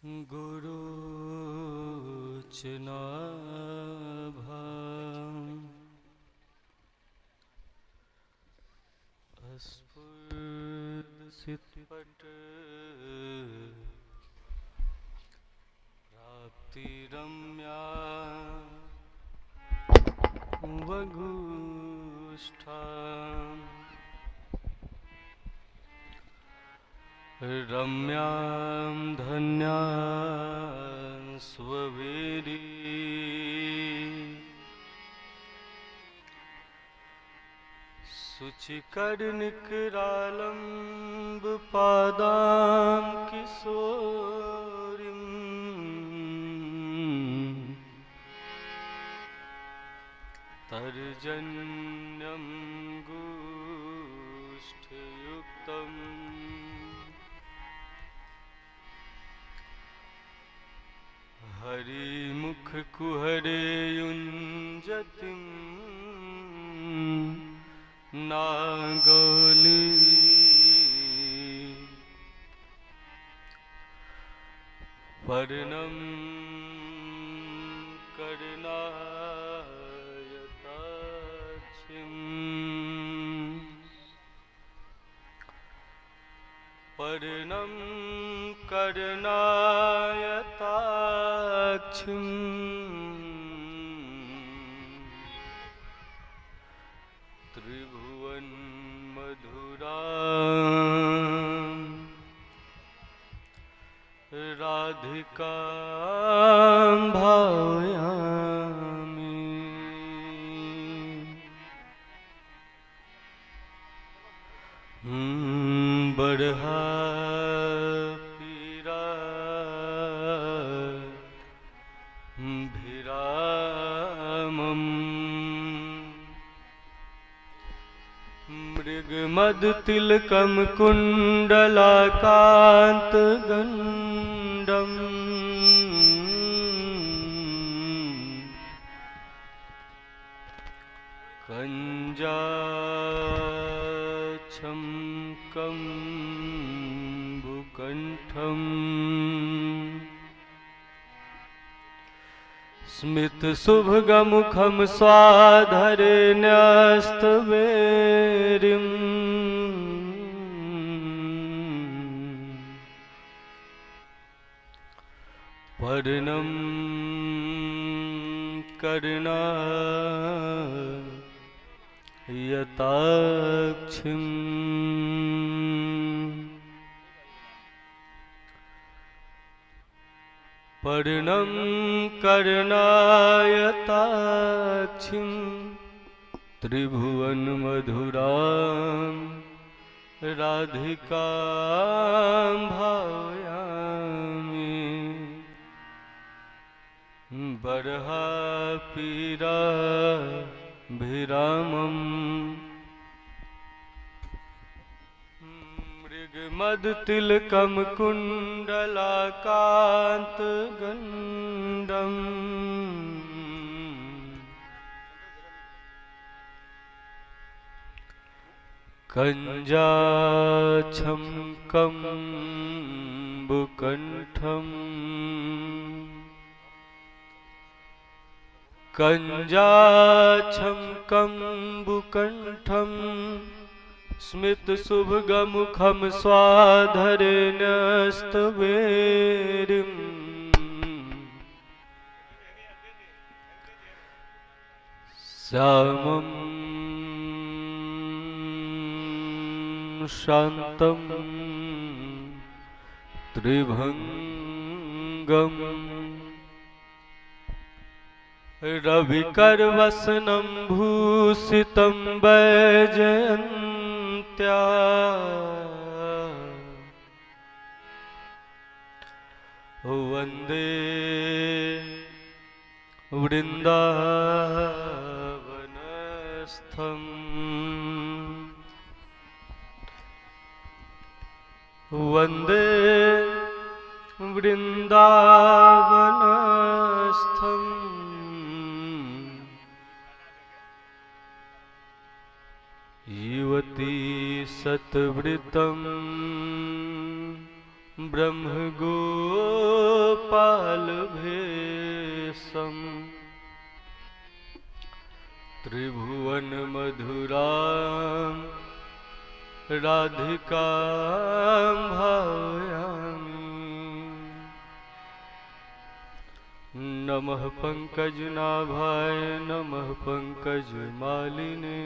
गुरुचनाभां अस्फुरसितपट प्राप्तिरम्या वगुष्ठाम् रम्यां धन्यां स्ववेदी शुचिकर्णिकरालम्ब पादां किशोरीं तर्जन्यं गुष्ठयुक्तम् हरिमुख कुहरे युञ्जतिं नागोली पर्णं कर्णायताक्षिं पर्णं कर्णायताक्षिं त्रिभुवन मधुरां राधिकां भावयामि। बरहा पीरा भिरामम् मृगमदतिलकं कुण्डलाकान्तगण्डम् कञ्जाच्छम्कम्बुकण्ठम् स्मितसुभगमुखं स्वाधरेण्यस्तवेरीं पर्णं कर्णायताक्षिं पर्णं कर्णायताक्षिं त्रिभुवन मधुरां राधिकां भावयामि। बरहा पीरा भिरामम् मृगमदतिलकं कुण्डलाकान्तगण्डम् कञ्जाच्छम्कम्बुकण्ठम् कञ्जाच्छम्कम्बुकण्ठम् स्मितसुभगमुखं स्वाधरेण्यस्तवेरीं श्यामं शान्तं त्रिभङ्गम् रविकरवसनं भूषितं वैजयन्त्या वन्दे वृन्दावनस्थम् वन्दे वृन्दावनस्थम् युवती सतवृतं ब्रह्म गोपाल भेषम त्रिभुवन मधुरां राधिकां भावयामि। नमः पंकजनाभाय नमः पंकजमालिने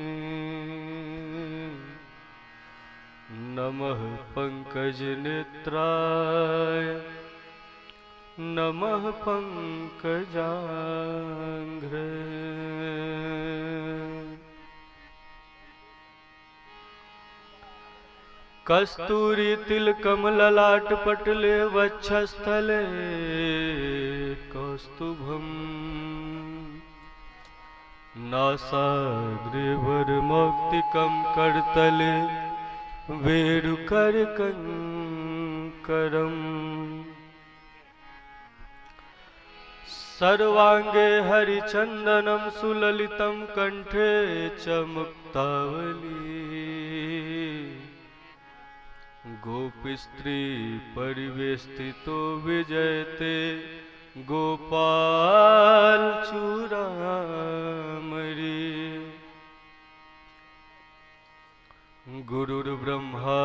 नमः पंकजनेत्राय नमः पंकजांघ्रे। कस्तूरी तिलकम ललाट पटले वक्षस्थले कौस्तुभम् नासाग्रवरमौक्तिकं करतले वेरुकरकंकरम् सर्वांगे हरिचंदनं सुललितं कंठे च मुक्तावली। गोपीस्त्री परिवेष्टितो विजयते गोपाल चूड़ामणि। गुरुर्ब्रह्मा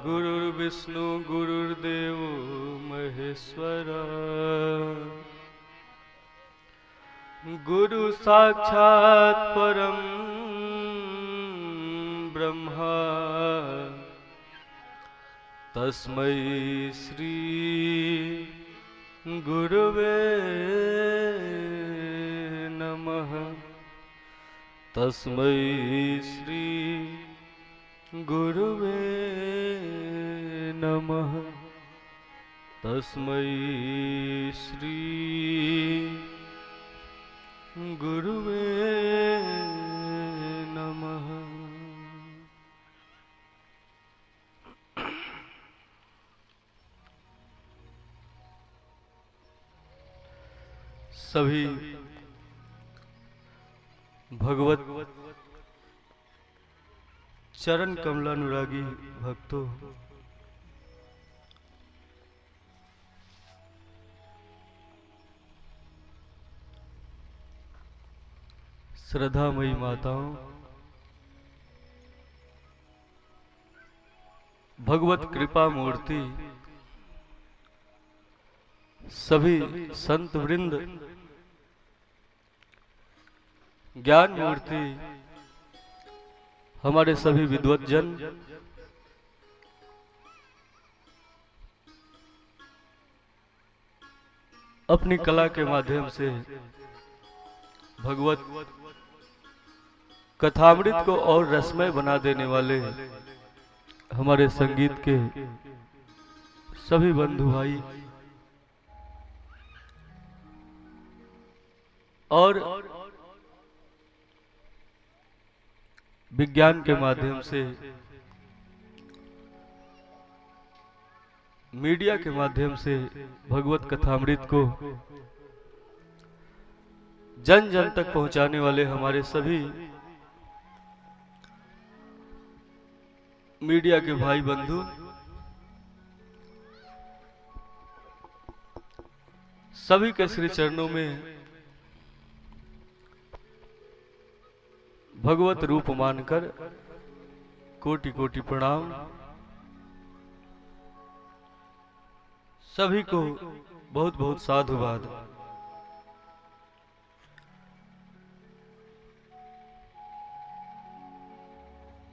गुरुर्विष्णु गुरुर्देवो महेश्वरा। गुरु साक्षात् परम ब्रह्मा तस्मै श्री गुरुवे नमः। तस्मै श्री गुरुवे नमः। तस्मै श्री गुरुवे नमः। सभी भगवत चरण कमलानुरागी भक्तों, श्रद्धामयी माताओं, भगवत कृपा मूर्ति, सभी संत वृंद, ज्ञान मूर्ति, हमारे सभी विद्वत जन, अपनी कला के माध्यम से भगवत कथामृत को और रसमय बना देने वाले हमारे संगीत के सभी बंधु भाई और विज्ञान के माध्यम से, मीडिया के माध्यम से भगवत कथामृत को जन जन तक पहुंचाने वाले हमारे सभी मीडिया के भाई बंधु, सभी के श्री चरणों में भगवत रूप मानकर कोटि कोटि प्रणाम। सभी को बहुत बहुत साधुवाद।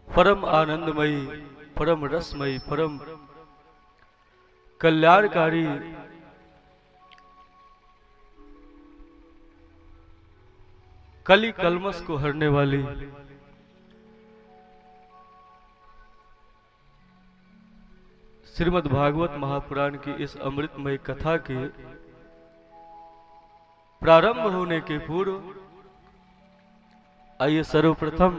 परम आनंदमयी, परम रसमयी, परम कल्याणकारी कली कलमस को हरने वाली श्रीमद् भागवत महापुराण की इस अमृतमय कथा के प्रारंभ होने के पूर्व आइए सर्वप्रथम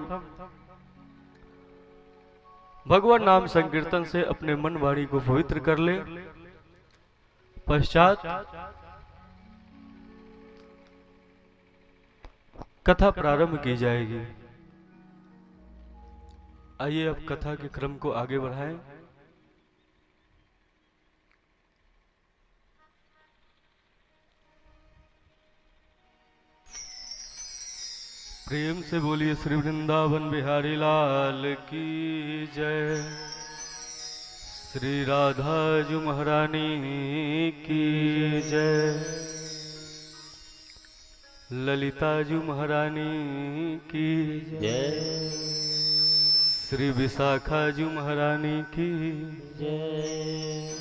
भगवान नाम संकीर्तन से अपने मन वाणी को पवित्र कर ले। पश्चात कथा प्रारंभ की जाएगी। आइए अब कथा के क्रम को आगे बढ़ाएं। प्रेम से बोलिए श्री वृंदावन बिहारी लाल की जय। श्री राधा जी महारानी की जय। ललिता जी महारानी की जय। श्री विशाखा जी महारानी की जय।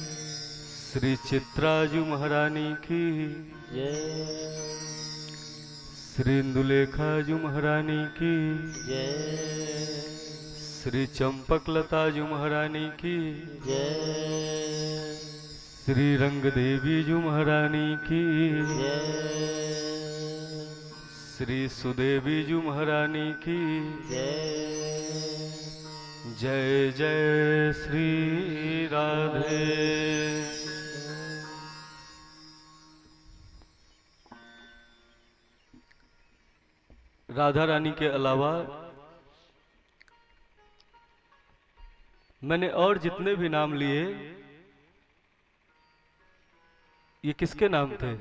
श्री चित्रा जी महारानी की जय। श्री इंदुलेखा जी महारानी की जय। श्री चंपकलता जी महारानी की जय। श्री रंग देवी जी महारानी की जय। श्री सुदेवी जी महारानी की जय। जय जय श्री राधे। राधा रानी के अलावा मैंने और जितने भी नाम लिए ये किसके नाम थे?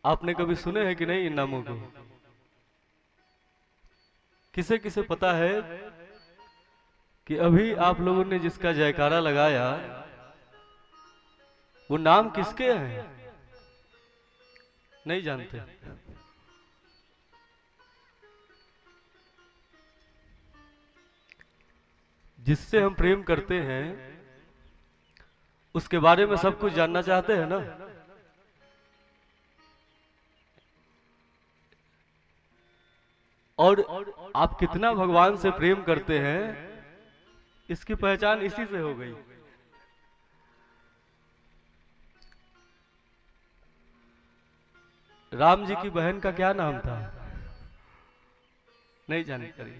आपने कभी सुने हैं कि नहीं इन नामों को? किसे किसे पता है कि अभी आप लोगों ने जिसका जयकारा लगाया वो नाम किसके हैं? नहीं जानते? जिससे हम प्रेम करते हैं उसके बारे में सब कुछ जानना चाहते हैं ना। और आप कितना भगवान से प्रेम करते हैं इसकी पहचान इसी से हो गई। राम जी की बहन का क्या नाम था? नहीं जानकारी?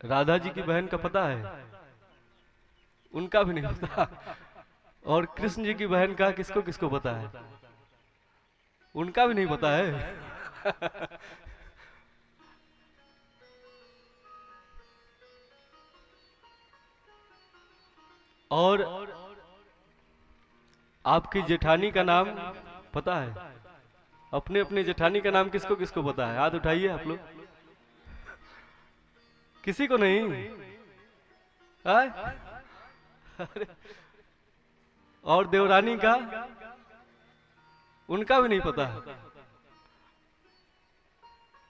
राधा जी की बहन का पता है? उनका भी नहीं पता। और कृष्ण जी की बहन का किसको किसको पता है? उनका भी नहीं पता है। और आपकी जेठानी का नाम पता है? अपने अपने जेठानी का नाम किसको किसको पता है? हाथ उठाइए आप लोग। किसी को नहीं? अरे और देवरानी का? उनका भी नहीं पता।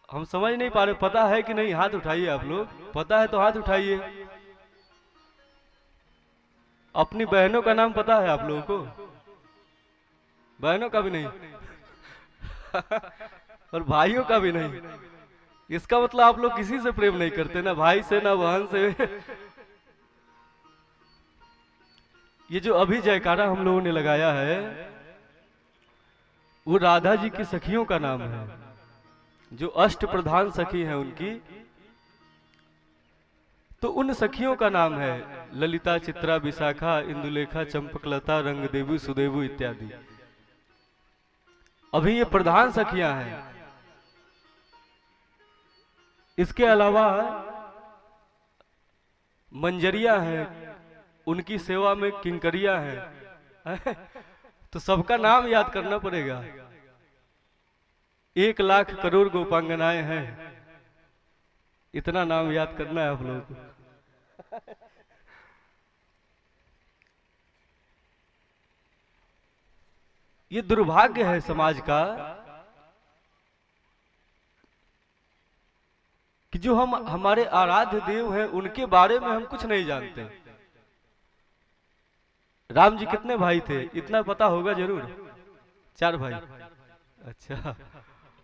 हम समझ नहीं पा रहे पता है कि नहीं। हाथ उठाइए आप लोग। पता है तो हाथ उठाइए। अपनी बहनों का नाम पता है आप लोगों को? बहनों का भी नहीं। और भाइयों का भी नहीं। इसका मतलब आप लोग किसी से प्रेम नहीं करते, ना भाई से ना बहन से। ये जो अभी जयकारा हम लोगों ने लगाया है वो राधा जी की सखियों का नाम है, जो अष्ट प्रधान सखी हैं उनकी। तो उन सखियों का नाम है ललिता, चित्रा, विशाखा, इंदुलेखा, चंपकलता, रंगदेवी, सुदेवी इत्यादि। अभी ये प्रधान सखियां हैं। इसके अलावा मंजरिया हैं, उनकी सेवा में किंकरिया हैं। तो सबका नाम याद करना पड़ेगा। 1 लाख करोड़ गोपांगनाएं हैं। इतना नाम याद करना है आप लोगों को। ये दुर्भाग्य है समाज का कि जो हम हमारे आराध्य देव हैं उनके बारे में हम कुछ नहीं जानते। राम जी कितने भाई थे? इतना पता होगा जरूर। 4 भाई। अच्छा।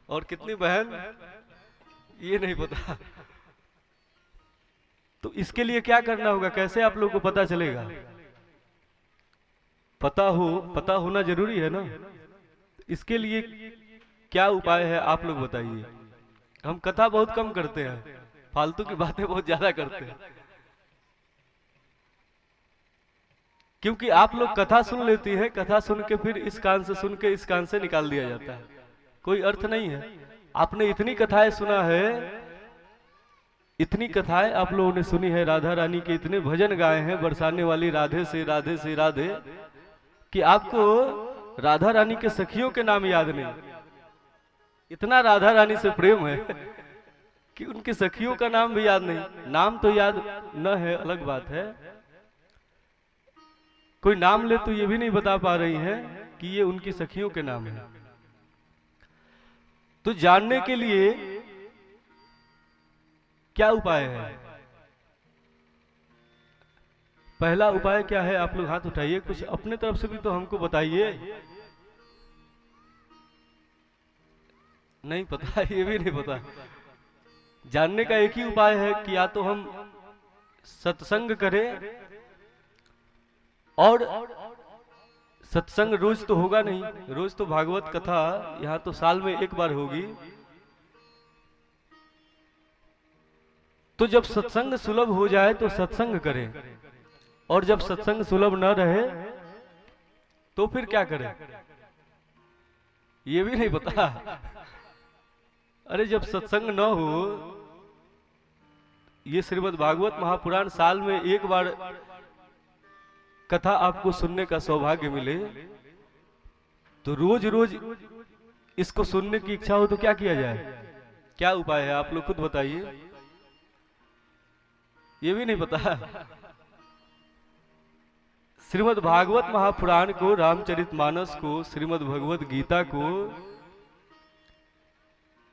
और कितनी बहन? ये नहीं पता। तो इसके लिए क्या करना होगा? कैसे आप लोगों को पता चलेगा? पता होना जरूरी है ना। इसके लिए क्या उपाय है आप लोग बताइए। हम कथा बहुत कम करते हैं, फालतू की बातें बहुत ज्यादा करते हैं। क्योंकि आप लोग कथा सुन लेती हैं, कथा सुन के फिर इस कान से सुन के इस कान से निकाल दिया जाता है। कोई अर्थ नहीं है। आपने इतनी कथाएं सुना है, इतनी कथाएं आप लोगों ने सुनी है, राधा रानी के इतने भजन गाए हैं, बरसाने वाली राधे से राधे से राधे, कि आपको राधा रानी के सखियों के नाम याद नहीं। इतना राधा रानी से प्रेम है कि उनके सखियों का नाम भी याद नहीं। नाम तो याद न है अलग बात है, कोई नाम ले तो ये भी नहीं बता पा रही हैं कि ये उनकी सखियों के नाम है। तो जानने के लिए क्या उपाय है? पहला उपाय क्या है? आप लोग हाथ उठाइए, कुछ अपने तरफ से भी तो हमको बताइए। नहीं पता, ये भी नहीं पता। जानने का एक ही उपाय है कि या तो हम सत्संग करें, और सत्संग रोज तो होगा नहीं, रोज तो भागवत कथा यहाँ तो साल में एक बार होगी। तो जब सत्संग सुलभ हो जाए तो सत्संग करें, और जब सत्संग सुलभ न रहे तो फिर क्या करें? ये भी नहीं पता। अरे जब सत्संग न हो, ये श्रीमद् भागवत महापुराण साल में एक बार कथा आपको सुनने का सौभाग्य मिले, तो रोज रोज इसको सुनने की इच्छा हो तो क्या किया जाए? क्या उपाय है? आप लोग खुद बताइए। ये भी नहीं पता। श्रीमद् भागवत महापुराण को, रामचरितमानस को, श्रीमद् भगवत गीता को,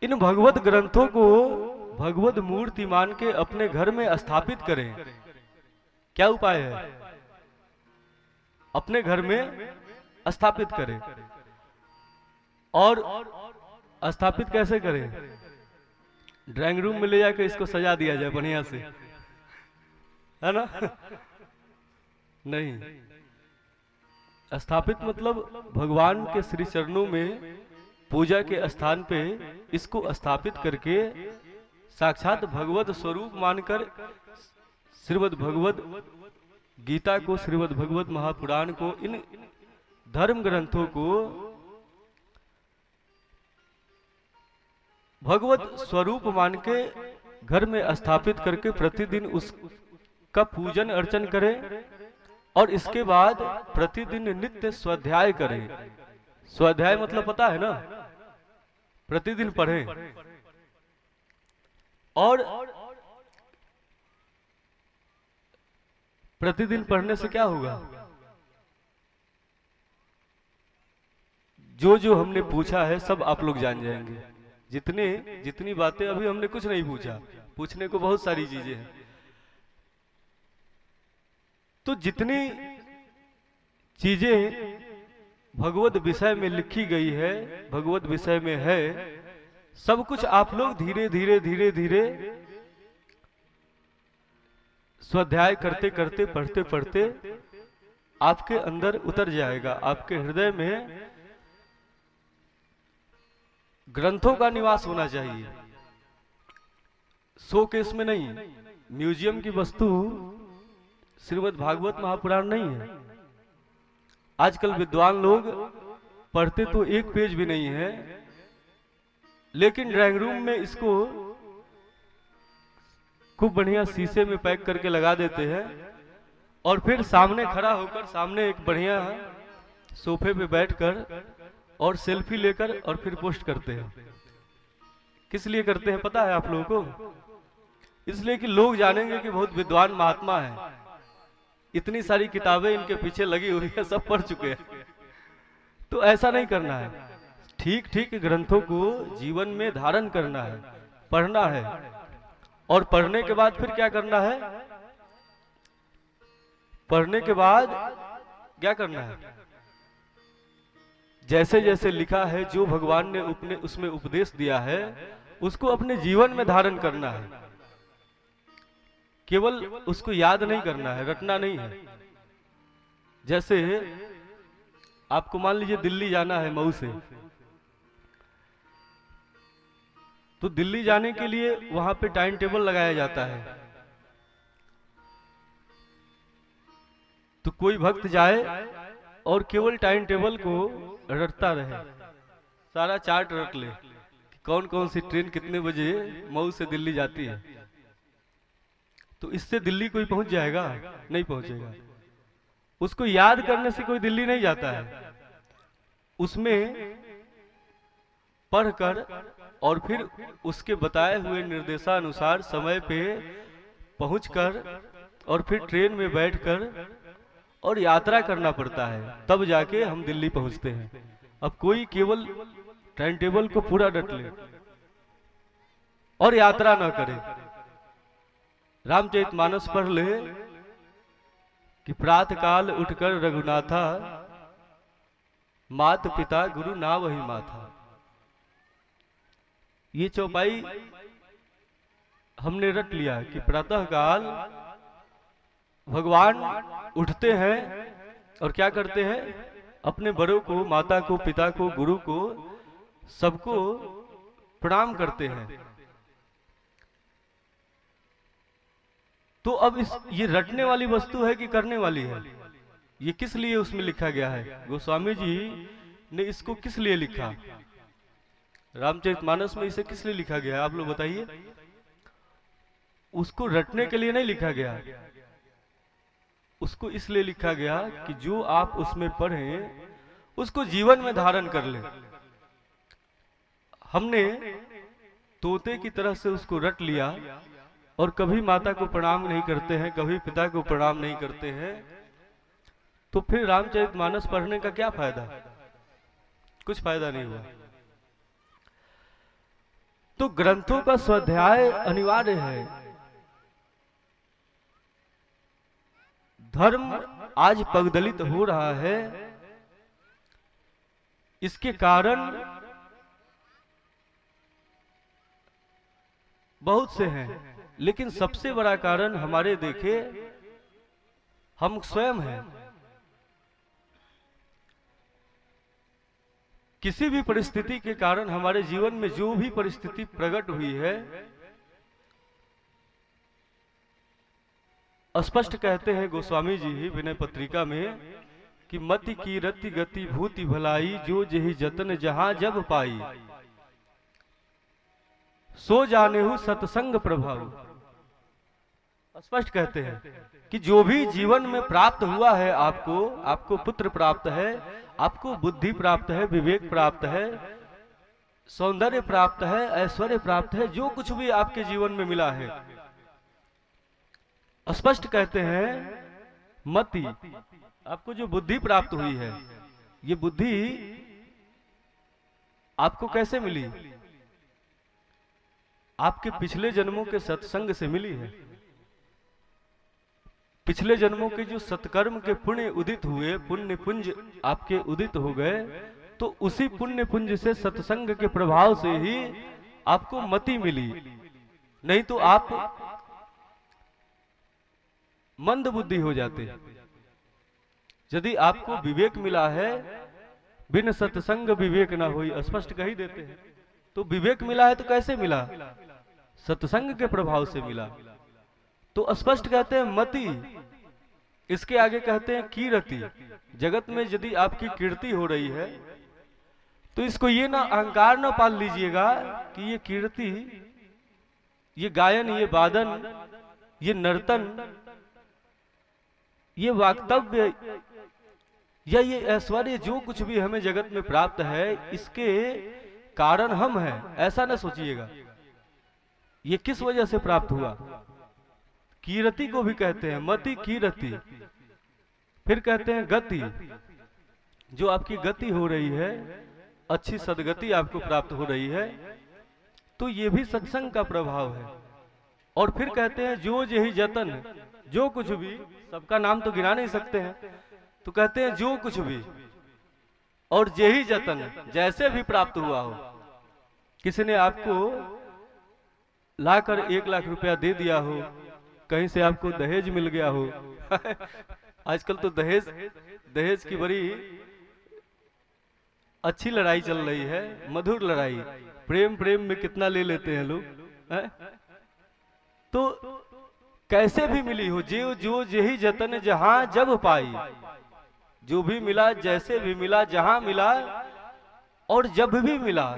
इन भगवत ग्रंथों को भगवत मूर्ति मान के अपने घर में स्थापित करें। क्या उपाय है? अपने घर में स्थापित करें। और स्थापित कैसे करें? ड्राइंग रूम में ले जाकर इसको सजा दिया जाए बढ़िया से, है ना? नहीं, स्थापित मतलब भगवान के श्री चरणों में पूजा के स्थान पे इसको स्थापित करके साक्षात भगवत स्वरूप मानकर श्रीमद् भगवत गीता को, श्रीमद् भगवत महापुराण को, इन धर्म ग्रंथों को भगवत स्वरूप मान के घर में स्थापित करके प्रतिदिन उसका पूजन अर्चन करें, और इसके बाद प्रतिदिन नित्य स्वाध्याय करें। स्वाध्याय मतलब पता है ना? प्रतिदिन पढ़ें। और प्रतिदिन पढ़ने से क्या होगा? जो जो हमने पूछा है सब आप लोग जान जाएंगे। जितनी बातें अभी हमने कुछ नहीं पूछा, पूछने को बहुत सारी चीजें हैं। तो जितनी चीजें भगवत विषय में लिखी गई है, भगवत विषय में है, सब कुछ आप लोग धीरे धीरे धीरे धीरे स्वाध्याय करते करते, पढ़ते पढ़ते आपके अंदर उतर जाएगा। आपके हृदय में ग्रंथों का निवास होना चाहिए, शोकेस में नहीं। म्यूजियम की वस्तु श्रीमद् भागवत महापुराण नहीं है। आजकल विद्वान लोग पढ़ते तो एक पेज भी नहीं है, लेकिन ड्राइंग रूम में इसको खूब बढ़िया शीशे में पैक करके लगा देते हैं, और फिर सामने खड़ा होकर, सामने एक बढ़िया सोफे पे बैठकर और सेल्फी लेकर और फिर पोस्ट करते हैं। किस लिए करते हैं पता है आप लोगों को? इसलिए कि लोग जानेंगे कि बहुत विद्वान महात्मा है। इतनी सारी किताबें इनके पीछे लगी हुई है, सब पढ़ चुके हैं। तो ऐसा नहीं करना है। ठीक ठीक ग्रंथों को जीवन में धारण करना है, पढ़ना है, और पढ़ने के बाद फिर क्या करना है? पढ़ने के बाद क्या करना है? जैसे जैसे लिखा है, जो भगवान ने उसमें उपदेश दिया है, उसको अपने जीवन में धारण करना है। केवल उसको याद नहीं करना है, रटना नहीं है। जैसे आपको मान लीजिए दिल्ली जाना है मऊ से, तो दिल्ली जाने के लिए वहां पे टाइम टेबल लगाया जाता है। तो कोई भक्त जाए और केवल टाइम टेबल को रटता रहे, सारा चार्ट रट ले, कौन कौन सी ट्रेन कितने बजे मऊ से दिल्ली जाती है। तो इससे दिल्ली कोई पहुंच जाएगा? नहीं पहुंचेगा। उसको याद करने से कोई दिल्ली नहीं जाता है। उसमें पढ़कर और फिर उसके बताए हुए निर्देशानुसार समय पे पहुंचकर और फिर ट्रेन में बैठकर और यात्रा करना पड़ता है, तब जाके हम दिल्ली पहुंचते हैं। अब कोई केवल टाइम टेबल को पूरा रट ले और यात्रा न करे, रामचरितमानस पढ़ ले कि प्रातः काल उठकर रघुनाथा, मात पिता गुरु ना वही माथा। ये चौपाई हमने रट लिया कि प्रातः काल भगवान उठते हैं और क्या करते हैं, अपने बड़ों को, माता को, पिता को, गुरु को, सबको प्रणाम करते हैं। तो अब ये रटने वाली वस्तु है कि करने वाली है? ये किस लिए उसमें लिखा गया है? गोस्वामी जी ने इसको किस लिए लिखा? रामचरितमानस में इसे किस लिए लिखा गया है? आप लोग बताइए। उसको रटने के लिए नहीं लिखा गया, उसको इसलिए लिखा गया कि जो आप उसमें पढ़ें उसको जीवन में धारण कर ले। हमने तोते की तरह से उसको रट लिया और कभी माता को प्रणाम नहीं करते हैं, कभी पिता को प्रणाम नहीं करते हैं, तो फिर रामचरितमानस पढ़ने का क्या फायदा? कुछ फायदा नहीं हुआ। तो ग्रंथों का स्वाध्याय अनिवार्य है। धर्म आज पगदलित हो रहा है, इसके कारण बहुत से हैं, लेकिन सबसे बड़ा कारण हमारे देखे हम स्वयं हैं। किसी भी परिस्थिति के कारण हमारे जीवन में जो भी परिस्थिति प्रकट हुई है, स्पष्ट कहते हैं गोस्वामी जी विनय पत्रिका में कि मति की रति गति भूति भलाई, जो जही जतन जहां जब पाई, सो जाने हूं सत्संग प्रभाव। स्पष्ट कहते हैं कि जो भी जीवन में प्राप्त हुआ है आपको, आपको पुत्र प्राप्त है, आपको बुद्धि प्राप्त है, विवेक प्राप्त है, सौंदर्य प्राप्त है, ऐश्वर्य प्राप्त है, जो कुछ भी आपके जीवन में मिला है, स्पष्ट कहते हैं मति, आपको जो बुद्धि प्राप्त हुई है, ये बुद्धि आपको कैसे मिली? आपके पिछले जन्मों के सत्संग से मिली है। पिछले जन्मों के जो सत्कर्म के पुण्य उदित हुए, पुण्य पुंज आपके उदित हो गए, तो उसी पुण्य पुंज से, सत्संग के प्रभाव से ही आपको मति मिली। नहीं तो आप मंद बुद्धि हो जाते। यदि आपको विवेक मिला है, बिन सत्संग विवेक ना होई, स्पष्ट कही देते हैं। तो विवेक मिला है तो कैसे मिला? सत्संग के प्रभाव से मिला। तो स्पष्ट कहते हैं मति, इसके आगे कहते हैं कीर्ति। जगत में यदि आपकी कीर्ति हो रही है तो इसको ये ना अहंकार ना पाल लीजिएगा कि ये कीर्ति, ये गायन, ये वादन, ये नर्तन, ये वाक्तव्य या ये ऐश्वर्य, जो कुछ भी हमें जगत में प्राप्त है, इसके कारण हम हैं, ऐसा ना सोचिएगा। ये किस वजह से प्राप्त हुआ? कीर्ति को भी कहते हैं मति, कीर्ति। फिर कहते हैं गति, जो आपकी गति हो रही है, अच्छी सदगति आपको प्राप्त हो रही है, तो ये भी सत्संग का प्रभाव है। और फिर कहते हैं जो यही जतन, जो कुछ भी, सबका नाम तो गिना नहीं सकते हैं, तो कहते हैं जो कुछ भी, और यही जतन, जैसे भी प्राप्त हुआ हो। किसी ने आपको लाकर 1 लाख रुपया दे दिया हो, कहीं से आपको दहेज मिल गया हो आजकल तो दहेज की बड़ी अच्छी लड़ाई चल रही है, मधुर लड़ाई। प्रेम में कितना ले लेते हैं लोग, है? तो कैसे भी मिली हो, जो यही जतन जहां जब पाई, जो भी मिला, जैसे भी मिला, जहां मिला और जब भी मिला,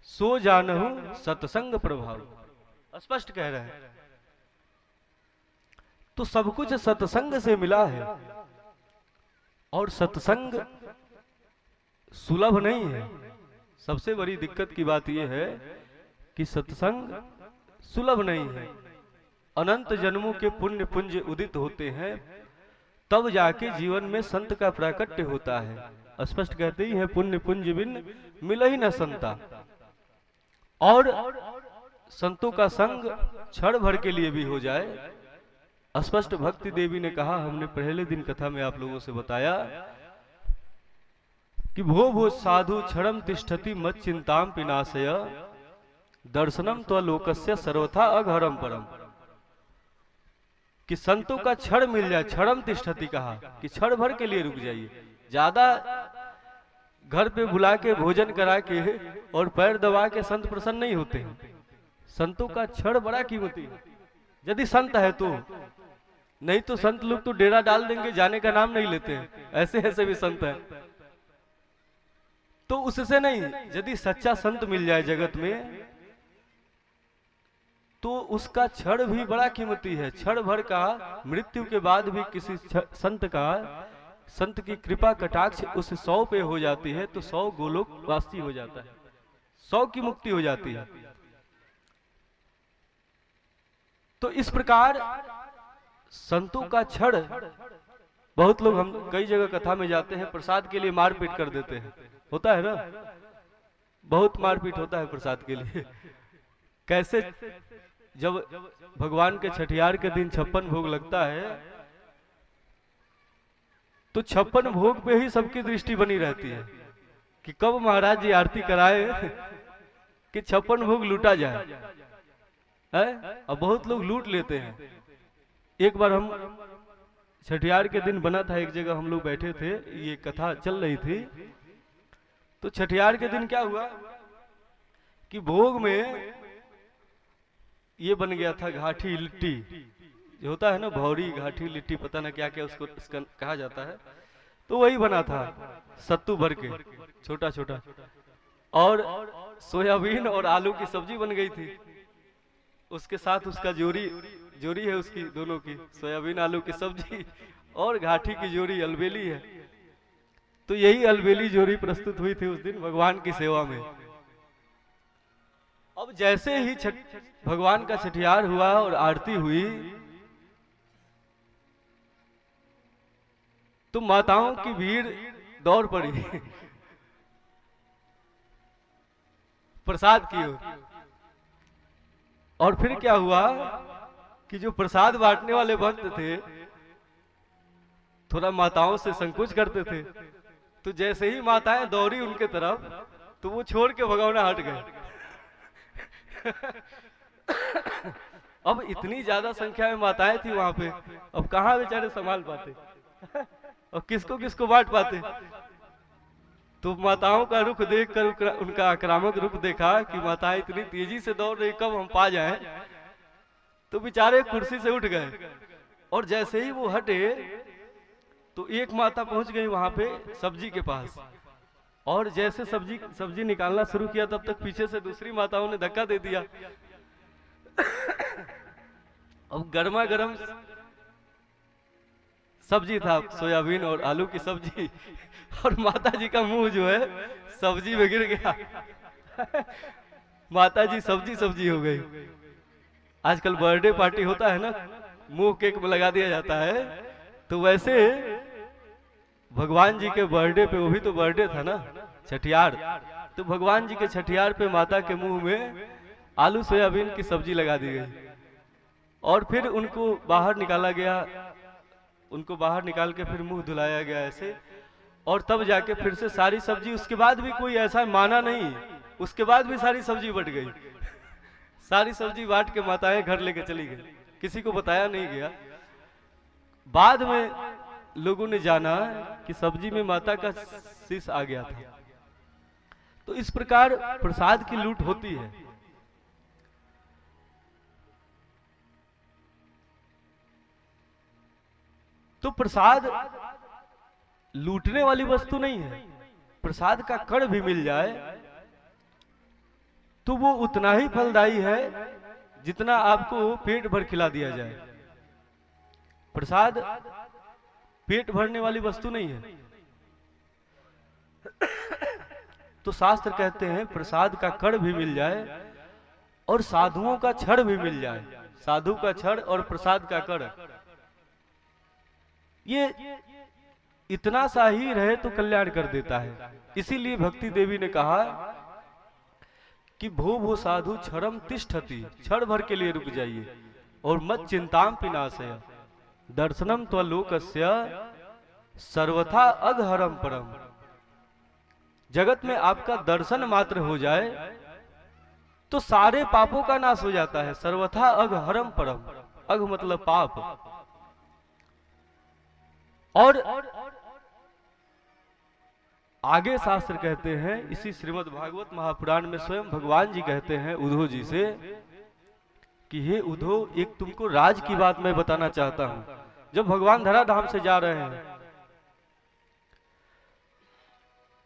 सो जानहु सत्संग प्रभाव। स्पष्ट कह रहे हैं। तो सब कुछ सत्संग से मिला है, और सत्संग सुलभ नहीं है। सबसे बड़ी दिक्कत की बात यह है कि सत्संग सुलभ नहीं है। अनंत जन्मों के पुण्य पुंज उदित होते हैं, तब जाके जीवन में संत का प्राकट्य होता है। स्पष्ट कहते ही है, पुण्य पुंज बिन मिल ही न संता। और संतों का संग क्षण भर के लिए भी हो जाए। स्पष्ट भक्ति देवी ने कहा, हमने पहले दिन कथा में आप लोगों से बताया कि भो भो साधु क्षणम तिष्ठति मत चिंताम पिनाशय दर्शनम तो लोकस्य सर्वथा अघरम परम। कि संतों का क्षण मिल जाए, क्षणम तिष्ठति कहा कि क्षण भर के लिए रुक जाइए। ज्यादा घर पे बुला के भोजन करा के और पैर दबा के संत प्रसन्न नहीं होते हैं। संतों का क्षण बड़ा कीमती है, यदि संत है तो। नहीं तो संत लोग तो डेरा डाल देंगे, जाने का नाम नहीं लेते हैं। ऐसे ऐसे भी संत हैं। तो उससे नहीं, यदि सच्चा संत मिल जाए जगत में तो उसका क्षण भी बड़ा कीमती है। क्षण भर का, मृत्यु के बाद भी किसी संत का, संत की कृपा कटाक्ष उस 100 पे हो जाती है तो 100 गोलोक वासी हो जाता है, 100 की मुक्ति हो जाती है। तो इस प्रकार संतों का क्षण, बहुत लोग, हम कई जगह कथा में जाते हैं, प्रसाद के लिए मारपीट कर देते हैं। होता है ना, बहुत मारपीट होता है प्रसाद के लिए। कैसे, जब भगवान के छठियार के दिन 56 भोग लगता है तो 56 भोग पे ही सबकी दृष्टि बनी रहती है कि कब महाराज जी आरती कराए कि 56 भोग लूटा जाए है? और बहुत लोग लूट लेते हैं। एक बार हम छठियार के दिन बना था, एक जगह हम लोग बैठे थे, ये कथा चल रही थी। तो छठियार के दिन क्या हुआ कि भोग में ये बन गया था घाटी लिट्टी, जो होता है ना, भौरी घाटी लिट्टी, पता ना क्या क्या उसको इसका कहा जाता है। तो वही बना था, सत्तू भर के छोटा छोटा, और सोयाबीन और आलू की सब्जी बन गई थी। उसके साथ उसका जोड़ी है उसकी, दोनों की, सोयाबीन आलू की सब्जी और घाटी की जोड़ी अलबेली है। तो यही अलबेली जोड़ी प्रस्तुत हुई थी उस दिन भगवान की सेवा में। अब जैसे ही भगवान का छठियार हुआ और आरती हुई तो माताओं की भीड़ दौड़ पड़ी प्रसाद की ओर। और फिर क्या हुआ कि जो प्रसाद बांटने वाले भक्त थे थोड़ा माताओं से संकोच करते थे, तो जैसे ही माताएं दौड़ी उनके तरफ तो वो छोड़ के भगौना हट गए। अब इतनी ज्यादा संख्या में माताएं थी वहां पे, अब कहाँ बेचारे संभाल पाते और किसको किसको बांट पाते। तो माताओं का रुख देखकर उनका आक्रामक रुख देखा कि माताएं इतनी तेजी से दौड़ रही, कब हम पा जाएं। तो बेचारे कुर्सी से उठ गए और जैसे ही वो हटे तो एक माता पहुंच गई वहां पे सब्जी के पास, और जैसे सब्जी निकालना शुरू किया तब तक पीछे से दूसरी माताओं ने धक्का दे दिया। अब गर्मा गर्म सब्जी था, सोयाबीन और आलू की सब्जी, और माता जी का मुंह जो है सब्जी में गिर गया। माता जी सब्जी हो गई। आजकल बर्थडे पार्टी होता है ना, मुंह केक में लगा दिया जाता है, तो वैसे भगवान जी के बर्थडे पे, वो भी तो बर्थडे था ना, छठियार, तो भगवान जी के छठियार पे माता के मुंह में आलू सोयाबीन की सब्जी लगा दी गई। और फिर उनको बाहर निकाला गया, उनको बाहर निकाल के फिर मुंह धुलाया गया ऐसे, और तब जाके फिर से सारी सब्जी, उसके बाद भी कोई ऐसा माना नहीं, उसके बाद भी सारी सब्जी बट गई। सारी सब्जी बांट के माताएं घर लेके चली गई, किसी को बताया नहीं गया। बाद में लोगों ने जाना कि सब्जी में माता का शीश आ गया था। तो इस प्रकार प्रसाद की लूट होती है। तो प्रसाद लूटने वाली वस्तु नहीं है। प्रसाद का कण भी मिल जाए तो वो उतना ही फलदायी है जितना आपको पेट भर खिला दिया जाए। प्रसाद पेट भरने वाली वस्तु नहीं है। तो शास्त्र कहते हैं प्रसाद का कण भी मिल जाए और साधुओं का छड़ भी मिल जाए, साधु का छड़ और प्रसाद का कण, ये इतना सा ही रहे तो कल्याण कर देता है। इसीलिए भक्ति देवी ने कहा कि भो भो साधु क्षरम तिष्ठति, क्षण भर के लिए रुक जाइए, और मत चिंताम पिनाशय दर्शनम त्वलोकस्य सर्वथा अघहरम परम। जगत में आपका दर्शन मात्र हो जाए तो सारे पापों का नाश हो जाता है। सर्वथा अघहरम परम, अघ मतलब पाप। और आगे शास्त्र कहते हैं, इसी श्रीमद् भागवत महापुराण में स्वयं भगवान जी कहते हैं उद्धव जी से कि हे उद्धव, एक तुमको राज की बात मैं बताना चाहता हूं। जब भगवान धराधाम से जा रहे हैं,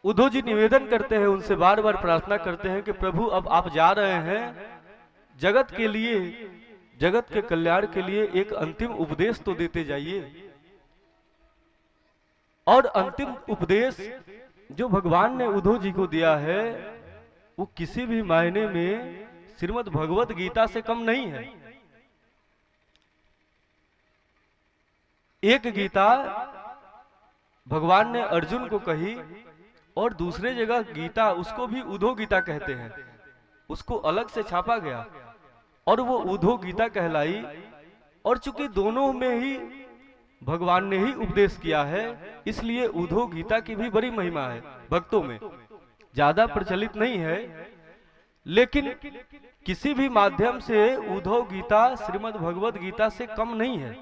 उद्धव जी निवेदन करते हैं, उनसे बार बार प्रार्थना करते हैं कि प्रभु अब आप जा रहे हैं, जगत के लिए, जगत के कल्याण के लिए एक अंतिम उपदेश तो देते जाइए। और अंतिम उपदेश जो भगवान ने उद्धव जी को दिया है वो किसी भी मायने में श्रीमद् भगवत गीता से कम नहीं है। एक गीता भगवान ने अर्जुन को कही और दूसरे जगह गीता, उसको भी उद्धव गीता कहते हैं, उसको अलग से छापा गया और वो उद्धव गीता कहलाई। और चूंकि दोनों में ही भगवान ने ही उपदेश किया है, इसलिए उद्धव गीता की भी बड़ी महिमा है। भक्तों में ज्यादा प्रचलित नहीं है, लेकिन किसी भी माध्यम से उद्धव गीता श्रीमद् भगवत गीता से कम नहीं है।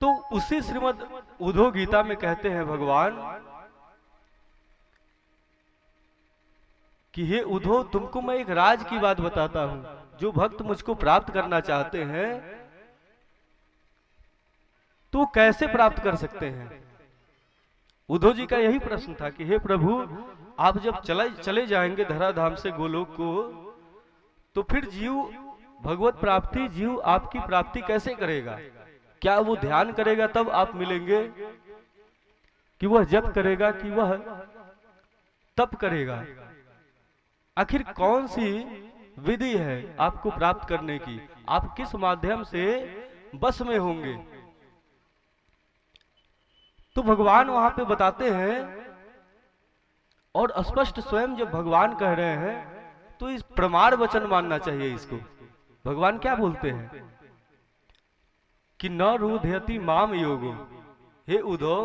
तो उसी श्रीमद् उद्धव गीता में कहते हैं भगवान कि हे उद्धव, तुमको मैं एक राज की बात बताता हूं। जो भक्त मुझको प्राप्त करना चाहते हैं तो कैसे प्राप्त कर सकते हैं? उद्धव जी का यही प्रश्न था कि हे प्रभु, आप जब चले जाएंगे धराधाम से गोलोक को, तो फिर जीव भगवत प्राप्ति, जीव आपकी प्राप्ति कैसे करेगा? क्या वो ध्यान करेगा तब आप मिलेंगे, कि वह जप करेगा, कि वह तप करेगा? आखिर कौन सी विधि है आपको प्राप्त करने की? आप किस माध्यम से बस में होंगे? तो भगवान वहां पे बताते हैं, और स्पष्ट स्वयं जब भगवान कह रहे हैं तो इस प्रमाण वचन मानना चाहिए इसको। भगवान क्या बोलते हैं कि न रुध्यति माम योगो। हे उद्धव,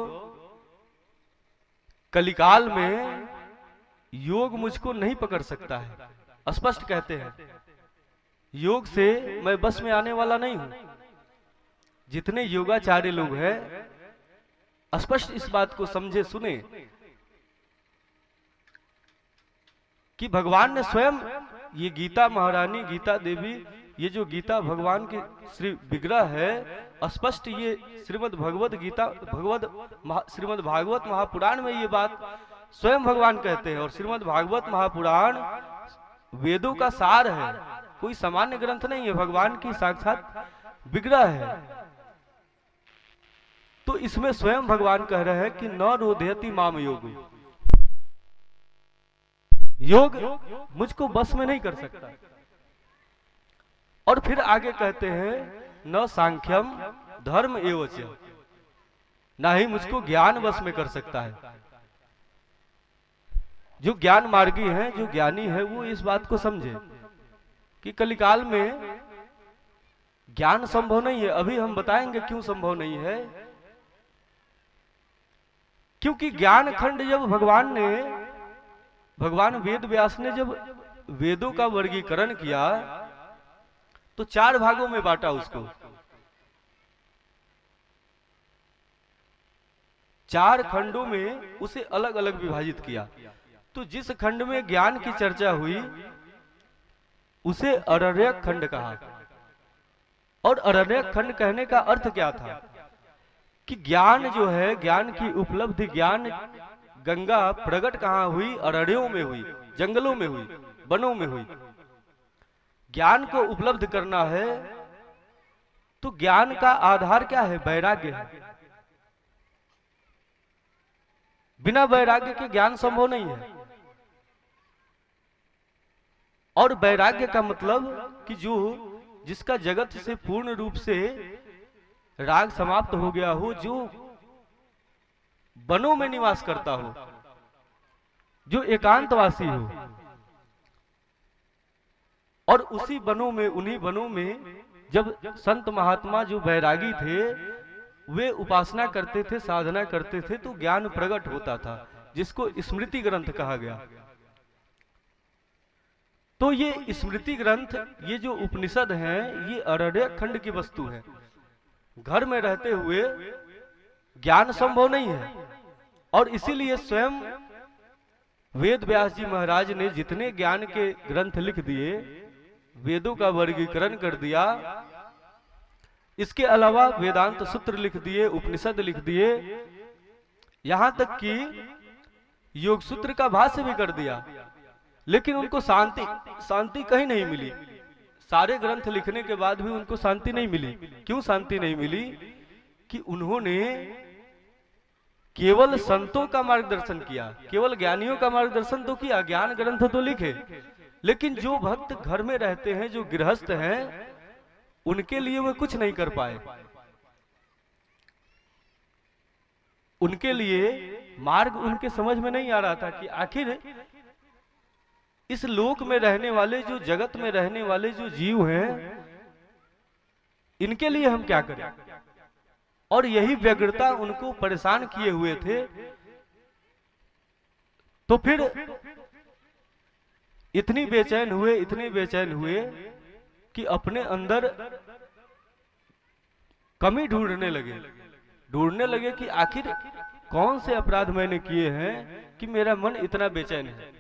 कलिकाल में योग मुझको नहीं पकड़ सकता है। स्पष्ट कहते हैं, योग से मैं बस में आने वाला नहीं हूं। जितने योगाचार्य लोग हैं स्पष्ट इस बात को समझे, सुने कि भगवान ने स्वयं ये गीता महारानी, गीता देवी, ये जो गीता भगवान की श्री विग्रह है, स्पष्ट ये श्रीमद् भगवत गीता, श्रीमद् भागवत महापुराण में ये बात स्वयं भगवान कहते हैं। और श्रीमद् भागवत महापुराण वेदों का सार है, कोई सामान्य ग्रंथ नहीं है, भगवान की साक्षात विग्रह है। तो इसमें स्वयं भगवान कह रहे हैं कि न रोध्यति माम योग, योग मुझको बस में नहीं कर सकता। और फिर आगे कहते हैं न सांख्यम धर्म एवच, ना ही मुझको ज्ञान बस में कर सकता है। जो ज्ञान मार्गी है, जो ज्ञानी है, वो इस बात को समझे कि कलिकाल में ज्ञान संभव नहीं है। अभी हम बताएंगे क्यों संभव नहीं है। क्योंकि ज्ञान खंड जब भगवान वेद व्यास ने जब वेदों का वर्गीकरण किया तो 4 भागों में बांटा उसको। 4 खंडों में उसे अलग अलग विभाजित किया। तो जिस खंड में ज्ञान की चर्चा हुई उसे अरण्यक खंड कहा। और अरण्यक खंड कहने का अर्थ क्या था कि ज्ञान जो है, ज्ञान की उपलब्धि, ज्ञान गंगा प्रकट कहां हुई? अरण्यों में हुई, जंगलों में हुई, वनों में हुई। ज्ञान को उपलब्ध करना है तो ज्ञान का आधार क्या है? वैराग्य है। बिना वैराग्य के ज्ञान संभव नहीं है। और वैराग्य का मतलब कि जो जिसका जगत से पूर्ण रूप से राग समाप्त हो गया हो, जो वनों में निवास करता हो, जो एकांतवासी हो, और उसी वनों में, उन्हीं वनों में जब संत महात्मा जो वैरागी थे वे उपासना करते थे, साधना करते थे, तो ज्ञान प्रकट होता था, जिसको स्मृति ग्रंथ कहा गया। तो ये स्मृति ग्रंथ, ये जो उपनिषद हैं, ये अरण्य खंड की वस्तु है। घर में रहते हुए ज्ञान संभव नहीं है। और इसीलिए स्वयं वेद व्यास जी महाराज ने जितने ज्ञान के ग्रंथ लिख दिए, वेदों का वर्गीकरण कर दिया, इसके अलावा वेदांत सूत्र लिख दिए, उपनिषद लिख दिए, यहां तक कि योग सूत्र का भाष्य भी कर दिया, लेकिन उनको शांति कहीं नहीं मिली। सारे ग्रंथ लिखने के बाद भी उनको शांति नहीं मिली। क्यों शांति नहीं मिली? कि उन्होंने केवल संतों का मार्गदर्शन किया, केवल ज्ञानियों का मार्गदर्शन तो किया, ज्ञान ग्रंथ तो लिखे, लेकिन जो भक्त घर में रहते हैं, जो गृहस्थ हैं, उनके लिए वे कुछ नहीं कर पाए। उनके लिए मार्ग उनके समझ में नहीं आ रहा था कि आखिर इस लोक में रहने वाले, जो जगत में रहने वाले जो जीव हैं, इनके लिए हम क्या करें। और यही व्यग्रता उनको परेशान किए हुए थे। तो फिर इतने बेचैन हुए कि अपने अंदर कमी ढूंढने लगे कि आखिर कौन से अपराध मैंने किए हैं कि मेरा मन इतना बेचैन है।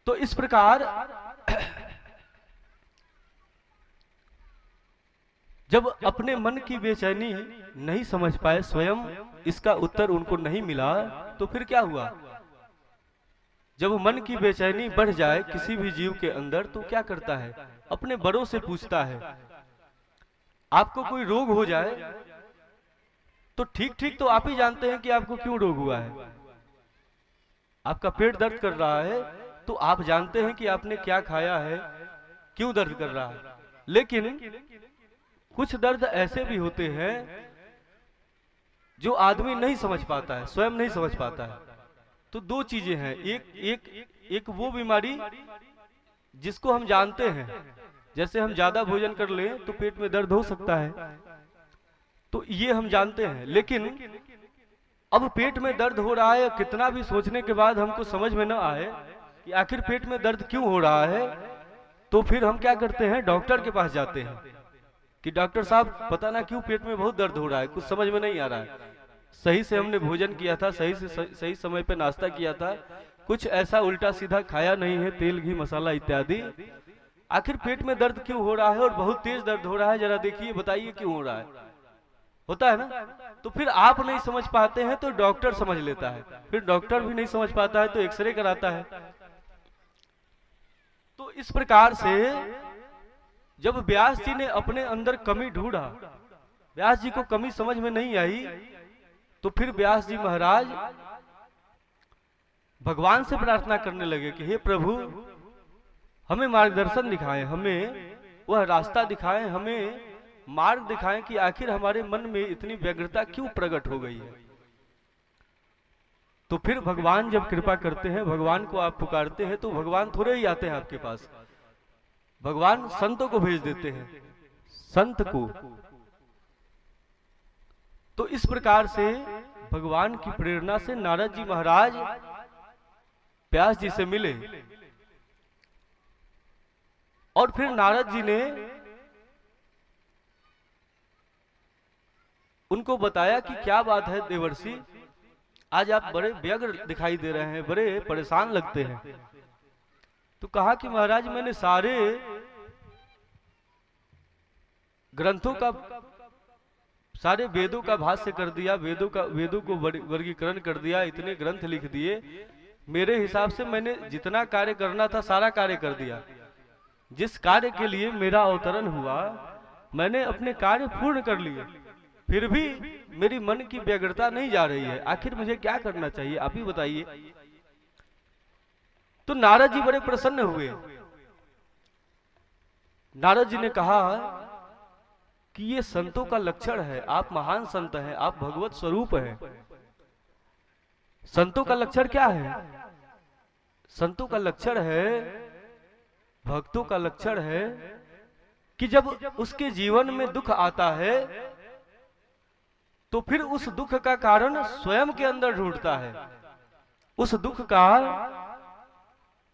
तो इस प्रकार जब अपने मन की बेचैनी नहीं समझ पाए, स्वयं इसका उत्तर उनको नहीं मिला, तो फिर क्या हुआ? जब मन की बेचैनी बढ़ जाए किसी भी जीव के अंदर, तो क्या करता है? अपने बड़ों से पूछता है। आपको कोई रोग हो जाए तो ठीक तो आप ही जानते हैं कि आपको क्यों रोग हुआ है। आपका पेट दर्द कर रहा है तो आप जानते हैं कि आपने क्या खाया है, क्यों दर्द कर रहा है। लेकिन कुछ दर्द ऐसे भी होते हैं जो आदमी नहीं समझ पाता है, स्वयं नहीं समझ पाता है। तो दो चीजें हैं, एक वो बीमारी जिसको हम जानते हैं, जैसे हम ज्यादा भोजन कर लें तो पेट में दर्द हो सकता है, तो ये हम जानते हैं। लेकिन अब पेट में दर्द हो रहा है, कितना भी सोचने के बाद हमको समझ में न आए कि आखिर पेट में दर्द क्यों हो रहा है, तो फिर हम क्या करते हैं? डॉक्टर के पास जाते हैं कि डॉक्टर साहब पता ना क्यों पेट में बहुत दर्द हो रहा है, कुछ समझ में नहीं आ रहा है। सही से हमने भोजन किया था, सही समय पे नाश्ता किया था, कुछ ऐसा उल्टा सीधा खाया नहीं है, तेल घी मसाला इत्यादि। आखिर पेट में दर्द क्यों हो रहा है और बहुत तेज दर्द हो रहा है, जरा देखिए, बताइए क्यों हो रहा है। होता है ना? तो फिर आप नहीं समझ पाते हैं तो डॉक्टर समझ लेता है, फिर डॉक्टर भी नहीं समझ पाता है तो एक्सरे कराता है। तो इस प्रकार से जब व्यास जी ने अपने अंदर कमी ढूंढा, व्यास जी को कमी समझ में नहीं आई, तो फिर व्यास जी महाराज भगवान से प्रार्थना करने लगे कि हे प्रभु, हमें मार्गदर्शन दिखाएं, हमें वह रास्ता दिखाएं, हमें मार्ग दिखाएं कि आखिर हमारे मन में इतनी व्यग्रता क्यों प्रकट हो गई है। तो फिर भगवान जब कृपा करते हैं, भगवान को आप पुकारते हैं, तो भगवान थोड़े ही आते हैं आपके पास, भगवान संतों को भेज देते हैं, संत को। तो इस प्रकार से भगवान की प्रेरणा से नारद जी महाराज व्यास जी से मिले, और फिर नारद जी ने उनको बताया कि क्या बात है देवर्षि, आज आप बड़े व्यग्र दिखाई दे रहे हैं, बड़े परेशान लगते हैं। तो कहा कि महाराज, मैंने सारे ग्रंथों का, सारे वेदों का भाष्य कर दिया, वेदों को वर्गीकरण कर दिया, इतने ग्रंथ लिख दिए, मेरे हिसाब से मैंने जितना कार्य करना था सारा कार्य कर दिया। जिस कार्य के लिए मेरा अवतरण हुआ, मैंने अपने कार्य पूर्ण कर लिए, फिर भी मेरी मन की व्यग्रता नहीं जा रही है, आखिर मुझे क्या करना चाहिए, आप ही बताइए। तो नारद जी बड़े प्रसन्न हुए। नारद जी ने कहा कि ये संतों का लक्षण है, आप महान संत हैं, आप भगवत स्वरूप हैं। संतों का लक्षण क्या है? संतों का लक्षण है, भक्तों का लक्षण है कि जब उसके जीवन में दुख आता है तो फिर उस दुख का कारण स्वयं के अंदर ढूंढता है। उस दुख का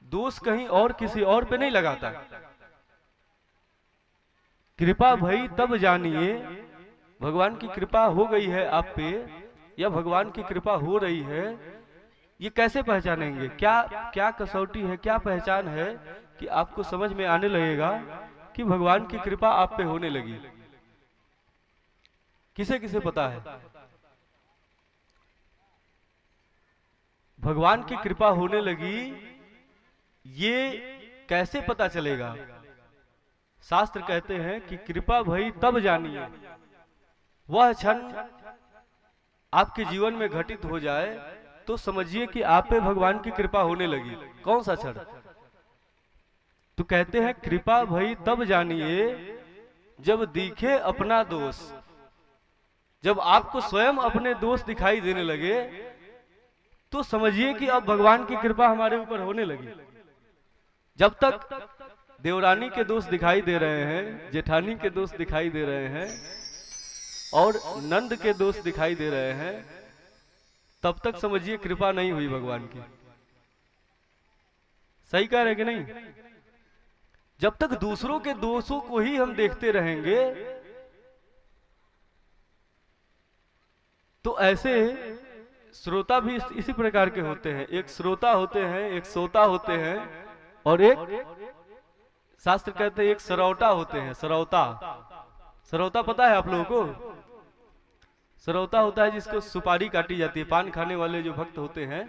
दोष कहीं और किसी और पे नहीं लगाता। कृपा भई तब जानिए, भगवान की कृपा हो गई है आप पे या भगवान की कृपा हो रही है, ये कैसे पहचानेंगे? क्या क्या कसौटी है, क्या पहचान है कि आपको समझ में आने लगेगा कि भगवान की कृपा आप पे होने लगी? किसे किसे पता है भगवान की कृपा होने लगी? ये कैसे पता चलेगा? शास्त्र कहते हैं कि कृपा भई तब जानिए, वह क्षण आपके जीवन में घटित हो जाए तो समझिए कि आप पे भगवान की कृपा होने लगी। कौन सा क्षण? तो कहते हैं कृपा भई तब जानिए जब दिखे अपना दोष। जब आपको स्वयं अपने दोष दिखाई देने लगे तो समझिए कि अब भगवान की कृपा हमारे ऊपर होने लगी। जब तक देवरानी के दोष दिखाई दे रहे हैं, जेठानी के दोष दिखाई दे रहे हैं और नंद के दोष दिखाई दे रहे हैं, तब तक समझिए कृपा नहीं हुई भगवान की। सही कह रहे कि नहीं? जब तक दूसरों के दोषों को ही हम देखते रहेंगे तो ऐसे श्रोता भी इसी प्रकार के होते हैं। एक श्रोता होते हैं, एक सोता होते हैं और एक शास्त्र कहते हैं एक सरौटा होते हैं। सरौता, सरौता पता है आप लोगों को? सरौता होता है जिसको सुपारी काटी जाती है। पान खाने वाले जो भक्त होते हैं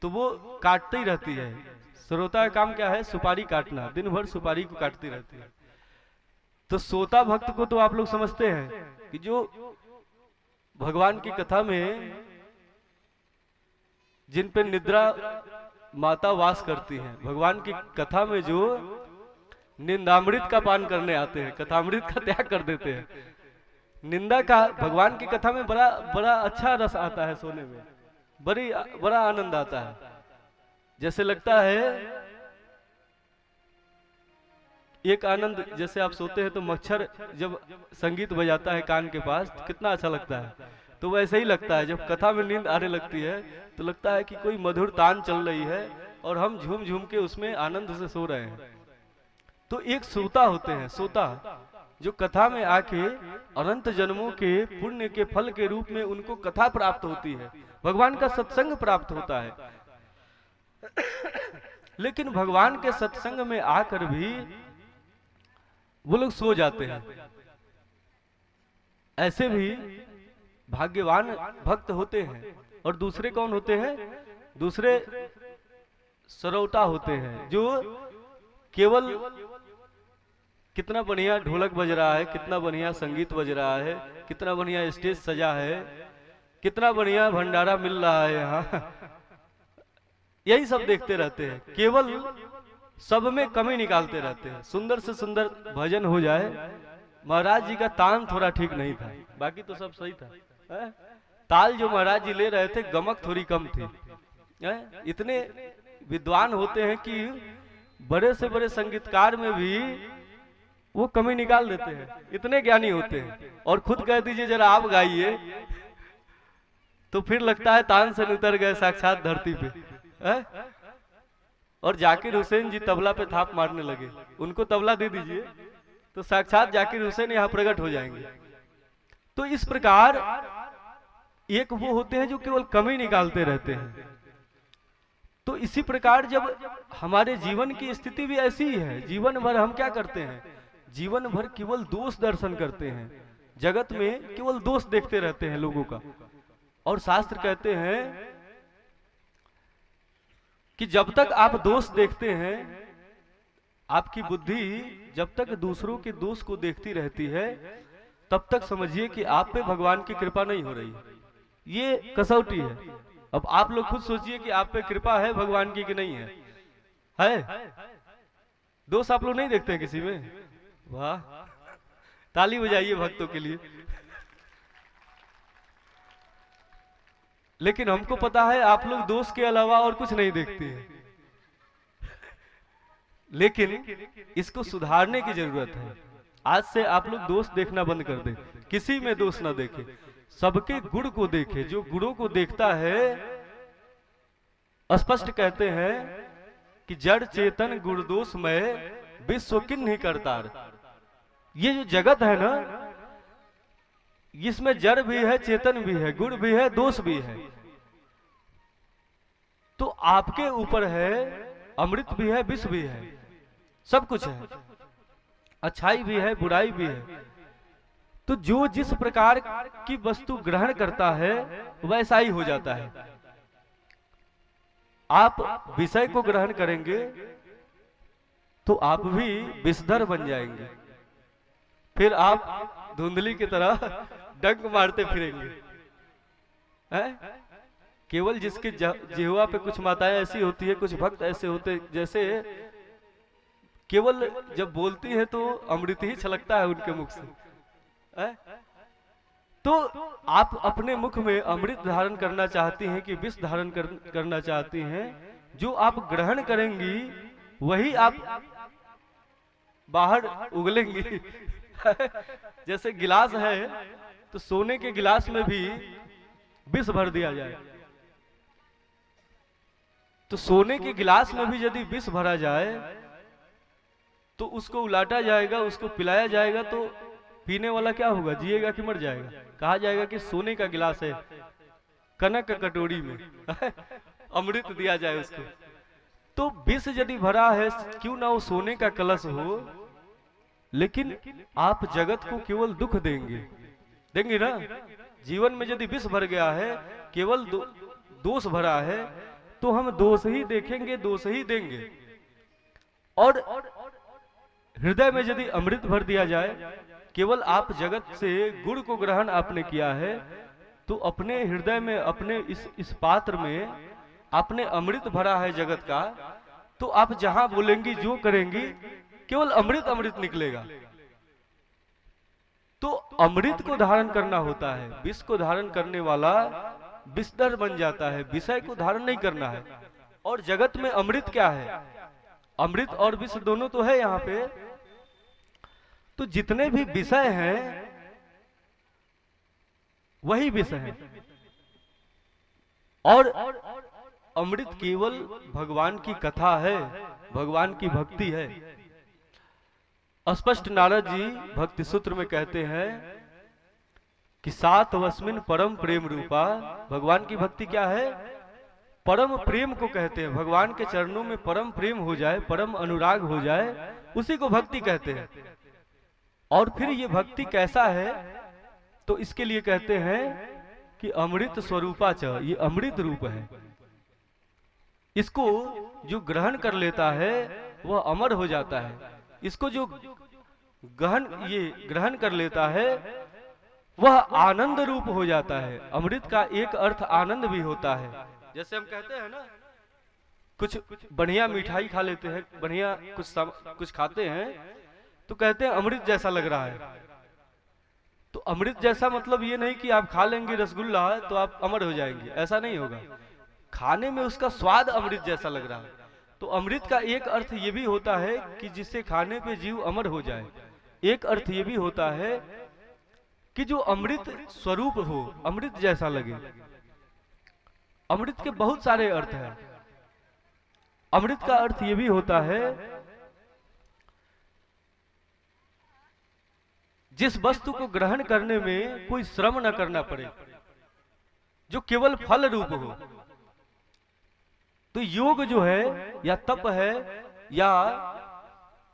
तो वो काटते ही रहती है। सरौता का काम क्या है? सुपारी काटना, दिन भर सुपारी को काटती रहती है। तो सोता भक्त को तो आप लोग समझते हैं कि जो भगवान की कथा में जिन पे निद्रा माता वास करती है, भगवान की कथा में जो निंदामृत का पान करने आते हैं, कथामृत का त्याग कर देते हैं। निंदा का भगवान की कथा में बड़ा बड़ा अच्छा रस आता है, सोने में बड़ा आनंद आता है। जैसे लगता है एक आनंद, जैसे आप सोते हैं तो मच्छर जब संगीत बजाता है कान के पास तो कितना अच्छा लगता है, तो वैसे ही लगता है जब कथा में नींद आने लगती है तो लगता है कि कोई मधुर तान चल रही है और हम झूम झूम के उसमें आनंद से सो रहे हैं। तो एक सोता होते हैं, सोता जो कथा में आके अनंत जन्मों के पुण्य के फल के रूप में उनको कथा प्राप्त होती है, भगवान का सत्संग प्राप्त होता है। लेकिन भगवान के सत्संग में आकर भी वो लोग सो जाते हैं। ऐसे भी भाग्यवान भक्त होते हैं। और दूसरे कौन होते हैं? दूसरे सरौटा होते हैं जो केवल कितना बढ़िया ढोलक बज रहा है, कितना बढ़िया संगीत बज रहा है, कितना बढ़िया स्टेज सजा है, कितना बढ़िया भंडारा मिल रहा है यहाँ, यही सब देखते रहते हैं। केवल सब में कमी निकालते रहते हैं। सुंदर से सुंदर भजन हो जाए, महाराज जी का तान थोड़ा ठीक नहीं था, बाकी तो सब सही था। ताल जो महाराज जी ले रहे थे गमक थोड़ी कम थी। इतने विद्वान होते हैं कि बड़े से बड़े संगीतकार में भी वो कमी निकाल देते हैं, इतने ज्ञानी होते हैं। और खुद कह दीजिए जरा आप गाइए तो फिर लगता है तान से उतर गए साक्षात धरती पे। और जाकिर हुसैन जी तबला पे थाप मारने लगे, उनको तबला दे दीजिए तो साक्षात जाकिर हुसैन यहाँ प्रकट हो जाएंगे। तो इस प्रकार एक वो होते हैं जो केवल कमी निकालते रहते हैं। तो इसी प्रकार जब हमारे जीवन की स्थिति भी ऐसी ही है, जीवन भर हम क्या करते हैं? जीवन भर केवल दोष दर्शन करते हैं, जगत में केवल दोष देखते रहते हैं लोगों का। और शास्त्र कहते हैं कि जब तक आप दोष देखते हैं, आपकी बुद्धि जब तक दूसरों के दोष को देखती रहती है तब तक समझिए कि आप पे भगवान की कृपा नहीं हो रही है। ये कसौटी है। अब आप लोग खुद सोचिए कि आप पे कृपा है भगवान की कि नहीं है। है? दोष आप लोग नहीं देखते हैं किसी में? वाह, ताली बजाइए भक्तों के लिए। लेकिन हमको पता है आप लोग दोष के अलावा और कुछ नहीं देखते हैं। लेकिन इसको सुधारने की जरूरत है। आज से आप लोग दोष देखना बंद कर दें, किसी में दोष ना देखें, सबके गुण को देखें। जो गुणों को देखता है, स्पष्ट कहते हैं कि जड़ चेतन गुण दोषमय विश्व किन्हीं करतार। ये जो जगत है ना, इसमें जड़ भी है, चेतन भी है, गुण भी है, दोष भी है। तो आपके ऊपर है, अमृत भी है, विष भी है, सब कुछ है, अच्छाई भी है, बुराई भी है। तो जो जिस प्रकार की वस्तु ग्रहण करता है वैसा ही हो जाता है। आप विषय को ग्रहण करेंगे तो आप भी विषधर बन जाएंगे, फिर आप धुंधली की तरह डंक मारते फिरेंगे। केवल जिसके जिह्वा पे कुछ माताएं ऐसी होती है, कुछ भक्त ऐसे होते जैसे केवल जब बोलती है तो अमृत ही छलकता है उनके मुख से। तो आप अपने मुख में अमृत धारण करना चाहती हैं कि विष धारण करना चाहती हैं? जो आप ग्रहण करेंगी वही आप बाहर उगलेंगी। जैसे गिलास है तो सोने के गिलास में भी विष भर दिया जाए, तो सोने के गिलास में भी यदि विष भरा जाए तो उसको उलाटा जाएगा, उसको पिलाया जाएगा, तो पीने वाला क्या होगा, जिएगा कि मर जाएगा? कहा जाएगा कि सोने का गिलास है, कनक कटोरी में अमृत दिया जाए उसको। तो विष यदि भरा है, क्यों ना वो सोने का कलश हो, लेकिन आप जगत को केवल दुख देंगे, देंगे ना। जीवन में यदि विष भर गया है, केवल दोष भरा है, तो हम दोष ही देखेंगे, दोष ही देंगे। और हृदय में यदि अमृत भर दिया जाए, केवल आप जगत से गुण को ग्रहण आपने किया है, तो अपने हृदय में, अपने इस पात्र में आपने अमृत भरा है जगत का, तो आप जहां बोलेंगी, जो करेंगी, केवल अमृत अमृत निकलेगा। तो अमृत को धारण करना होता है, विष को धारण करने वाला विषधर बन जाता है, विषय को धारण नहीं करना है। और जगत में अमृत क्या है? अमृत और विष दोनों तो है यहाँ पे। तो जितने भी विषय हैं वही विष है, और अमृत केवल भगवान की कथा है, भगवान की भक्ति है। स्पष्ट नारद जी भक्ति सूत्र में कहते हैं कि सात वस्मिन परम प्रेम रूपा। भगवान की भक्ति क्या है? परम प्रेम को कहते हैं। भगवान के चरणों में परम प्रेम हो जाए, परम अनुराग हो जाए, उसी को भक्ति कहते हैं। और फिर ये भक्ति कैसा है? तो इसके लिए कहते हैं कि अमृत स्वरूपा च, ये अमृत रूप है। इसको जो ग्रहण कर लेता है वह अमर हो जाता है। इसको जो ग्रहण कर लेता है वह आनंद रूप हो जाता है। अमृत का एक अर्थ आनंद भी होता है। जैसे हम कहते हैं ना, कुछ बढ़िया मिठाई खा लेते हैं, बढ़िया कुछ खाते हैं, तो कहते हैं अमृत जैसा लग रहा है। तो अमृत जैसा मतलब ये नहीं कि आप खा लेंगे रसगुल्ला तो आप अमर हो जाएंगे, ऐसा नहीं होगा। खाने में उसका स्वाद अमृत जैसा लग रहा है। तो अमृत का एक अर्थ ये भी होता है कि जिससे खाने पे जीव अमर हो जाए। एक अर्थ ये भी होता है कि जो अमृत स्वरूप हो, अमृत जैसा लगे। अमृत के बहुत सारे अर्थ हैं। अमृत का अर्थ ये भी होता है जिस वस्तु को ग्रहण करने में कोई श्रम न करना पड़े, जो केवल फल रूप हो। तो योग जो है या तप है या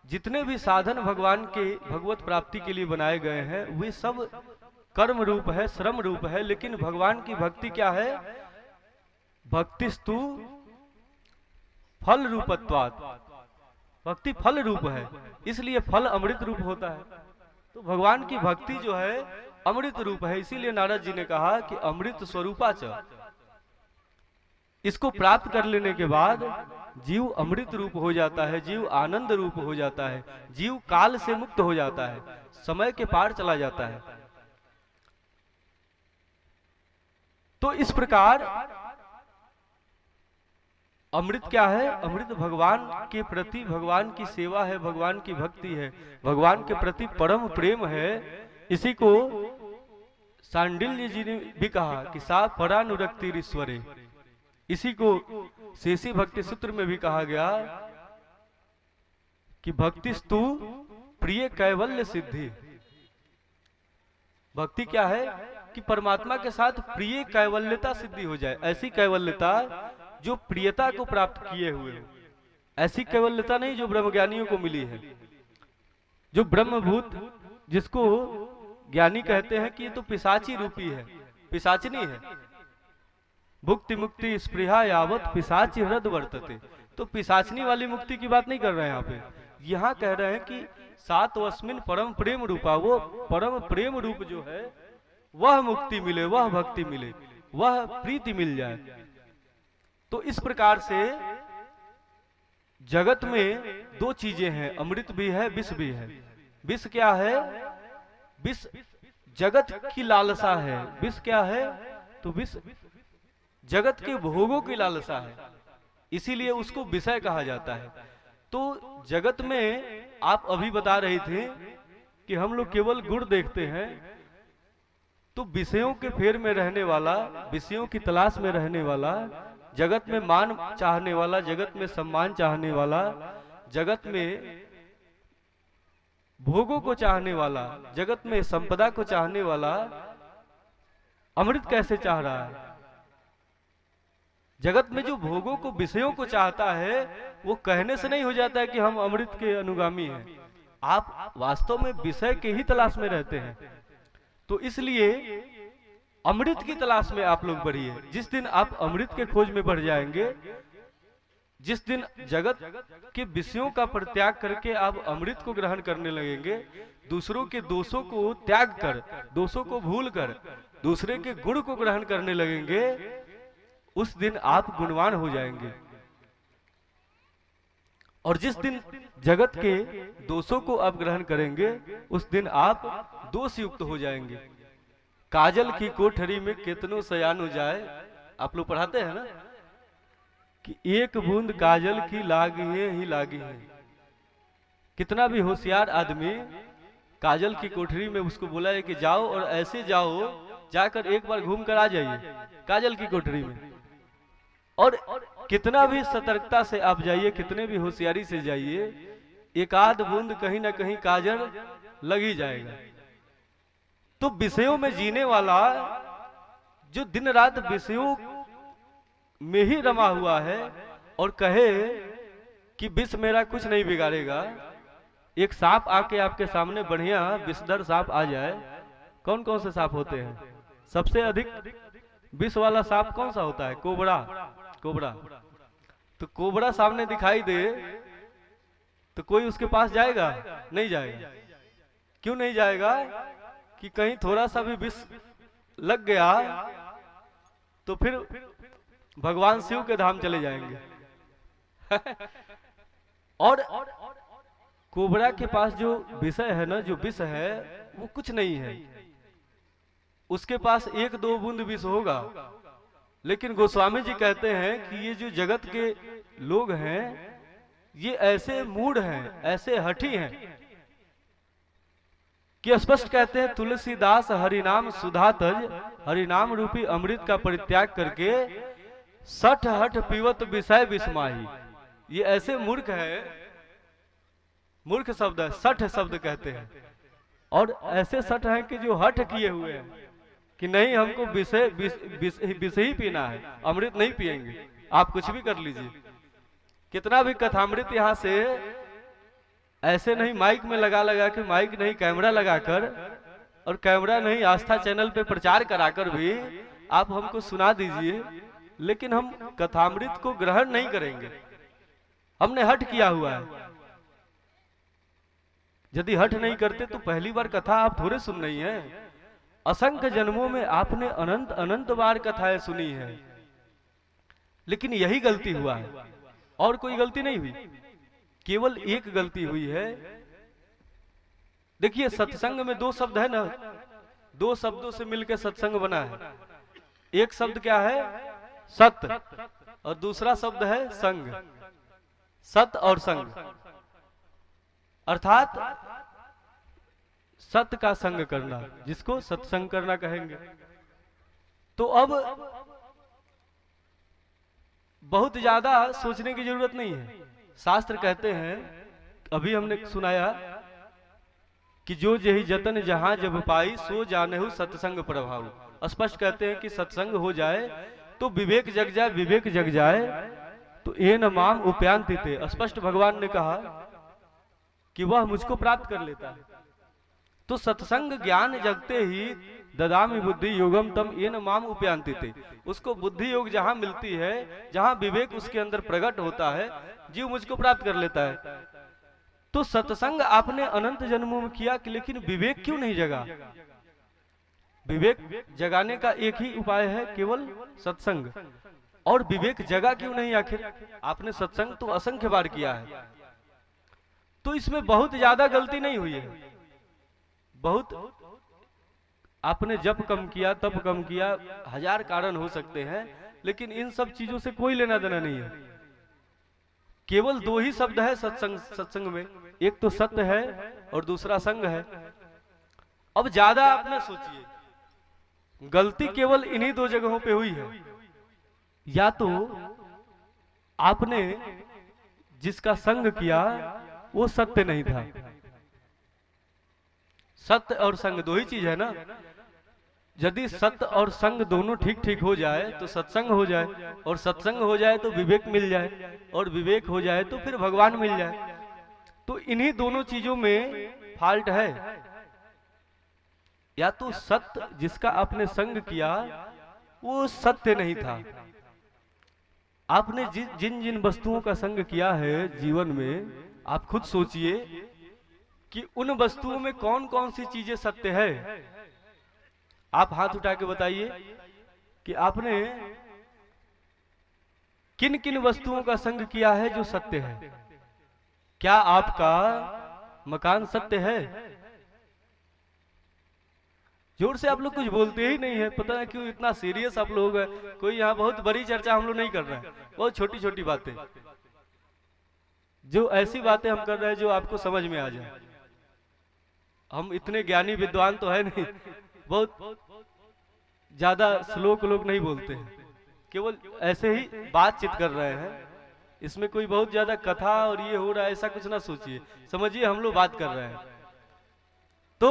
जितने भी साधन भगवान के भगवत प्राप्ति के लिए बनाए गए हैं, वे सब कर्म रूप है, श्रम रूप है। लेकिन भगवान की भक्ति क्या है? भक्तिस्तु फल रूपत्वात्। भक्ति फल रूप है, इसलिए फल अमृत रूप होता है। तो भगवान की भक्ति जो है अमृत रूप है, इसीलिए नारद जी ने कहा कि अमृत स्वरूपा च। इसको प्राप्त कर लेने के बाद जीव अमृत रूप हो जाता है, जीव आनंद रूप हो जाता है, जीव काल से मुक्त हो जाता है, समय के पार चला जाता है। तो इस प्रकार अमृत क्या है? अमृत भगवान के प्रति, भगवान की सेवा है, भगवान की भक्ति है, भगवान के प्रति परम प्रेम है। इसी को सांडिल्य जी ने भी कहा कि सा परानुरक्ति ईश्वरे। इसी को शेषी भक्ति सूत्र में भी कहा गया कि भक्तिस्तु प्रिय कैवल्य सिद्धि। भक्ति क्या है? कि परमात्मा के साथ प्रिय कैवल्यता सिद्धि हो जाए, ऐसी कैवल्यता जो प्रियता को प्राप्त किए हुए हो। ऐसी कैवल्यता नहीं जो ब्रह्मज्ञानियों को मिली है, जो ब्रह्मभूत, जिसको ज्ञानी कहते हैं कि ये तो पिशाची रूपी है, पिशाचिनी है। भुक्ति मुक्ति स्पृहा यावत पिशाची हृद वर्तते। तो पिशाचनी वाली मुक्ति की बात नहीं कर रहे हैं यहाँ पे, यहाँ कह रहे हैं कि सात वस्मिन परम प्रेम रूपा, वो परम प्रेम रूप जो है वह मुक्ति मिले, वह भक्ति मिले, वह प्रीति मिल जाए। तो इस प्रकार से जगत में दो चीजें हैं, अमृत भी है, विष भी है। विष क्या है? विष जगत की लालसा है। विष क्या है? तो विष जगत के भोगों की लालसा है, इसीलिए उसको विषय कहा जाता है। तो जगत में आप अभी बता रहे थे कि हम लोग केवल गुण देखते हैं, तो विषयों के फेर में रहने वाला, विषयों की तलाश में रहने वाला, जगत में मान चाहने वाला, जगत में सम्मान चाहने वाला, जगत में भोगों को चाहने वाला, जगत में संपदा को चाहने वाला अमृत कैसे चाह रहा है? जगत में जो भोगों को, विषयों को चाहता है, वो कहने से नहीं हो जाता है कि हम अमृत के अनुगामी हैं। आप वास्तव में विषय के ही तलाश में रहते हैं। तो इसलिए अमृत की तलाश में आप लोग बढ़िए। जिस दिन आप अमृत के खोज में बढ़ जाएंगे, जिस दिन जगत के विषयों का परित्याग करके आप अमृत को ग्रहण करने लगेंगे, दूसरों के दोषों को त्याग कर, दोषों को भूल कर दूसरे के गुण को ग्रहण करने लगेंगे, उस दिन आप गुणवान हो जाएंगे। और जिस दिन जगत के दोषों को आप ग्रहण करेंगे, उस दिन आप दोष युक्त हो जाएंगे। काजल की कोठरी में कितनो सयानो जाए, आप लोग पढ़ाते हैं ना कि एक बूंद काजल की लागी है ही लागी है। कितना भी होशियार आदमी काजल की कोठरी में उसको बोला है कि जाओ, और ऐसे जाओ, जाकर एक बार घूम कर आ जाइए काजल की कोठरी में। और कितना भी सतर्कता से आप जाइए, कितने भी होशियारी से जाइए, एक आध बूंद कहीं ना कहीं काजल लग ही जाएगा। तो विषयों में जीने वाला जो दिन रात विषयों में ही रमा हुआ है और कहे कि विष मेरा कुछ नहीं बिगाड़ेगा, एक सांप आके आपके सामने बढ़िया विषधर सांप आ जाए, कौन कौन से सांप होते हैं? सबसे अधिक विष वाला सांप कौन सा होता है? कोबरा। कोबरा। तो कोबरा सामने दिखाई दे तो कोई उसके पास जाएगा? नहीं जाएगा। क्यों नहीं जाएगा? कि कहीं थोड़ा सा भी विष लग गया तो फिर भगवान शिव के धाम चले जाएंगे। और कोबरा के पास जो विषय है ना, जो विष है, वो कुछ नहीं है। उसके पास एक दो बूंद विष होगा, लेकिन गोस्वामी जी कहते हैं कि ये जो जगत के लोग हैं, ये ऐसे मूढ़ हैं, ऐसे हठी हैं कि स्पष्ट कहते हैं तुलसीदास हरिनाम सुधा तज, हरिनाम रूपी अमृत का परित्याग करके सठ हठ पीवत विषय विस्माही। ये ऐसे मूर्ख है, मूर्ख शब्द है, सठ शब्द कहते हैं। और ऐसे सठ हैं कि जो हठ किए हुए हैं कि नहीं, हमको विष ही पीना है, अमृत नहीं पिएंगे। आप कुछ भी कर लीजिए, कितना भी कथामृत यहाँ से ऐसे नहीं माइक में लगा लगा के, माइक नहीं कैमरा लगाकर, और कैमरा नहीं आस्था चैनल पे प्रचार कराकर भी आप हमको सुना दीजिए, लेकिन हम कथामृत को ग्रहण नहीं करेंगे। हमने हट किया हुआ है। यदि हठ नहीं करते तो पहली बार कथा आप थोड़े सुन रही हैं। असंख्य जन्मों में आपने अनंत अनंत बार कथाएं सुनी है, लेकिन यही गलती हुआ है, और कोई गलती नहीं हुई। केवल एक गलती हुई है। देखिए सत्संग में दो शब्द है ना, दो शब्दों से मिलकर सत्संग बना है। एक शब्द क्या है? सत्य, और दूसरा शब्द है संग। सत्य और संग, अर्थात सत्य का संग करना, जिसको सत्संग करना कहेंगे। तो अब बहुत ज्यादा सोचने की जरूरत नहीं है। शास्त्र कहते हैं, अभी हमने सुनाया कि जो जेहि जतन जहां जब पाई सो जानहु सत्संग प्रभाव। स्पष्ट कहते हैं कि सत्संग हो जाए तो विवेक जग जाए, विवेक जग जाए तो एन माम उपयांति ते। स्पष्ट भगवान ने कहा कि वह मुझको प्राप्त कर लेता है। तो सत्संग ज्ञान जगते ही ददामि बुद्धि योगम तम एन माम उपयांति ते। उसको बुद्धि योग जहां मिलती है, जहां विवेक उसके अंदर प्रकट होता है, जीव मुझको प्राप्त कर लेता है। तो सत्संग आपने अनंत जन्मों में किया कि, लेकिन विवेक क्यों नहीं जगा? विवेक जगाने का एक ही उपाय है, केवल सत्संग। और विवेक जगा क्यों नहीं? आखिर आपने सत्संग तो असंख्य बार किया है, तो इसमें बहुत ज्यादा गलती नहीं हुई है। बहुत आपने जब कम किया, तब कम किया, हजार कारण हो सकते हैं, लेकिन इन सब चीजों से कोई लेना देना नहीं है। केवल दो ही शब्द है सत्संग में, एक तो सत्य है और दूसरा संग है। अब ज्यादा आप न सोचिए, गलती केवल इन्हीं दो जगहों पे हुई है। या तो आपने जिसका संग किया वो सत्य नहीं था। सत्य और संग दो ही चीज है ना। यदि सत्य और संग दोनों ठीक ठीक हो जाए तो सत्संग हो जाए, और सत्संग हो जाए तो विवेक मिल जाए, और विवेक हो जाए तो फिर भगवान मिल जाए। तो इन्हीं दोनों चीजों में फॉल्ट है। या तो सत्य जिसका आपने संग किया वो सत्य नहीं था। आपने जिन जिन वस्तुओं का संग किया है जीवन में, आप खुद सोचिए कि उन वस्तुओं में कौन कौन सी चीजें सत्य है। आप हाथ उठा के बताइए कि आपने किन किन वस्तुओं का संग किया है जो सत्य है। क्या आपका मकान सत्य है? जोर से आप लोग कुछ बोलते ही नहीं है, पता है क्यों इतना सीरियस आप लोग है। कोई यहाँ बहुत बड़ी चर्चा हम लोग नहीं कर रहे हैं, बहुत छोटी छोटी बातें, जो ऐसी बातें हम कर रहे हैं जो आपको समझ में आ जाए। हम इतने ज्ञानी विद्वान तो है नहीं, बहुत ज्यादा श्लोक लोग नहीं बोलते हैं, केवल ऐसे ही बातचीत कर रहे हैं। इसमें कोई बहुत ज्यादा कथा और ये हो रहा है ऐसा कुछ ना सोचिए, समझिए हम लोग बात कर रहे हैं। तो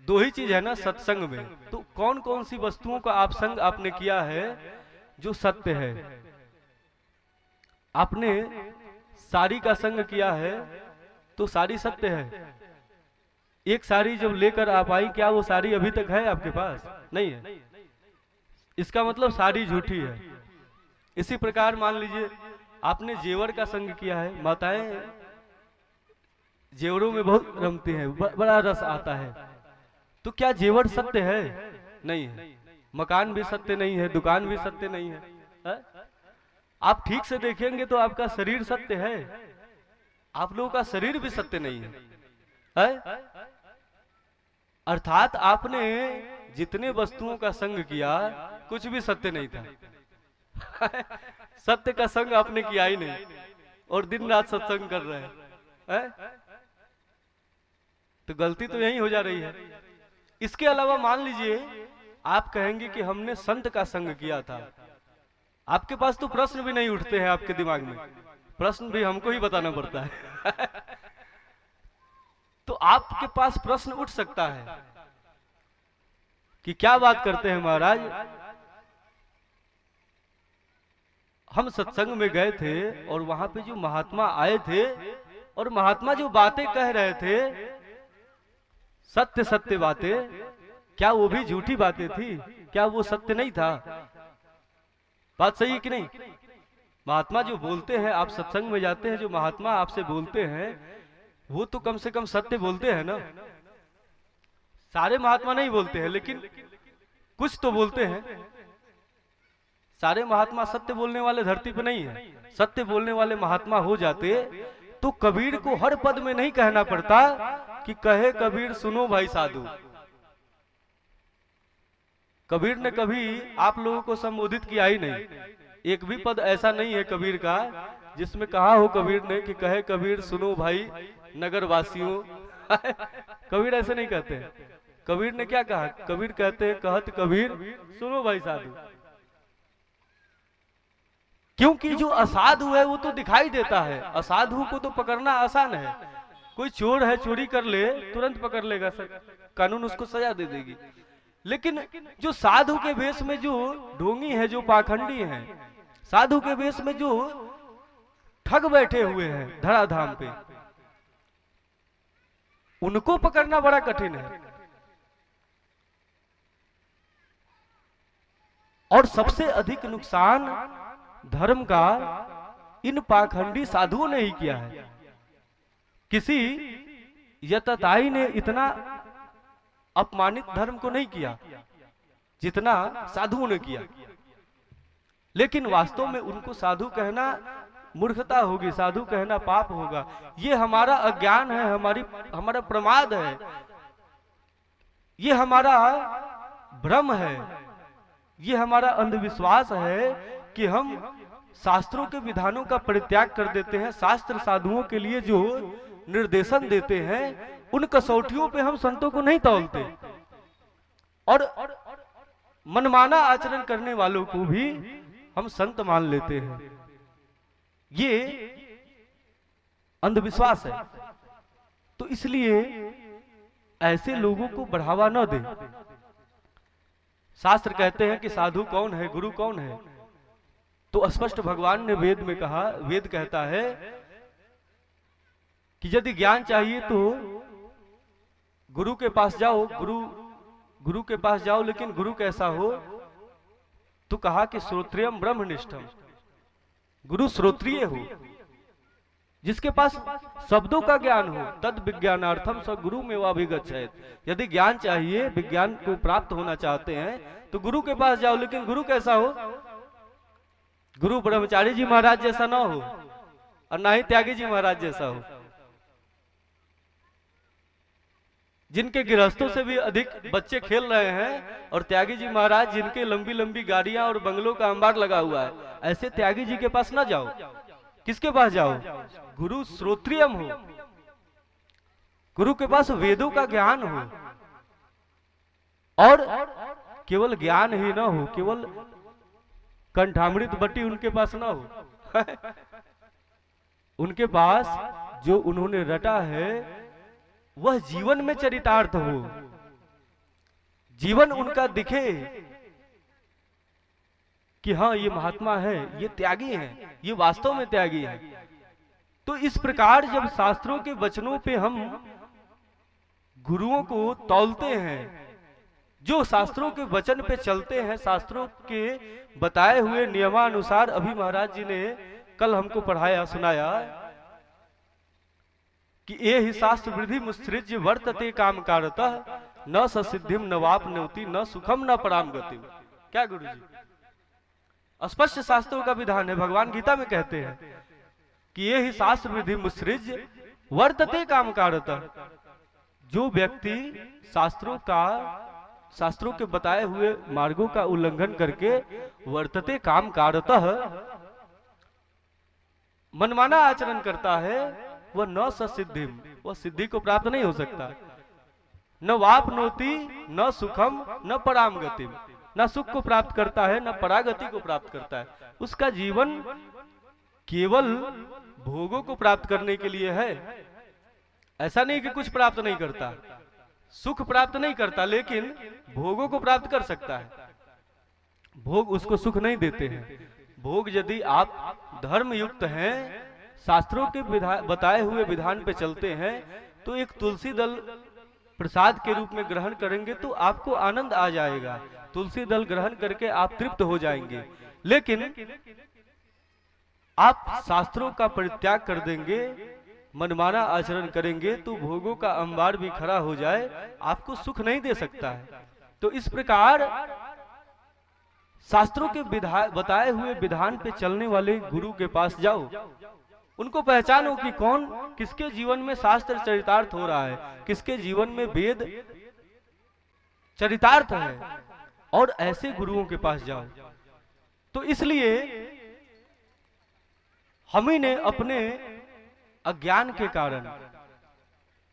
दो ही चीज है ना सत्संग में। तो कौन कौन सी वस्तुओं का आप संग आपने किया है जो सत्य है? आपने साड़ी का संग किया है तो साड़ी सत्य है। एक साड़ी जब लेकर आप आई, क्या वो साड़ी अभी तक है आपके पास? नहीं है, इसका मतलब साड़ी झूठी है। इसी प्रकार मान लीजिए आपने जेवर का संग किया है। माताएं जेवरों में बहुत रमती हैं, बड़ा रस आता है, तो क्या जेवर सत्य है? नहीं है। मकान भी सत्य नहीं है, दुकान भी सत्य नहीं है। आप ठीक से देखेंगे तो आपका शरीर सत्य है, आप लोगों का शरीर भी सत्य नहीं है? अर्थात आपने जितने वस्तुओं का संग किया कुछ भी सत्य नहीं था। सत्य का संग आपने किया ही नहीं, और दिन रात सत्संग कर रहे हैं। तो गलती तो यही हो जा रही है। इसके अलावा मान लीजिए आप कहेंगे कि हमने संत का संग किया था। आपके पास तो प्रश्न भी नहीं उठते हैं, आपके दिमाग में प्रश्न भी हमको ही बताना पड़ता है। तो आपके पास प्रश्न उठ सकता है कि क्या बात करते हैं महाराज, हम सत्संग में गए थे और वहां पे जो महात्मा आए थे और महात्मा जो बातें कह रहे थे, सत्य सत्य बातें, क्या वो भी झूठी बातें थी? क्या वो सत्य नहीं था? बात सही है कि नहीं? महात्मा जो बोलते हैं, आप सत्संग में जाते हैं, जो महात्मा आपसे बोलते हैं वो तो कम से कम सत्य बोलते हैं ना। सारे महात्मा नहीं बोलते हैं, लेकिन कुछ तो बोलते हैं। सारे महात्मा सत्य बोलने वाले धरती पर नहीं है। सत्य बोलने वाले महात्मा हो जाते तो कबीर को हर पद में नहीं कहना पड़ता कि कहे कबीर सुनो भाई साधु। कबीर ने कभी आप लोगों को संबोधित किया ही नहीं। एक भी पद ऐसा नहीं है कबीर का जिसमें कहा हो कबीर ने कि कहे कबीर सुनो भाई नगर वासियों। कबीर ऐसे नहीं कहते। कबीर ने क्या कहा? कबीर कहते हैं कहत कबीर सुनो भाई साधु। क्योंकि जो असाधु है वो तो दिखाई देता है। असाधु को तो पकड़ना आसान है। कोई चोर है, चोरी कर ले तुरंत पकड़ लेगा, कानून उसको सजा दे देगी। लेकिन जो साधु के वेश में जो ढोंगी है, जो पाखंडी है, साधु के वेश में जो ठग बैठे हुए हैं धराधाम पे, उनको पकड़ना बड़ा कठिन है। और सबसे अधिक नुकसान धर्म का इन पाखंडी साधुओं ने ही किया है। किसी यतताई ने इतना अपमानित धर्म को नहीं किया जितना साधुओं ने किया। लेकिन वास्तव में उनको साधु कहना मूर्खता होगी, साधु कहना पाप होगा। ये हमारा अज्ञान है, हमारा प्रमाद है, ये हमारा भ्रम है, ये हमारा अंधविश्वास है कि हम शास्त्रों के विधानों का परित्याग कर देते हैं। शास्त्र साधुओं के लिए जो निर्देशन देते हैं उन कसौटियों पे हम संतों को नहीं तौलते, और मनमाना आचरण करने वालों को भी हम संत मान लेते हैं। ये अंधविश्वास है। तो इसलिए ऐसे लोगों को बढ़ावा न दें। शास्त्र कहते हैं कि साधु कौन है, गुरु कौन है, तो स्पष्ट भगवान ने वेद में कहा। वेद कहता है कि यदि ज्ञान चाहिए तो गुरु के पास जाओ, गुरु के पास जाओ, लेकिन गुरु कैसा हो? तो कहा कि श्रोत्रियम ब्रह्मनिष्ठम, गुरु श्रोत्रिय हो, जिसके पास शब्दों का ज्ञान हो। तद विज्ञानार्थम स गुरु में वाभिगच्छेत्। यदि ज्ञान चाहिए, विज्ञान को प्राप्त होना चाहते हैं तो गुरु के पास जाओ, लेकिन गुरु कैसा हो? गुरु ब्रह्मचारी जी महाराज जैसा ना हो और ना ही त्यागी जी महाराज जैसा हो, जिनके गृहस्थों से भी अधिक बच्चे खेल रहे हैं, और त्यागी जी महाराज जिनके लंबी लंबी गाड़ियां और बंगलों का अंबार लगा हुआ है। ऐसे त्यागी जी के पास ना जाओ। किसके पास जाओ? गुरु श्रोत्रियम हो, गुरु के पास वेदों का ज्ञान हो, और केवल ज्ञान ही ना हो, केवल कंठामृत बट्टी उनके पास ना हो। उनके पास जो उन्होंने रटा है वह जीवन में चरितार्थ हो, जीवन उनका दिखे कि हाँ ये महात्मा है, ये त्यागी है, ये वास्तव में त्यागी है। तो इस प्रकार जब शास्त्रों के वचनों पे हम गुरुओं को तौलते हैं, जो शास्त्रों के वचन पे चलते हैं, शास्त्रों के बताए हुए नियमानुसार, अभी महाराज जी ने कल हमको पढ़ाया सुनाया कि ये ही शास्त्र वृद्धि मुत्सृज वर्तते काम कारतः न ससिद्धिम न वापनोति न सुखम न पराम गति। क्या गुरु जी? स्पष्ट शास्त्रों का विधान है। भगवान गीता में कहते हैं कि ये ही शास्त्र विधि मुत्सृज वर्तते काम कारतः। जो व्यक्ति शास्त्रों के बताए हुए मार्गों का उल्लंघन करके वर्तते काम कारतः मनमाना आचरण करता है, वह न ससिद्धिम, वह सिद्धि को प्राप्त नहीं हो सकता। न वापनोति न सुखम न पराम गतिम, न सुख को प्राप्त करता है न परागति को प्राप्त करता है। उसका जीवन केवल भोगों को प्राप्त करने के लिए है। ऐसा नहीं कि कुछ प्राप्त नहीं करता, सुख प्राप्त नहीं करता, लेकिन भोगों को प्राप्त कर सकता है। भोग उसको सुख नहीं देते हैं। भोग यदि आप धर्म युक्त हैं, शास्त्रों के बताए हुए विधान पे चलते हैं, तो एक तुलसी दल प्रसाद के रूप में ग्रहण करेंगे तो आपको आनंद आ जाएगा। तुलसी दल ग्रहण करके आप तृप्त हो जाएंगे। लेकिन आप शास्त्रों का परित्याग कर देंगे, मनमाना आचरण करेंगे, तो भोगों का अंबार भी खड़ा हो जाए, आपको सुख नहीं दे सकता है। तो इस प्रकार शास्त्रों के बताए हुए विधान पे चलने वाले गुरु के पास जाओ, उनको पहचानो कि कौन किसके जीवन में शास्त्र चरितार्थ हो रहा है, किसके जीवन में वेद चरितार्थ है, और ऐसे गुरुओं के पास जाओ। तो इसलिए हम ही ने अपने अज्ञान के कारण,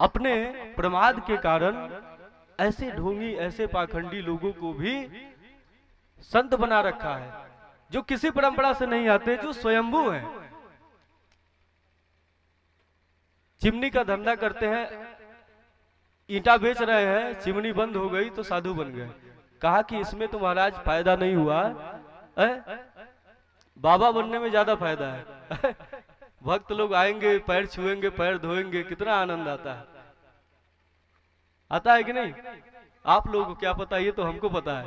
अपने प्रमाद के कारण ऐसे ढोंगी, ऐसे पाखंडी लोगों को भी संत बना रखा है, जो किसी परंपरा से नहीं आते, जो स्वयंभू हैं। चिमनी का धंधा करते हैं, ईंटा बेच रहे हैं, चिमनी बंद हो गई तो साधु बन गए। कहा कि इसमें तो महाराज फायदा नहीं हुआ, बाबा बनने में ज्यादा फायदा है। भक्त लोग आएंगे, पैर छुएंगे, पैर धोएंगे, कितना आनंद आता है कि नहीं? आप लोगों को क्या पता, ये तो हमको पता है।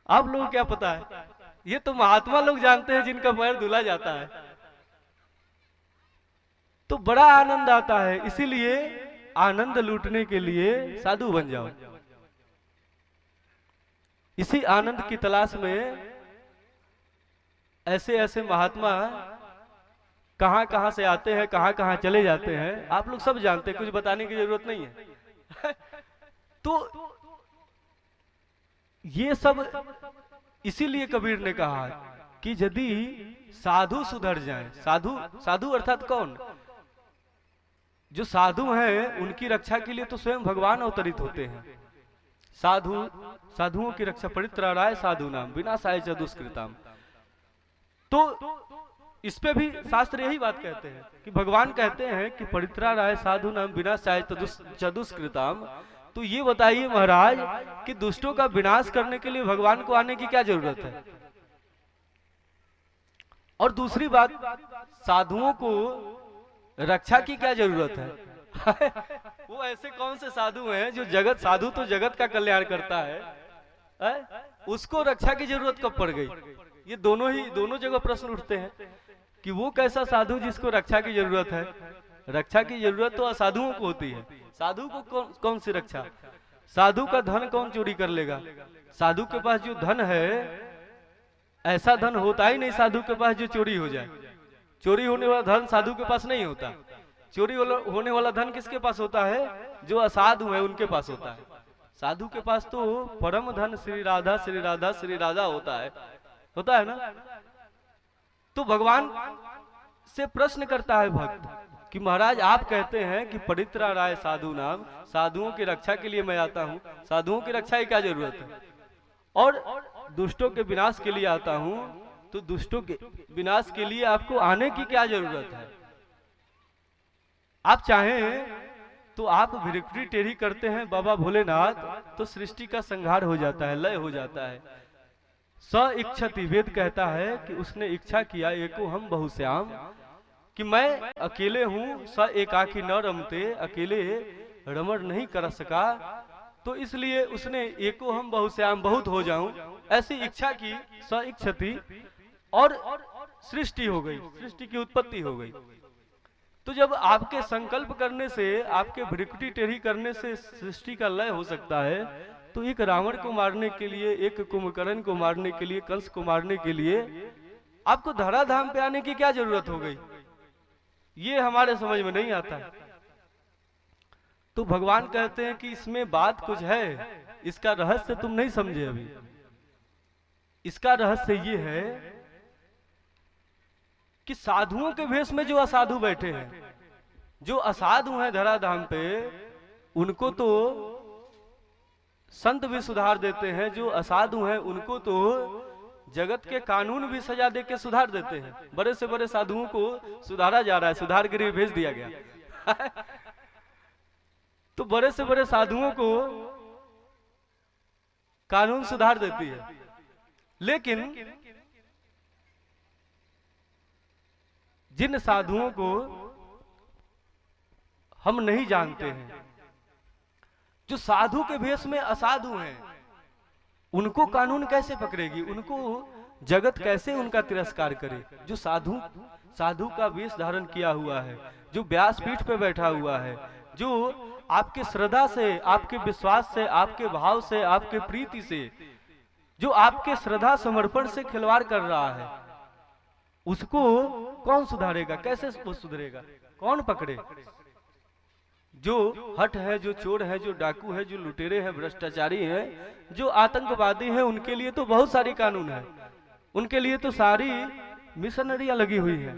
आप लोगों को क्या पता है? ये तो महात्मा लोग जानते हैं, जिनका पैर धुला जाता है, तो बड़ा आनंद आता है। इसीलिए आनंद लूटने के लिए साधु बन जाओ। इसी आनंद की तलाश में ऐसे ऐसे महात्मा कहां कहां से आते हैं, कहां कहां चले जाते हैं, आप लोग सब जानते हैं, कुछ बताने की जरूरत नहीं है। तो ये सब इसीलिए कबीर ने कहा कि यदि साधु सुधर जाएं, साधु अर्थात कौन? जो साधु हैं, उनकी रक्षा के लिए तो स्वयं भगवान अवतरित होते हैं। साधुओं की रक्षा, परित्राणाय साधु नाम विनाशाय च दुष्कृताम। तो इस पे भी शास्त्र यही बात कहते हैं कि भगवान कहते हैं कि परित्राणाय साधु नाम विनाशाय च दुष्कृताम। तो ये बताइए महाराज कि दुष्टों का विनाश करने के लिए भगवान को आने की क्या जरूरत है? और दूसरी बात, साधुओं को रक्षा की क्या जरूरत है? वो ऐसे कौन से साधु हैं जो साधु तो जगत का कल्याण करता है, उसको रक्षा की जरूरत कब पड़ गई? ये दोनों जगह प्रश्न उठते हैं कि वो कैसा साधु जिसको रक्षा की जरूरत है? रक्षा की जरूरत तो असाधुओं को होती है। साधु को कौन सी रक्षा? साधु का धन कौन चोरी कर लेगा? साधु के पास जो धन है, ऐसा धन होता ही नहीं साधु के पास जो चोरी हो जाए। चोरी होने वाला धन साधु के पास नहीं होता। चोरी होने वाला धन किसके पास होता है? जो असाधु है उनके पास होता है। साधु के पास तो परम धन श्री राधा श्री राधा श्री राधा होता है ना। तो भगवान से प्रश्न करता है भक्त कि महाराज आप कहते हैं कि परित्राणाय साधु नाम, साधुओं की रक्षा के लिए मैं आता हूँ, साधुओं की रक्षा की क्या जरूरत है? और दुष्टों के विनाश के लिए आता हूँ, तो दुष्टों के विनाश के लिए आपको आने की क्या जरूरत है? आप चाहें तो आप भिरकुटी टेढ़ी करते हैं बाबा भोलेनाथ, तो सृष्टि का संहार हो जाता है, लय हो जाता है। स इच्छति, वेद कहता है कि उसने इच्छा किया, एको हम बहुश्याम, कि मैं अकेले हूं, स एकाकी न रमते, अकेले रमण नहीं कर सका, तो इसलिए उसने एको हम बहुश्याम, बहुत हो जाऊं, ऐसी इच्छा की। स इच्छति, और सृष्टि हो गई, सृष्टि की उत्पत्ति हो गई। तो जब आपके संकल्प करने से, आपके भ्रिकुटी टेढ़ी करने से सृष्टि का लय हो सकता है, तो एक रावण को मारने के लिए, एक कुंभकर्ण को मारने के लिए, कंस को मारने के लिए आपको धराधाम पे आने की क्या जरूरत हो गई? ये हमारे समझ में नहीं आता। तो भगवान कहते हैं कि इसमें बात कुछ है, इसका रहस्य तुम नहीं समझे अभी। इसका रहस्य ये है कि साधुओं के भेष में जो असाधु बैठे हैं, जो असाधु हैं धराधाम पे, उनको तो संत भी सुधार देते हैं। जो असाधु हैं उनको तो जगत के कानून भी सजा दे के सुधार देते हैं। बड़े से बड़े साधुओं को सुधारा जा रहा है, सुधार गृह भेज दिया गया। तो बड़े से बड़े साधुओं को कानून सुधार देती है। लेकिन जिन साधुओं को हम नहीं जानते हैं, जो साधु के भेष में असाधु हैं, उनको कानून कैसे पकड़ेगी? उनको जगत कैसे उनका तिरस्कार करे? जो साधु साधु का वेश धारण किया हुआ है, जो व्यासपीठ पे बैठा हुआ है, जो आपके श्रद्धा से, आपके विश्वास से, आपके भाव से, आपके प्रीति से, जो आपके श्रद्धा समर्पण से खिलवाड़ कर रहा है, उसको कौन सुधारेगा? कैसे वो सुधरेगा? कौन पकड़े? जो हठ है, जो चोर है, जो डाकू है, जो लुटेरे हैं, भ्रष्टाचारी हैं, जो आतंकवादी हैं, उनके लिए तो बहुत सारी कानून है, उनके लिए तो सारी मिशनरियां लगी हुई है।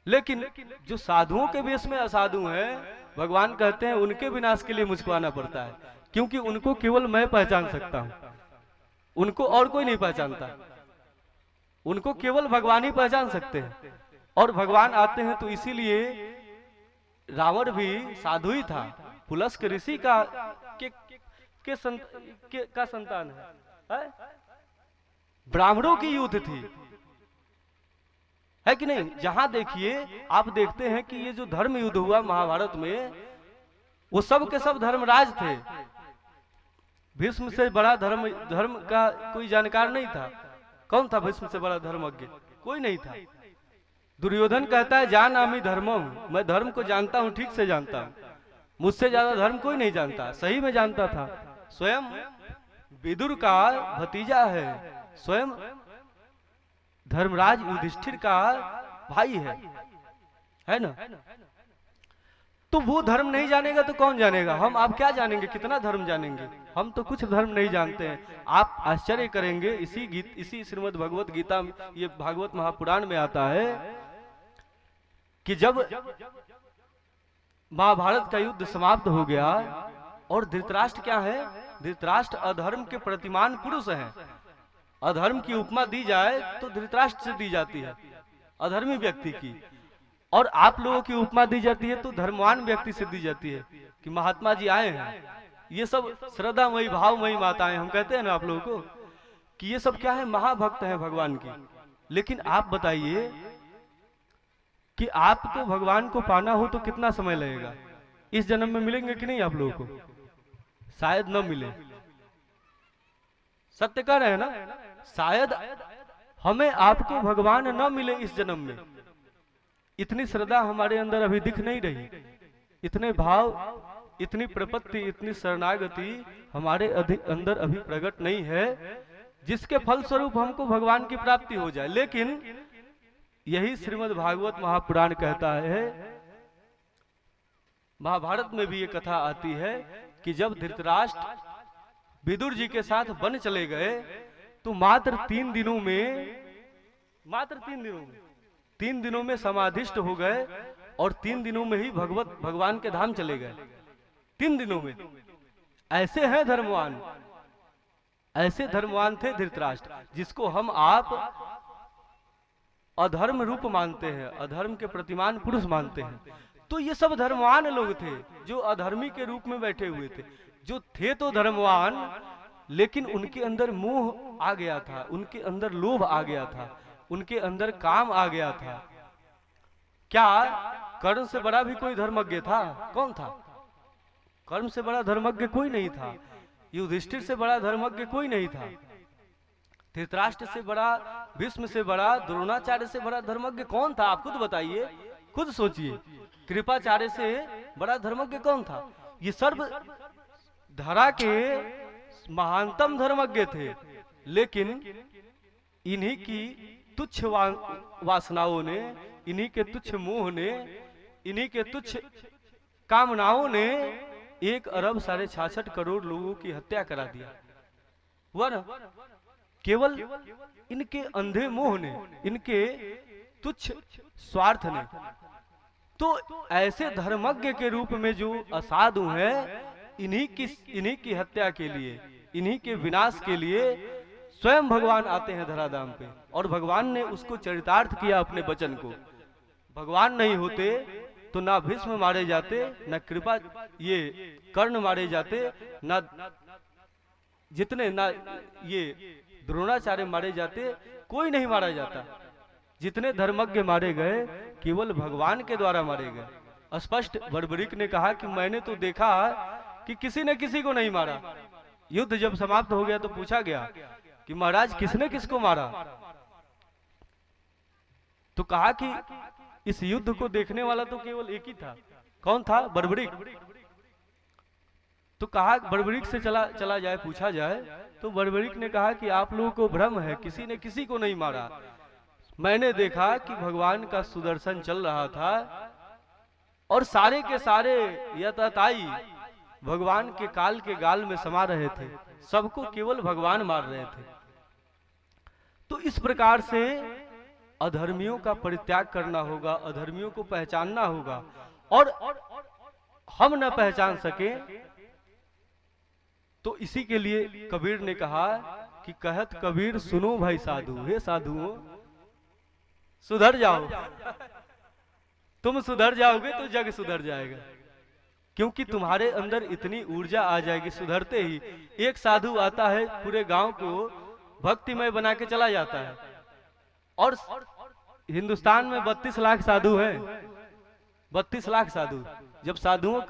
लेकिन जो साधुओं के वेश में असाधु हैं, भगवान कहते हैं उनके विनाश के लिए मुझको आना पड़ता है, क्योंकि उनको केवल मैं पहचान सकता हूं, उनको और कोई नहीं पहचानता, उनको केवल भगवान ही पहचान सकते हैं। और भगवान आते हैं तो इसीलिए रावण भी साधु ही था, पुलस्क ऋषि का का संतान है? ब्राह्मणों की युद्ध थी, है कि नहीं? जहां देखिए आप देखते हैं कि ये जो धर्म युद्ध हुआ महाभारत में, वो सब के सब धर्मराज थे। भीष्म से बड़ा धर्म का कोई जानकार नहीं था। कौन था भीष्म से बड़ा धर्मज्ञ? कोई नहीं था। दुर्योधन कहता है जान आमी धर्मम, मैं धर्म को जानता हूं, ठीक से जानता हूं, मुझसे ज्यादा धर्म कोई नहीं जानता। सही में जानता था। स्वयं विदुर का भतीजा है, स्वयं धर्मराज युधिष्ठिर का भाई है ना? तो वो धर्म नहीं जानेगा तो कौन जानेगा? हम आप क्या जानेंगे? कितना धर्म जानेंगे? हम तो कुछ धर्म नहीं जानते हैं। आप आश्चर्य करेंगे, इसी श्रीमद् भगवत गीता, ये भागवत महापुराण में आता है कि जब महाभारत का युद्ध समाप्त हो गया और धृतराष्ट्र क्या है? धृतराष्ट्र अधर्म के प्रतिमान पुरुष हैं। अधर्म की उपमा दी जाए तो धृतराष्ट्र से दी जाती है, अधर्मी व्यक्ति की, और आप लोगों की उपमा दी जाती है तो धर्मवान व्यक्ति से दी जाती है कि महात्मा जी आए हैं। ये सब श्रद्धामयी भावमयी माताएं, हम कहते हैं ना आप लोगों को कि ये सब क्या है? महाभक्त हैं भगवान की। लेकिन आप बताइए कि आपको भगवान को पाना हो तो कितना समय लगेगा? इस जन्म में मिलेंगे कि नहीं आप लोगों को? शायद न मिले। सत्य कह रहे हैं ना? शायद हमें आपको भगवान न मिले इस जन्म में। इतनी श्रद्धा हमारे अंदर अभी दिख नहीं रही, इतने भाव, इतनी प्रपत्ति, इतनी शरणागति हमारे अंदर अभी प्रकट नहीं है, जिसके फलस्वरूप हमको भगवान की प्राप्ति हो जाए। लेकिन यही श्रीमद् भागवत महापुराण कहता है, महाभारत में भी ये कथा आती है कि जब धृतराष्ट्र विदुर जी के साथ वन चले गए तो मात्र 3 दिनों में समाधिष्ट हो गए और 3 दिनों में ही भगवान के धाम चले गए। 3 दिनों में। ऐसे हैं धर्मवान, ऐसे धर्मवान थे धृतराष्ट्र, जिसको हम आप अधर्म रूप मानते हैं, अधर्म के प्रतिमान पुरुष मानते हैं। तो ये सब धर्मवान लोग थे जो अधर्मी के रूप में बैठे हुए थे, जो थे तो धर्मवान, लेकिन उनके अंदर मोह आ गया था, उनके अंदर लोभ आ गया था, उनके अंदर काम आ गया था। क्या कर्ण से बड़ा भी कोई धर्मज्ञ था? कौन था? कर्ण से बड़ा धर्मज्ञ कोई नहीं था, युधिष्ठिर से बड़ा धर्मज्ञ कोई नहीं था, धृतराष्ट्र से बड़ा, भीष्म से बड़ा, द्रोणाचार्य से बड़ा धर्मज्ञ कौन था? आप खुद बताइए, खुद सोचिए। कृपाचार्य से बड़ा धर्मज्ञ कौन था? ये सर्व धरा के महानतम धर्मज्ञ थे, लेकिन इन्हीं की तुच्छ वासनाओं ने, इन्हीं के तुच्छ मोह ने, इन्हीं के तुच्छ कामनाओं ने 1 अरब 66 करोड़ लोगों की हत्या करा दिया। हुआ ना? केवल इनके अंधे मोह ने, इनके तुच्छ स्वार्थ ने। तो ऐसे धर्मज्ञ के रूप में जो असाधु हैं, इन्हीं की हत्या के लिए, इन्हीं के विनाश के लिए स्वयं भगवान आते हैं धराधाम पे, और भगवान ने उसको चरितार्थ किया अपने वचन को। भगवान नहीं होते तो ना भीष्म मारे जाते, ना कृपा ये कर्ण मारे जाते, ना जितने ना ये द्रोणाचार्य मारे जाते, कोई नहीं मारा जाता। जितने धर्मज्ञ मारे गए केवल भगवान के द्वारा मारे गए। स्पष्ट बर्बरीक ने कहा कि मैंने तो देखा कि किसी ने किसी को नहीं मारा। युद्ध जब समाप्त हो गया तो पूछा गया कि महाराज किसने किसको मारा। तो कहा कि इस युद्ध को देखने वाला तो केवल एक ही था। कौन था? बर्बरीक। तो कहा बर्बरीक से चला जाए, पूछा जाए। तो बर्बरीक ने कहा कि आप लोगों को भ्रम है, किसी ने किसी को नहीं मारा। मैंने देखा कि भगवान का सुदर्शन चल रहा था और सारे के सारे यताताई भगवान के काल के गाल में समा रहे थे, सबको केवल भगवान मार रहे थे। तो इस प्रकार से अधर्मियों का परित्याग करना होगा, अधर्मियों को पहचानना होगा। और हम न पहचान सके तो इसी के लिए कबीर ने कहा कि कहत कबीर सुनो भाई साधु, हे साधुओं सुधर जाओ। तुम सुधर जाओगे तो जग सुधर जाएगा, क्योंकि तुम्हारे अंदर इतनी ऊर्जा आ जाएगी। सुधरते ही एक साधु आता है, पूरे गांव को भक्तिमय बना के चला जाता है। और हिंदुस्तान में 32 लाख साधु हैं, 32 लाख साधु। जब साधुओं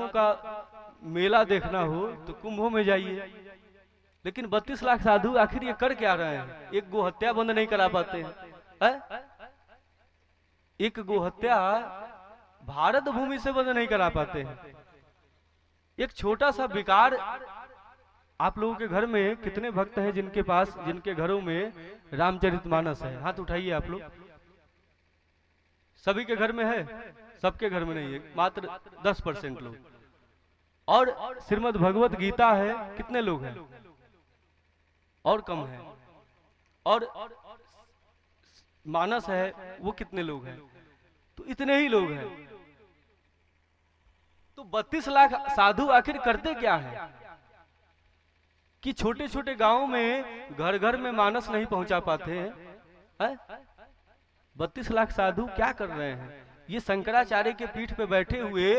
का मेला देखना हो तो कुंभों में जाइए, लेकिन 32 लाख साधु आखिर ये कर क्या रहे हैं? एक गोहत्या बंद नहीं करा पाते हैं। एक गोहत्या भारत भूमि से बंद नहीं करा पाते हैं। एक छोटा सा विकार। आप लोगों के घर में कितने भक्त हैं जिनके घरों में रामचरितमानस है? हाथ उठाइए आप लोग। सभी के घर में है? सबके घर में नहीं है, मात्र 10% लोग। और श्रीमद् भगवत गीता है, कितने लोग हैं? और कम है। और मानस है, वो कितने लोग हैं? तो इतने ही लोग हैं। तो 32 लाख साधु आखिर करते क्या है कि छोटे छोटे गांवों में घर घर में मानस नहीं पहुंचा पाते हैं? 32 लाख साधु क्या कर रहे हैं? ये शंकराचार्य के पीठ पे बैठे हुए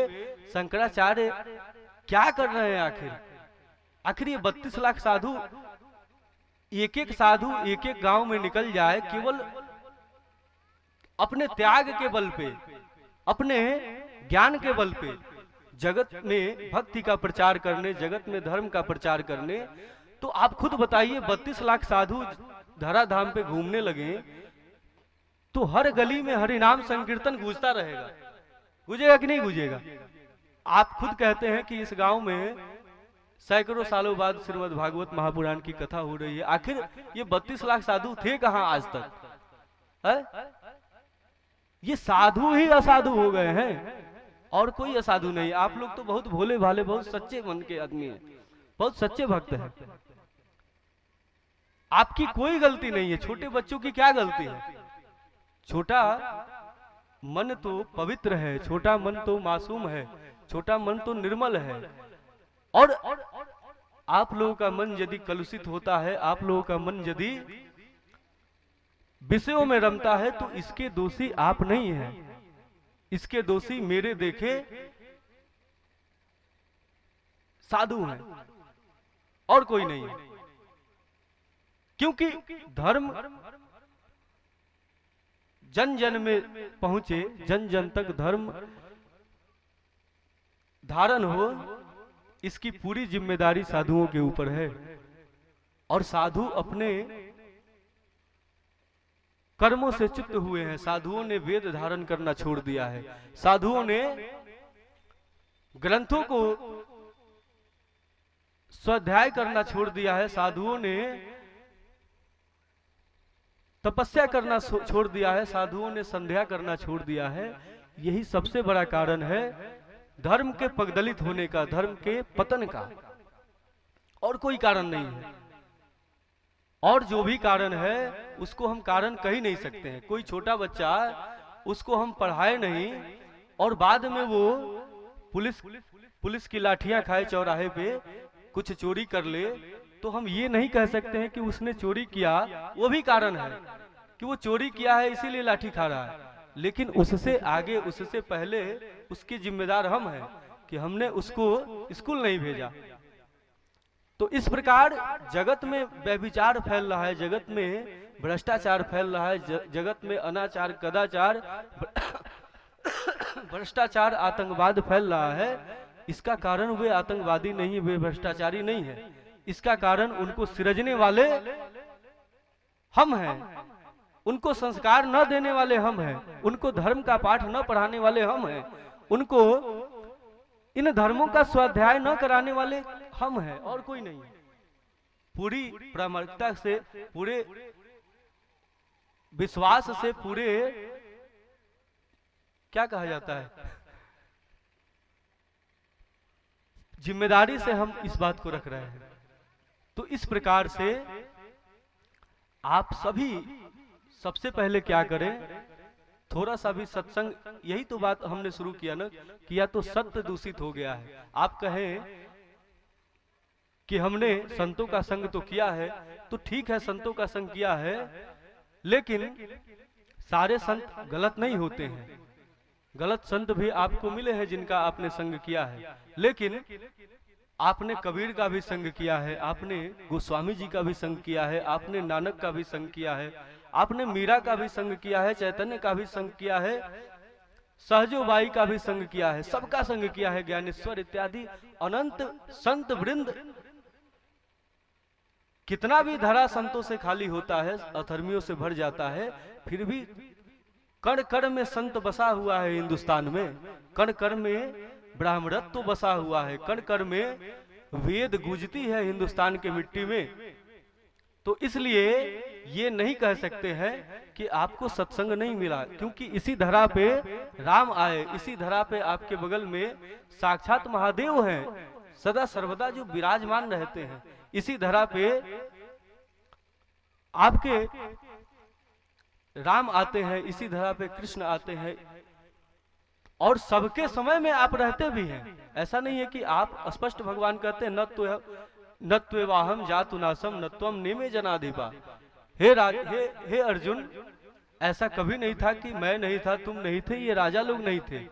शंकराचार्य क्या कर रहे हैं आखिर ये 32 लाख साधु, एक एक साधु एक एक गांव में निकल जाए, केवल अपने त्याग के बल पे, अपने ज्ञान के बल पे जगत में भक्ति का प्रचार करने, जगत में धर्म का प्रचार करने। तो आप खुद बताइए, 32 लाख साधु धराधाम पे घूमने लगे तो हर गली में हरिनाम संकीर्तन गूंजता रहेगा। गूंजेगा कि नहीं गूंजेगा? आप खुद कहते हैं कि इस गांव में सैकड़ों सालों बाद श्रीमद् भागवत महापुराण की कथा हो रही है। आखिर ये 32 लाख साधु थे कहां आज तक? है? ये साधु ही असाधु हो गए हैं, और कोई असाधु नहीं। आप लोग तो बहुत भोले भाले, बहुत सच्चे मन के आदमी हैं, बहुत सच्चे भक्त हैं। आपकी कोई गलती नहीं है। छोटे बच्चों की क्या गलती है? छोटा मन तो पवित्र है, छोटा मन तो मासूम है, छोटा मन तो निर्मल है। और आप लोगों का मन यदि कलुषित होता है, आप लोगों का मन यदि विषयों में रमता है, तो इसके दोषी आप नहीं हैं, इसके दोषी मेरे देखे साधु हैं, और कोई नहीं है। क्योंकि धर्म जन जन में पहुंचे, जन जन तक धर्म धारण हो, इसकी पूरी जिम्मेदारी साधुओं के ऊपर है। और साधु अपने कर्मों से च्युत हुए हैं। साधुओं ने वेद धारण करना छोड़ दिया है, साधुओं ने ग्रंथों को स्वाध्याय करना छोड़ दिया है, साधुओं ने तपस्या करना छोड़ दिया है, साधुओं ने संध्या करना छोड़ दिया है। यही सबसे बड़ा कारण है धर्म के पगदलित होने का, धर्म के पतन का, और कोई कारण नहीं है। और जो भी कारण है उसको हम कारण कह ही नहीं सकते हैं। कोई छोटा बच्चा, उसको हम पढ़ाए नहीं और बाद में वो पुलिस की लाठियां खाए चौराहे पे, कुछ चोरी कर ले, तो हम ये नहीं कह सकते हैं कि उसने चोरी किया, वो भी कारण है कि वो चोरी किया है इसीलिए लाठी खा रहा है। लेकिन उससे आगे, उससे पहले उसकी जिम्मेदार हम हैं कि हमने उसको स्कूल नहीं भेजा। तो इस प्रकार जगत में व्यभिचार फैल रहा है, जगत में भ्रष्टाचार फैल रहा है, जगत में अनाचार, कदाचार, भ्रष्टाचार, आतंकवाद फैल रहा है। इसका कारण वे आतंकवादी नहीं, वे भ्रष्टाचारी नहीं है। इसका कारण उनको सृजने वाले हम हैं, उनको संस्कार न देने वाले हम हैं, उनको धर्म का पाठ न पढ़ाने वाले हम हैं, उनको इन धर्मों का स्वाध्याय न कराने वाले हम हैं, और कोई नहीं। पूरी प्रामाणिकता से, पूरे विश्वास से, पूरे क्या कहा जाता है, जिम्मेदारी से हम इस बात को रख रहे हैं। तो इस प्रकार से आप सभी सबसे पहले क्या करें, थोड़ा सा भी सत्संग, यही तो बात हमने शुरू किया ना, किया तो सत्य दूषित हो गया है। आप कहें कि हमने संतों का संग तो किया है, तो ठीक है संतों का संग किया है, लेकिन सारे संत गलत नहीं होते हैं। गलत संत भी आपको मिले हैं जिनका आपने संग किया है, लेकिन आपने कबीर का भी संग किया है, आपने गोस्वामी जी का भी संग किया है, आपने नानक का भी संग किया है, आपने मीरा का भी संग किया है, चैतन्य का भी संग किया है, सहजोबाई का भी संग किया है, सबका संग किया है, ज्ञानेश्वर इत्यादि अनंत संत वृंद। कितना भी धरा संतों से खाली होता है, अधर्मियों से भर जाता है, फिर भी कण कण में संत बसा हुआ है हिंदुस्तान में, कण कण में ब्राह्मणत्व तो बसा हुआ है, कण कण में वेद गूंजती है हिंदुस्तान के मिट्टी में। तो इसलिए ये नहीं कह सकते हैं कि आपको सत्संग नहीं मिला, क्योंकि इसी धरा पे राम आए, इसी धरा पे आपके बगल में साक्षात महादेव हैं, सदा सर्वदा जो विराजमान रहते हैं। इसी धरा पे आपके राम आते हैं, इसी धरा पे कृष्ण आते हैं, और सबके समय में आप रहते भी हैं। ऐसा नहीं है कि आप स्पष्ट भगवान कहते हैं न त्वेवाहम जातु नासम न त्वम नेमे जनाधिपा। हे अर्जुन, ऐसा कभी नहीं था कि मैं नहीं था, तुम नहीं थे, ये राजा लोग नहीं थे,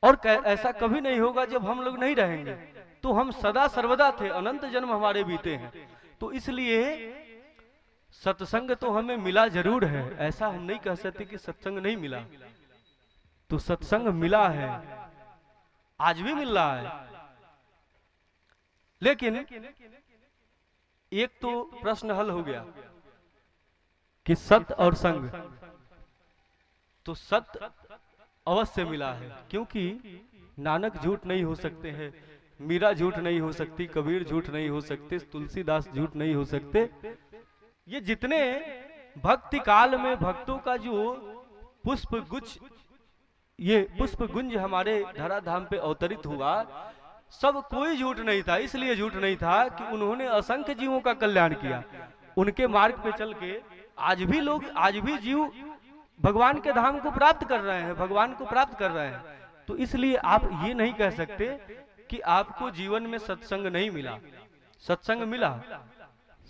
और ऐसा कभी नहीं होगा जब हम लोग नहीं रहेंगे। तो हम सदा सर्वदा थे, अनंत जन्म हमारे बीते हैं। तो इसलिए सत्संग तो हमें मिला जरूर है, ऐसा हम नहीं कह सकते कि सत्संग नहीं मिला। तो सत्संग मिला है, आज भी मिल रहा है। लेकिन एक तो प्रश्न हल हो गया कि सत्य और संग, तो सत्य अवश्य मिला है, क्योंकि नानक झूठ नहीं हो सकते हैं, मीरा झूठ नहीं हो सकती, कबीर झूठ नहीं हो सकते, तुलसीदास झूठ नहीं हो सकते। ये जितने भक्ति काल में भक्तों का जो पुष्प गुच्छ, ये पुष्प गुंज हमारे धराधाम पे अवतरित हुआ, सब कोई झूठ नहीं था। इसलिए झूठ नहीं था कि उन्होंने असंख्य जीवों का कल्याण किया। उनके मार्ग पे चल के आज भी लोग, आज भी जीव भगवान के धाम को प्राप्त कर रहे हैं, भगवान को प्राप्त कर रहे हैं। तो इसलिए आप ये नहीं कह सकते कि आपको जीवन में सत्संग नहीं मिला। सत्संग मिला,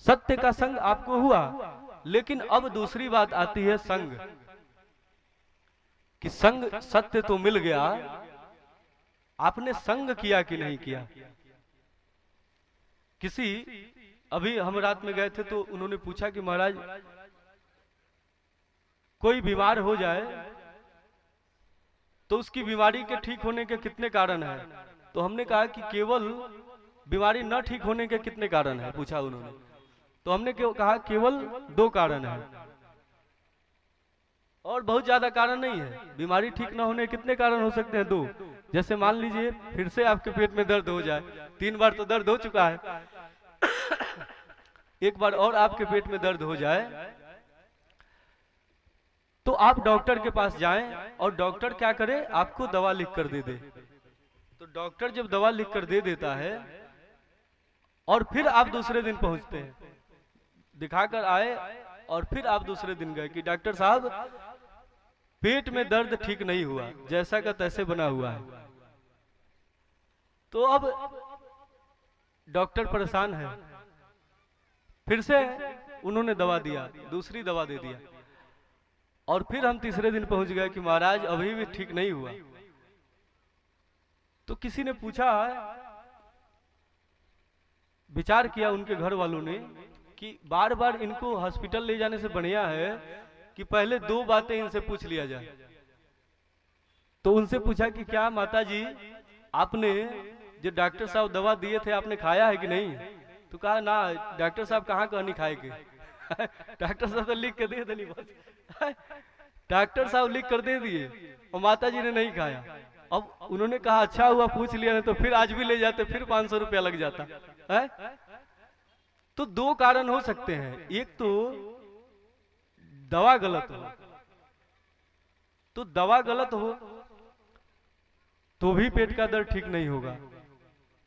सत्य का संग आपको हुआ, लेकिन अब दूसरी बात आती है संग, कि संग सत्य तो मिल गया, आपने संग किया कि नहीं किया। किसी, अभी हम रात में गए थे तो उन्होंने पूछा कि महाराज कोई बीमार हो जाए तो उसकी बीमारी के ठीक होने के कितने कारण हैं। तो हमने कहा कि केवल बीमारी न ठीक होने के कितने कारण हैं, पूछा उन्होंने। तो हमने कहा केवल 2 कारण हैं, और बहुत ज्यादा कारण नहीं है। बीमारी ठीक ना होने कितने कारण हो सकते हैं? 2। जैसे मान लीजिए फिर से आपके पेट में दर्द हो जाए, 3 बार तो दर्द हो चुका है, एक बार और आपके पेट में दर्द हो जाए, तो आप डॉक्टर के पास जाएं और डॉक्टर क्या करे, आपको दवा लिख कर दे दे। तो डॉक्टर जब दवा लिख कर दे देता है और फिर आप दूसरे दिन पहुंचते हैं, दिखाकर आए और फिर आप दूसरे दिन गए कि डॉक्टर साहब पेट में दर्द ठीक नहीं हुआ, जैसा का तैसे बना हुआ है। तो अब डॉक्टर परेशान है, फिर से उन्होंने दवा दिया, दूसरी दवा दे दिया, और फिर हम तीसरे दिन पहुंच गए कि महाराज अभी भी ठीक नहीं हुआ। तो किसी ने पूछा, विचार किया उनके घर वालों ने कि बार बार इनको हॉस्पिटल ले जाने से बढ़िया है कि पहले 2 बातें इनसे पूछ लिया जाए। तो उनसे पूछा कि क्या माता जी, आपने जो डॉक्टर साहब दवा दिए थे आपने खाया है कि नहीं? तो कहा ना डॉक्टर साहब कहाँ कहनी खाएंगे। डॉक्टर साहब तो लिख के दे देनी बस। डॉक्टर साहब लिख कर दे दिए और माता जी ने नहीं खाया। अब उन्होंने कहा अच्छा हुआ पूछ लिया, नहीं तो फिर आज भी ले जाते, फिर 500 रुपया लग जाता है। तो दो कारण हो सकते हैं, एक तो दवा गलत हो, तो दवा गलत हो तो भी पेट का दर्द ठीक नहीं होगा,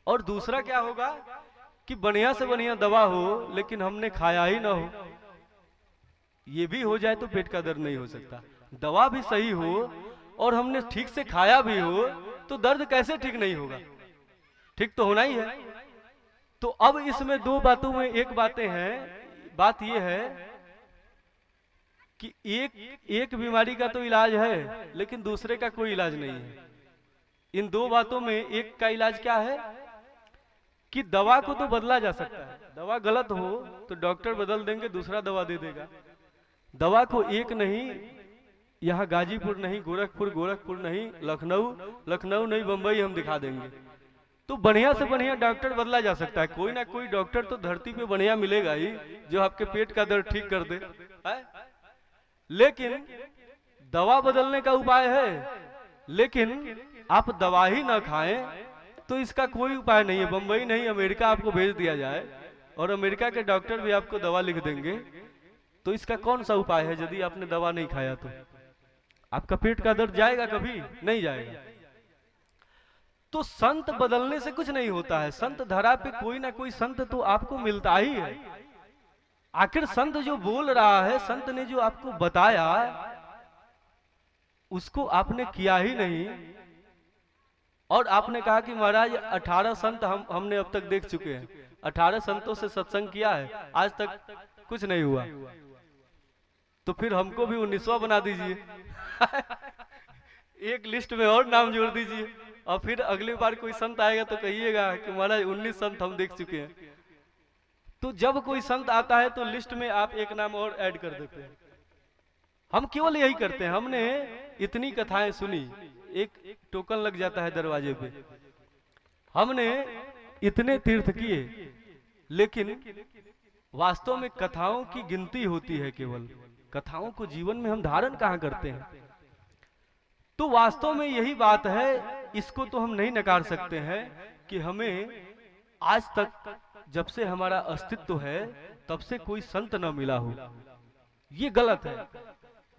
और दूसरा क्या होगा कि बढ़िया से बढ़िया दवा हो लेकिन हमने खाया ही ना हो, ये भी हो जाए तो पेट का दर्द नहीं हो सकता। दवा भी सही हो और हमने ठीक से खाया भी हो तो दर्द कैसे ठीक नहीं होगा, ठीक तो होना ही है। तो अब इसमें दो बातों में एक बातें हैं, बात यह है कि एक बीमारी का तो इलाज है लेकिन दूसरे का कोई इलाज नहीं है। इन दो बातों में एक का इलाज क्या है कि दवा को तो बदला जा सकता है, दवा गलत हो तो डॉक्टर बदल देंगे, दूसरा दवा दे देगा। दवा को एक नहीं, यहाँ गाजीपुर नहीं, गोरखपुर नहीं, लखनऊ नहीं, बंबई हम दिखा देंगे। तो बढ़िया से बढ़िया डॉक्टर बदला जा सकता है, कोई ना कोई डॉक्टर तो धरती पे बढ़िया मिलेगा ही जो आपके पेट का दर्द ठीक कर दे है? लेकिन दवा बदलने का उपाय है, लेकिन आप दवा ही ना खाएं तो इसका कोई उपाय नहीं है। बंबई नहीं, अमेरिका आपको भेज दिया जाए और अमेरिका के डॉक्टर भी आपको दवा लिख देंगे, तो इसका कौन सा उपाय है यदि आपने दवा नहीं खाया तो? आपका पेट का दर्द जाएगा? कभी नहीं जाएगा। तो संत बदलने से कुछ नहीं होता है, संत धरा पे कोई ना कोई संत तो आपको मिलता ही है। आखिर संत जो बोल रहा है, संत ने जो आपको बताया उसको आपने किया ही नहीं, और आपने कहा कि महाराज 18 संत हमने अब तक देख चुके हैं, 18 संतों से सत्संग किया है, आज तक कुछ नहीं हुआ, तो फिर हमको भी 19वां बना दीजिए। एक लिस्ट में और नाम जोड़ दीजिए, और फिर अगली बार कोई संत आएगा तो कहिएगा कि महाराज 19 संत हम देख चुके हैं। तो जब कोई संत आता है तो लिस्ट में आप एक नाम और ऐड कर देते हैं। हम केवल यही करते हैं, हमने इतनी कथाएं सुनी, एक टोकन लग जाता है दरवाजे पे, हमने इतने तीर्थ किए, लेकिन वास्तव में कथाओं की गिनती होती है, केवल कथाओं को जीवन में हम धारण कहां करते हैं। तो वास्तव में यही बात है, इसको तो हम नहीं नकार सकते हैं कि हमें आज तक जब से हमारा अस्तित्व है तब से कोई संत न मिला हो। ये गलत है,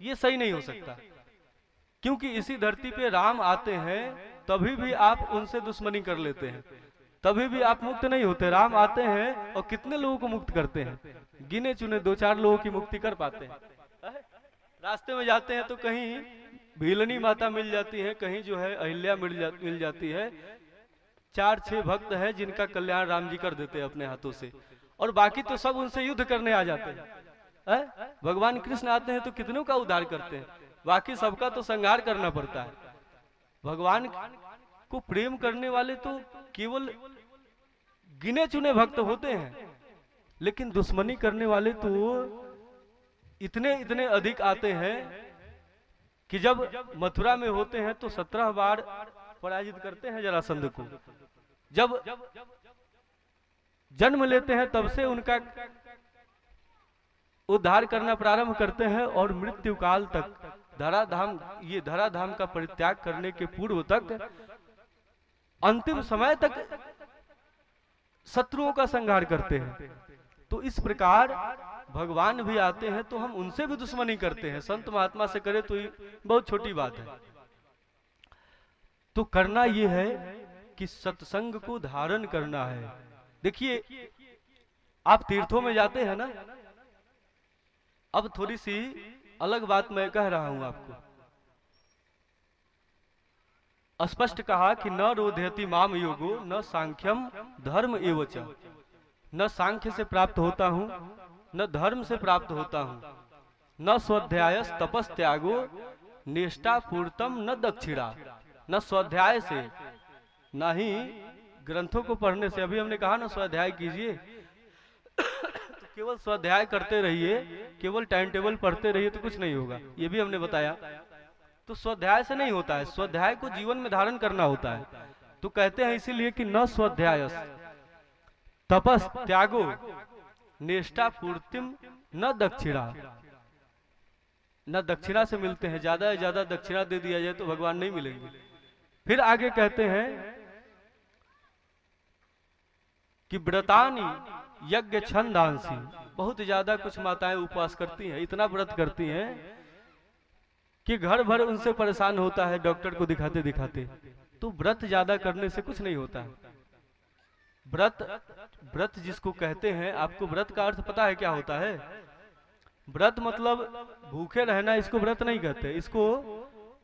ये सही नहीं हो सकता, क्योंकि इसी धरती पे राम आते हैं तभी भी आप उनसे दुश्मनी कर लेते हैं, तभी भी आप मुक्त नहीं होते। राम आते हैं और कितने लोगों को मुक्त करते हैं, गिने चुने 2-4 लोगों की मुक्ति कर पाते हैं। रास्ते में जाते हैं तो कहीं भीलनी माता मिल जाती है, कहीं जो है अहिल्या मिल जाती है, 4-6 भक्त हैं जिनका कल्याण राम जी कर देते हैं अपने हाथों से, और बाकी तो सब उनसे युद्ध करने आ जाते हैं। भगवान कृष्ण आते हैं तो कितनों का उद्धार करते हैं, बाकी सबका तो संहार करना पड़ता है। भगवान को प्रेम करने वाले तो केवल गिने चुने भक्त होते हैं, लेकिन दुश्मनी करने वाले तो इतने अधिक आते हैं कि जब मथुरा में होते हैं तो 17 बार पराजित करते हैं जरासंध को। जब जन्म लेते हैं तब से उनका उद्धार करना प्रारंभ करते हैं, और मृत्यु काल तक धराधाम का परित्याग करने के पूर्व तक, अंतिम समय तक शत्रुओं का संहार करते हैं। तो इस प्रकार भगवान भी आते हैं तो हम उनसे भी दुश्मनी करते हैं, संत महात्मा से करे तो ये बहुत छोटी बात है। तो करना ये है कि सत्संग को धारण करना है। देखिए, आप तीर्थों में जाते हैं ना, अब थोड़ी सी अलग बात मैं कह रहा हूं आपको। स्पष्ट कहा कि न रोधयति माम योगो न सांख्यम धर्म एवच, न सांख्य से प्राप्त होता हूं न धर्म से प्राप्त होता हूं, न स्वाध्यायस तपस त्यागो निष्ठा पूर्तम न दक्षिणा। न स्वाध्याय से, न ही ग्रंथों को पढ़ने से। अभी हमने कहा ना स्वाध्याय कीजिए, तो केवल स्वाध्याय करते रहिए, केवल टाइम टेबल पढ़ते रहिए तो कुछ नहीं होगा, ये भी हमने बताया। तो स्वाध्याय से नहीं होता है, स्वाध्याय को जीवन में धारण करना होता है। तो कहते हैं इसीलिए कि न स्वाध्यायस, तपस त्यागो निष्ठा पूर्तिम न दक्षिणा। न दक्षिणा से मिलते हैं, ज्यादा से ज्यादा दक्षिणा दे दिया जाए तो भगवान नहीं मिलेंगे। फिर आगे कहते हैं कि व्रतानी यज्ञ छंदांसी, बहुत ज्यादा कुछ माताएं उपवास करती हैं, इतना व्रत करती हैं कि घर भर उनसे परेशान होता है डॉक्टर को दिखाते दिखाते। तो व्रत ज्यादा करने से कुछ नहीं होता है। व्रत, व्रत जिसको कहते हैं, आपको व्रत का अर्थ पता है क्या होता है? व्रत मतलब भूखे रहना, इसको व्रत नहीं कहते, इसको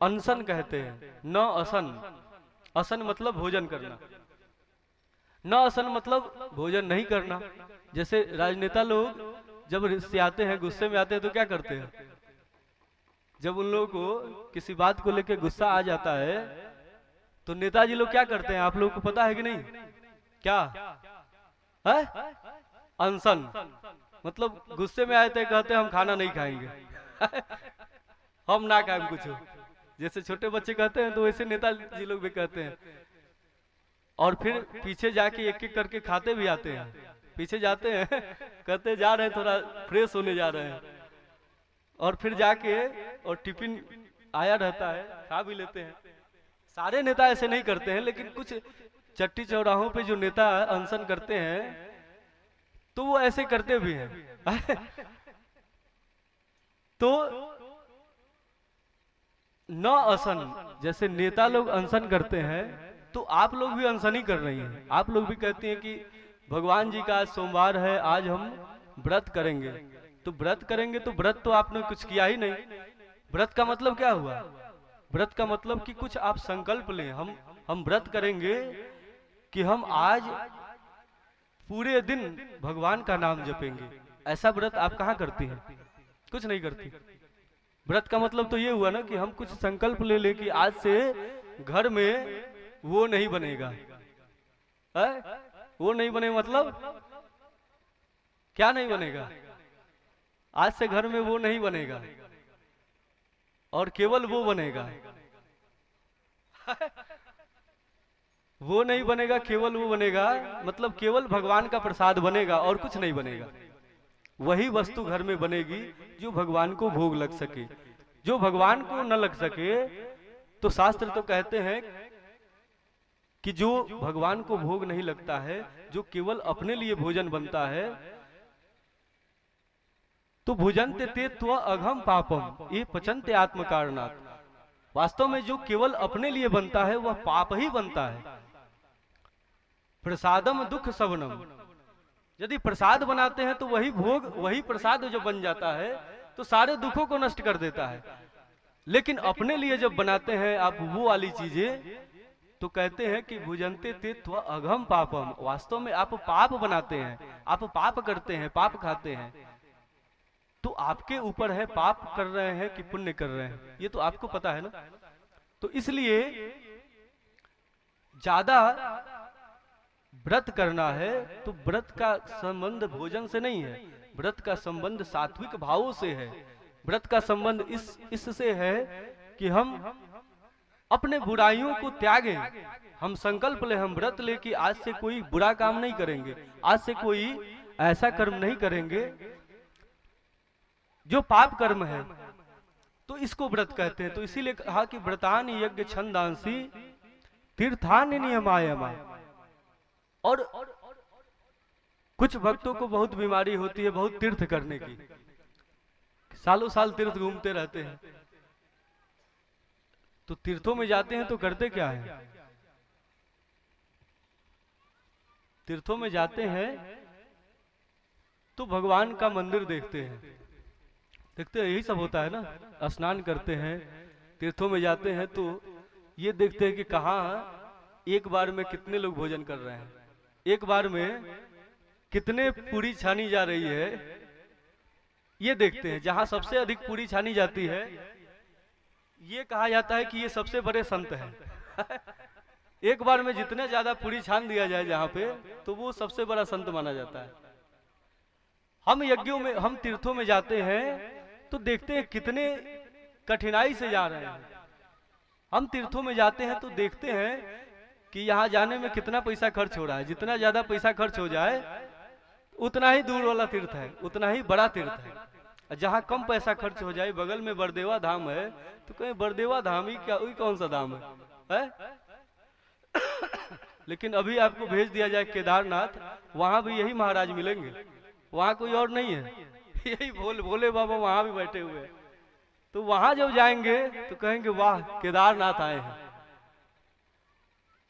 अनशन कहते हैं। न असन, असन मतलब भोजन करना, न असन मतलब भोजन नहीं करना। जैसे राजनेता लोग जब से आते हैं, गुस्से में आते हैं तो क्या करते हैं? जब उन लोगों को किसी बात को लेकर गुस्सा आ जाता है तो नेताजी लोग क्या करते हैं, आप लोगों को पता है कि नहीं? क्या है? अनशन, मतलब गुस्से में आए थे, कहते हैं हम खाना नहीं खाएंगे हम ना खाएं कुछ। जैसे छोटे बच्चे कहते हैं तो वैसे नेताजी लोग भी कहते हैं। और फिर पीछे जाके एक एक करके खाते भी आते हैं, पीछे जाते हैं कहते जा रहे हैं थोड़ा फ्रेश होने जा रहे हैं, और फिर जाके और टिफिन आया रहता है, खा भी लेते हैं। सारे नेता ऐसे नहीं करते हैं, लेकिन कुछ चट्टी चौराहों पे जो नेता अनशन करते हैं तो वो ऐसे करते भी हैं तो न असन, जैसे नेता लोग अनशन करते हैं तो आप लोग भी अनशन ही कर रही हैं। आप लोग भी कहती हैं कि भगवान जी का आज सोमवार है, आज हम व्रत करेंगे। तो व्रत करेंगे तो व्रत तो आपने कुछ किया ही नहीं। व्रत का मतलब क्या हुआ? व्रत का मतलब कि कुछ आप संकल्प लें। हम व्रत करेंगे कि हम आज पूरे दिन भगवान का नाम जपेंगे। ऐसा व्रत आप कहाँ करती हैं? कुछ नहीं करती। व्रत का मतलब तो ये हुआ ना कि हम कुछ संकल्प ले ले कि आज से घर में वो नहीं बनेगा। है? वो नहीं बने मतलब क्या नहीं बनेगा? आज से घर में वो नहीं बनेगा और केवल वो बनेगा वो नहीं बनेगा, केवल वो बनेगा, मतलब केवल भगवान का प्रसाद बनेगा और कुछ नहीं बनेगा। वही वस्तु घर में बनेगी जो भगवान को भोग लग सके। जो भगवान को न लग सके तो शास्त्र तो कहते हैं कि जो भगवान को भोग नहीं लगता है, जो केवल अपने लिए भोजन बनता है, तो भुजन्ते ते त्व अघम पापम ये पचन्ते आत्म कारणात्। वास्तव में जो केवल अपने लिए बनता है वह पाप ही बनता है। प्रसादम दुख सवनम, यदि प्रसाद बनाते हैं तो वही भोग, वही प्रसाद जो बन जाता है तो सारे दुखों को नष्ट कर देता है। लेकिन अपने लिए जब बनाते हैं आप वो वाली चीजें, तो कहते हैं कि भुजन्ते ते त्व अघम पापम, वास्तव में आप पाप बनाते हैं, आप पाप करते हैं, पाप खाते हैं। तो आपके ऊपर है पाप कर रहे हैं कि पुण्य कर रहे हैं, ये तो आपको पता है ना। तो इसलिए ज्यादा व्रत करना है तो व्रत का संबंध भोजन से नहीं है, व्रत का संबंध सात्विक भावों से है। व्रत का संबंध इससे है कि हम अपने बुराइयों को त्यागें। हम संकल्प ले, हम व्रत ले कि आज से कोई बुरा काम नहीं करेंगे, आज से कोई ऐसा कर्म नहीं करेंगे जो पाप कर्म है। तो इसको व्रत कहते हैं। तो इसीलिए कहा कि व्रतान यज्ञ छंदांसी तीर्थान नियमायमा। और कुछ भक्तों को बहुत बीमारी होती है बहुत तीर्थ करने की, सालों साल तीर्थ घूमते रहते हैं। तो तीर्थों में जाते हैं तो करते क्या है? तीर्थों में जाते हैं तो भगवान का मंदिर देखते हैं, देखते हैं, यही सब होता है ना। स्नान करते हैं, तीर्थों में जाते हैं तो ये देखते हैं कि कहाँ एक बार में कितने लोग भोजन कर रहे हैं, एक बार में कितने पूरी छानी जा रही है, ये देखते हैं। जहां सबसे अधिक पूरी छानी जाती है ये कहा जाता है कि ये सबसे बड़े संत हैं एक बार में जितने ज्यादा पूरी छान दिया जाए जहां पे, तो वो सबसे बड़ा संत माना जाता है। हम यज्ञों में, हम तीर्थों में जाते हैं तो देखते हैं कितने कठिनाई से जा रहे हैं। हम तीर्थों में जाते हैं तो देखते हैं कि यहाँ जाने में कितना पैसा खर्च हो रहा है। जितना ज्यादा पैसा खर्च हो जाए उतना ही दूर वाला तीर्थ है, उतना ही बड़ा तीर्थ है। जहाँ कम पैसा खर्च हो जाए, बगल में बरदेवा धाम है, तो कहीं बरदेवा धाम ही क्या, वही कौन सा धाम है? लेकिन अभी आपको भेज दिया जाए केदारनाथ, वहां भी यही महाराज मिलेंगे, वहां कोई और नहीं है, यही भोले बाबा वहां भी बैठे हुए हैं। तो वहां जब जाएंगे तो कहेंगे वाह केदारनाथ आए हैं,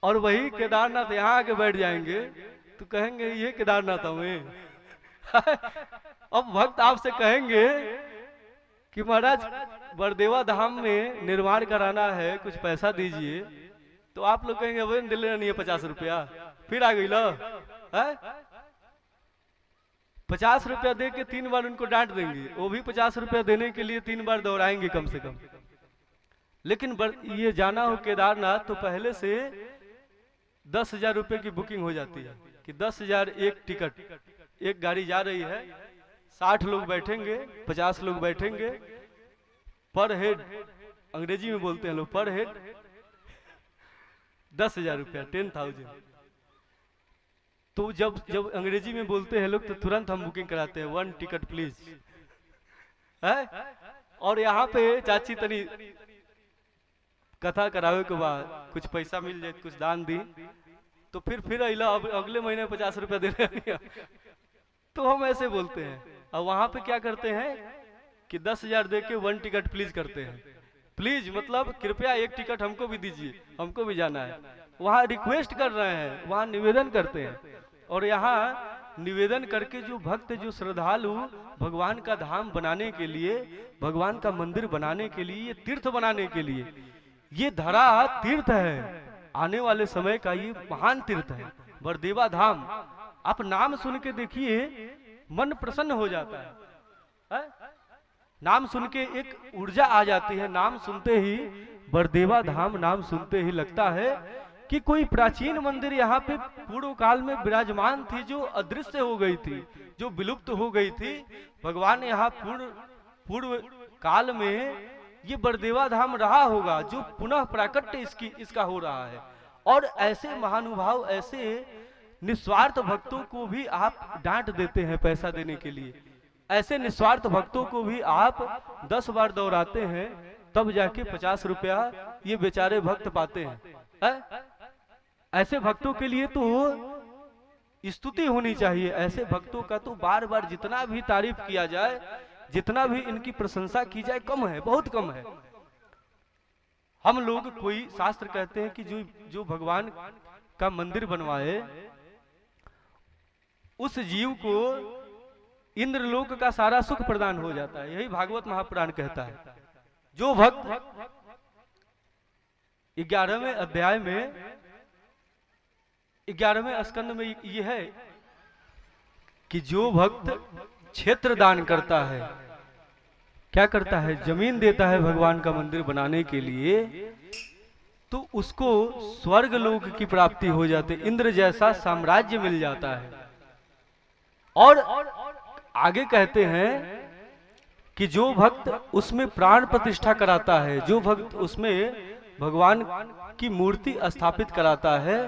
और वही केदारनाथ यहाँ आके बैठ जाएंगे तो कहेंगे ये केदारनाथ हमें। अब भक्त आपसे कहेंगे कि महाराज बरदेवा धाम में निर्माण कराना है, कुछ पैसा दीजिए, तो आप लोग कहेंगे अबे दिले नहीं है 50 रुपया, फिर आ गई लो है। 50 रुपया दे के 3 बार उनको डांट देंगे, वो भी 50 रुपया देने के लिए 3 बार दोहराएंगे कम से कम। लेकिन ये जाना हो केदारनाथ तो पहले से 10,000 रुपए की बुकिंग हो जाती है कि 10,000 एक टिकट, एक गाड़ी जा रही है, 60 लोग बैठेंगे, 50 लोग बैठेंगे, पर हेड, अंग्रेजी में बोलते हैं लोग, पर हेड 10,000 रुपया, 10,000। तो जब अंग्रेजी में बोलते हैं लोग तो तुरंत हम बुकिंग कराते हैं, 1 टिकट प्लीज है। और यहाँ पे चाची तनी कथा करावे के बाद कुछ पैसा मिल जाए, कुछ दान दी, तो फिर अला अब अगले महीने 50 रुपया दे रहे। तो हम ऐसे बोलते हैं, और वहां पे क्या करते हैं कि 10,000 दे के 1 टिकट प्लीज करते हैं। प्लीज मतलब कृपया 1 टिकट हमको भी दीजिए, हमको भी जाना है। वहाँ रिक्वेस्ट कर रहे हैं, वहाँ निवेदन करते हैं। और यहाँ निवेदन करके जो भक्त, जो श्रद्धालु भगवान का धाम बनाने के लिए, भगवान का मंदिर बनाने के लिए, ये तीर्थ बनाने के लिए, ये धरा तीर्थ है, आने वाले समय का ये महान तीर्थ है बरदेवा धाम। आप नाम सुन के देखिए, मन प्रसन्न हो जाता है? नाम सुन के एक ऊर्जा आ जाती है। नाम सुनते ही, बरदेवा धाम नाम सुनते ही लगता है कि कोई प्राचीन मंदिर यहाँ पे पूर्व काल में विराजमान थी, जो अदृश्य हो गई थी, जो विलुप्त हो गई थी। भगवान यहाँ पूर्व काल में ये बरदेवा धाम रहा होगा, जो पुनः प्राकट्य इसका हो रहा है। और ऐसे महानुभाव, ऐसे निस्वार्थ भक्तों को भी आप डांट देते हैं पैसा देने के लिए। ऐसे निस्वार्थ भक्तों को भी आप 10 बार दोहराते हैं, तब जाके 50 रुपया ये बेचारे भक्त पाते हैं। ऐसे भक्तों के लिए तो स्तुति होनी चाहिए। ऐसे भक्तों का तो बार बार जितना भी तारीफ किया जाए, जितना भी इनकी प्रशंसा की जाए, कम है, बहुत कम है। हम लोग, कोई शास्त्र कहते हैं कि जो भगवान का मंदिर बनवाए, उस जीव को इंद्रलोक का सारा सुख प्रदान हो जाता है। यही भागवत महापुराण कहता है। जो भक्त 11वें अध्याय में, 11वें स्कंद में ये है कि जो भक्त क्षेत्र दान करता है, क्या करता है, जमीन देता है भगवान का मंदिर बनाने के लिए, तो उसको स्वर्ग लोक की प्राप्ति हो जाती, इंद्र जैसा साम्राज्य मिल जाता है। और आगे कहते हैं कि जो भक्त उसमें प्राण प्रतिष्ठा कराता है, जो भक्त उसमें भगवान की मूर्ति स्थापित कराता है,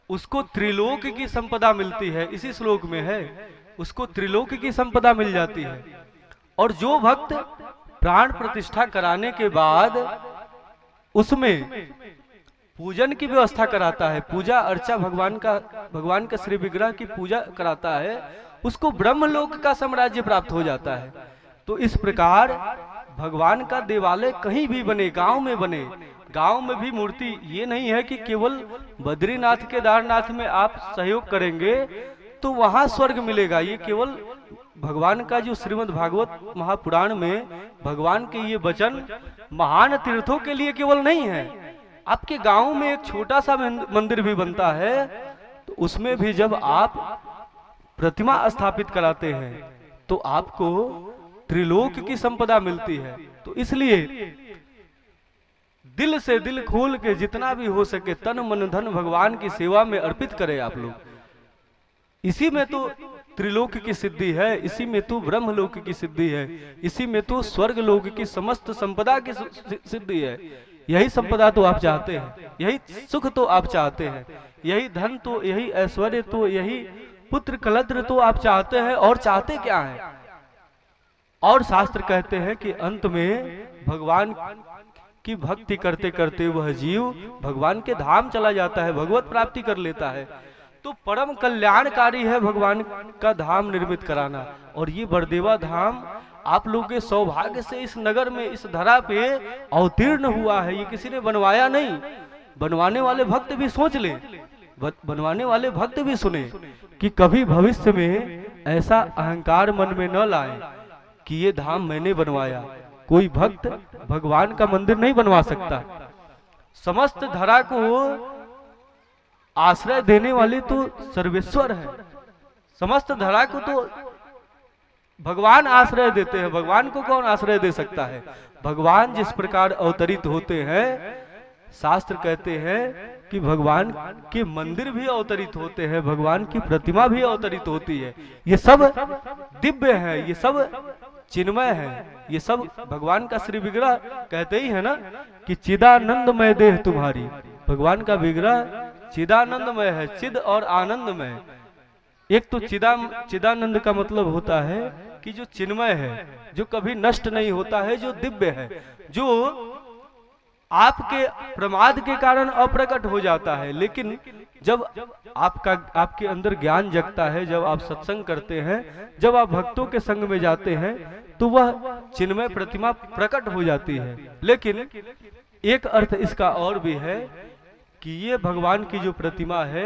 उसको त्रिलोक की संपदा मिलती है। इसी श्लोक में है, उसको त्रिलोक की संपदा मिल जाती है। और जो भक्त प्राण प्रतिष्ठा कराने के बाद उसमें पूजन की व्यवस्था कराता है, पूजा अर्चा भगवान का श्री विग्रह की पूजा कराता है, उसको ब्रह्मलोक का साम्राज्य प्राप्त हो जाता है। तो इस प्रकार भगवान का देवालय कहीं भी बने, गांव में बने, गांव में भी मूर्ति, ये नहीं है कि केवल बद्रीनाथ केदारनाथ में आप सहयोग करेंगे तो वहां स्वर्ग मिलेगा। ये केवल भगवान का जो श्रीमद् भागवत महापुराण में भगवान के ये वचन महान तीर्थों के लिए केवल नहीं है। आपके गांव में एक छोटा सा मंदिर भी बनता है, तो उसमें भी जब आप प्रतिमा स्थापित कराते हैं तो आपको त्रिलोक की संपदा मिलती है। तो इसलिए दिल से दिल खोल के जितना भी हो सके तन मन धन भगवान की सेवा में अर्पित करें आप लोग। इसी में तो त्रिलोक की सिद्धि है, इसी में तो ब्रह्मलोक की सिद्धि है, इसी में तो स्वर्ग लोक की समस्त संपदा की सिद्धि है। यही संपदा तो आप चाहते हैं, यही सुख तो आप चाहते हैं, यही धन तो, यही ऐश्वर्य तो, यही पुत्र कलत्र तो आप चाहते हैं। और चाहते क्या है? और शास्त्र कहते हैं कि अंत में भगवान की भक्ति करते करते वह जीव भगवान के धाम चला जाता है, भगवत प्राप्ति कर लेता है। तो परम कल्याणकारी है भगवान का धाम निर्मित कराना। और ये बरदेवा धाम आप लोगों के सौभाग्य से इस नगर में, इस धरा पे अवतीर्ण हुआ है। ये किसी ने बनवाया नहीं। बनवाने वाले भक्त भी सोच ले, बनवाने वाले भक्त भी सुने कि कभी भविष्य में ऐसा अहंकार मन में न लाए कि ये धाम मैंने बनवाया। कोई भक्त भगवान का मंदिर नहीं बनवा सकता। समस्त धरा को आश्रय देने वाले तो सर्वेश्वर है। समस्त धरा को तो भगवान आश्रय देते हैं। भगवान को कौन आश्रय दे सकता है? भगवान जिस प्रकार अवतरित होते हैं, शास्त्र कहते हैं कि भगवान के मंदिर भी अवतरित होते हैं, भगवान की प्रतिमा भी अवतरित होती है। ये सब दिव्य है, ये सब चिन्मय है, ये सब भगवान का श्री विग्रह कहते ही है ना कि चिदानंदमय देह तुम्हारी। भगवान का विग्रह चिदानंदमय है, चिद और आनंदमय। एक तो चिदानंद का मतलब होता है कि जो चिन्मय है, जो कभी नष्ट नहीं होता है, जो दिव्य है, जो आपके प्रमाद के कारण अप्रकट हो जाता है। लेकिन जब आपके अंदर ज्ञान जगता है, जब आप सत्संग करते हैं, जब आप भक्तों के संग में जाते हैं, तो वह चिन्मय प्रतिमा प्रकट हो जाती है। लेकिन एक अर्थ इसका और भी है कि ये भगवान की जो प्रतिमा है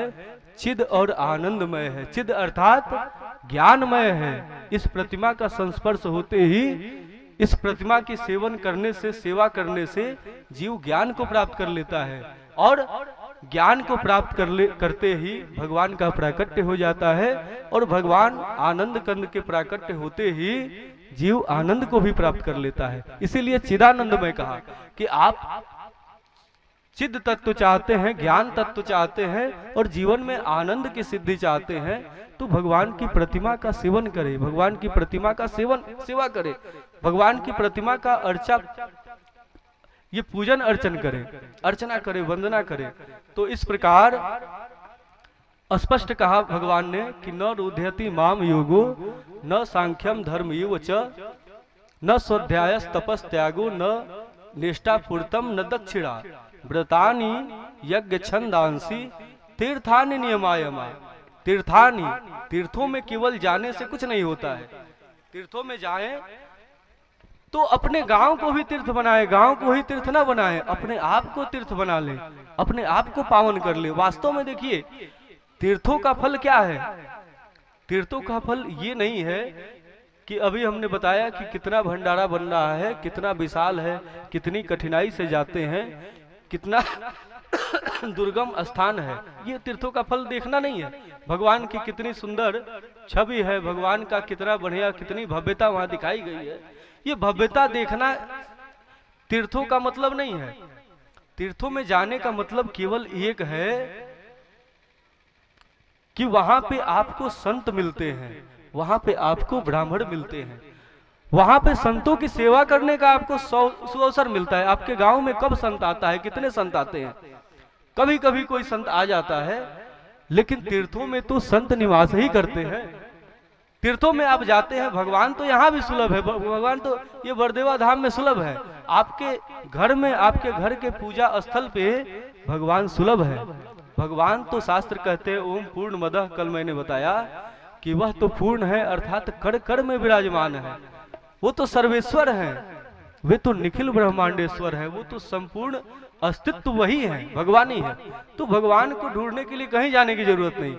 चिद और आनंदमय है। चिद अर्थात ज्ञानमय है। इस प्रतिमा का संस्पर्श होते ही, इस प्रतिमा की सेवन करने से, सेवा करने से जीव ज्ञान को प्राप्त कर लेता है। और ज्ञान को प्राप्त करते ही भगवान का प्राकट्य हो जाता है। और भगवान आनंद कंद के प्राकट्य होते ही जीव आनंद को भी प्राप्त कर लेता है। इसीलिए चिदानंदमय कहा कि आप चिद तत्व चाहते हैं, ज्ञान तत्व चाहते हैं और जीवन में आनंद की सिद्धि चाहते हैं, तो भगवान की प्रतिमा का सेवन करें, भगवान की प्रतिमा का सेवा करें, भगवान की प्रतिमा का ये पूजन अर्चन करें, अर्चना करें, वंदना करें। तो इस प्रकार स्पष्ट कहा भगवान ने कि न रुध्यति माम योगो न सांख्यम धर्म युव च न स्वाध्यायस तपस त्यागो न निष्ठा पूर्तम न दक्षिणा व्रतानि यज्ञ छंदांसी तीर्थानि नियमायमा। तीर्थानि, तीर्थों में केवल जाने से कुछ नहीं होता है। तीर्थों में जाएं तो अपने गांव को भी तीर्थ बनाए, गांव को ही तीर्थ ना बनाए, अपने आप को तीर्थ बना ले, अपने आप को पावन कर ले। वास्तव में देखिए तीर्थों का फल क्या है? तीर्थों का फल ये नहीं है कि अभी हमने बताया कि कितना भंडारा बन रहा है, कितना विशाल है, कितनी कठिनाई से जाते हैं, कितना दुर्गम स्थान है। ये तीर्थों का फल देखना नहीं है। भगवान की कितनी सुंदर छवि है, भगवान का कितना बढ़िया, कितनी भव्यता वहां दिखाई गई है, ये भव्यता देखना तीर्थों का मतलब नहीं है। तीर्थों में जाने का मतलब केवल एक है कि वहां पे आपको संत मिलते हैं, वहां पे आपको ब्राह्मण मिलते हैं, वहां पे संतों की सेवा करने का आपको सुअवसर मिलता है। आपके गांव में कब संत आता है? कितने संत आते हैं? कभी कभी कोई संत आ जाता है, लेकिन तीर्थों में तो संत निवास ही करते हैं। तीर्थों में आप जाते हैं, भगवान तो यहाँ भी सुलभ है, भगवान तो ये बरदेवा धाम में सुलभ है। आपके घर में, आपके घर के पूजा स्थल पे भगवान सुलभ है। भगवान तो शास्त्र कहते हैं ओम पूर्ण मदः, कल मैंने बताया कि वह तो पूर्ण है, अर्थात कण कण में विराजमान है। वो तो सर्वेश्वर है, वे तो निखिल ब्रह्मांडेश्वर है, वो तो संपूर्ण अस्तित्व वही है, भगवान ही है। तो भगवान को ढूंढने के लिए कहीं जाने की जरूरत नहीं।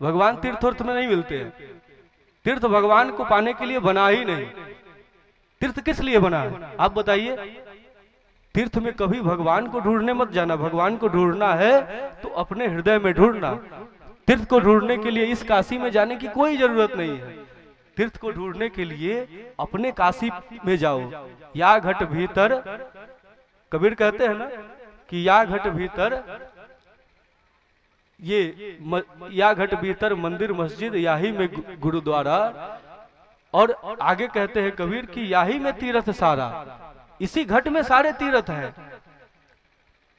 भगवान तीर्थ में नहीं मिलते हैं। तीर्थ भगवान को पाने के लिए बना ही नहीं। तीर्थ किस लिए बना है आप बताइए? तीर्थ में कभी भगवान को ढूंढने मत जाना। भगवान को ढूंढना है तो अपने हृदय में ढूंढना। तीर्थ को ढूंढने के लिए इस काशी में जाने की कोई जरूरत नहीं है। तीर्थ को ढूंढने के लिए अपने काशी में जाओ। या घट भीतर, कबीर कहते हैं ना कि या घट भीतर, या घट भीतर मंदिर मस्जिद, याही में गुरुद्वारा। और आगे कहते हैं कबीर कि याही में तीर्थ सारा, इसी घट में सारे तीर्थ हैं।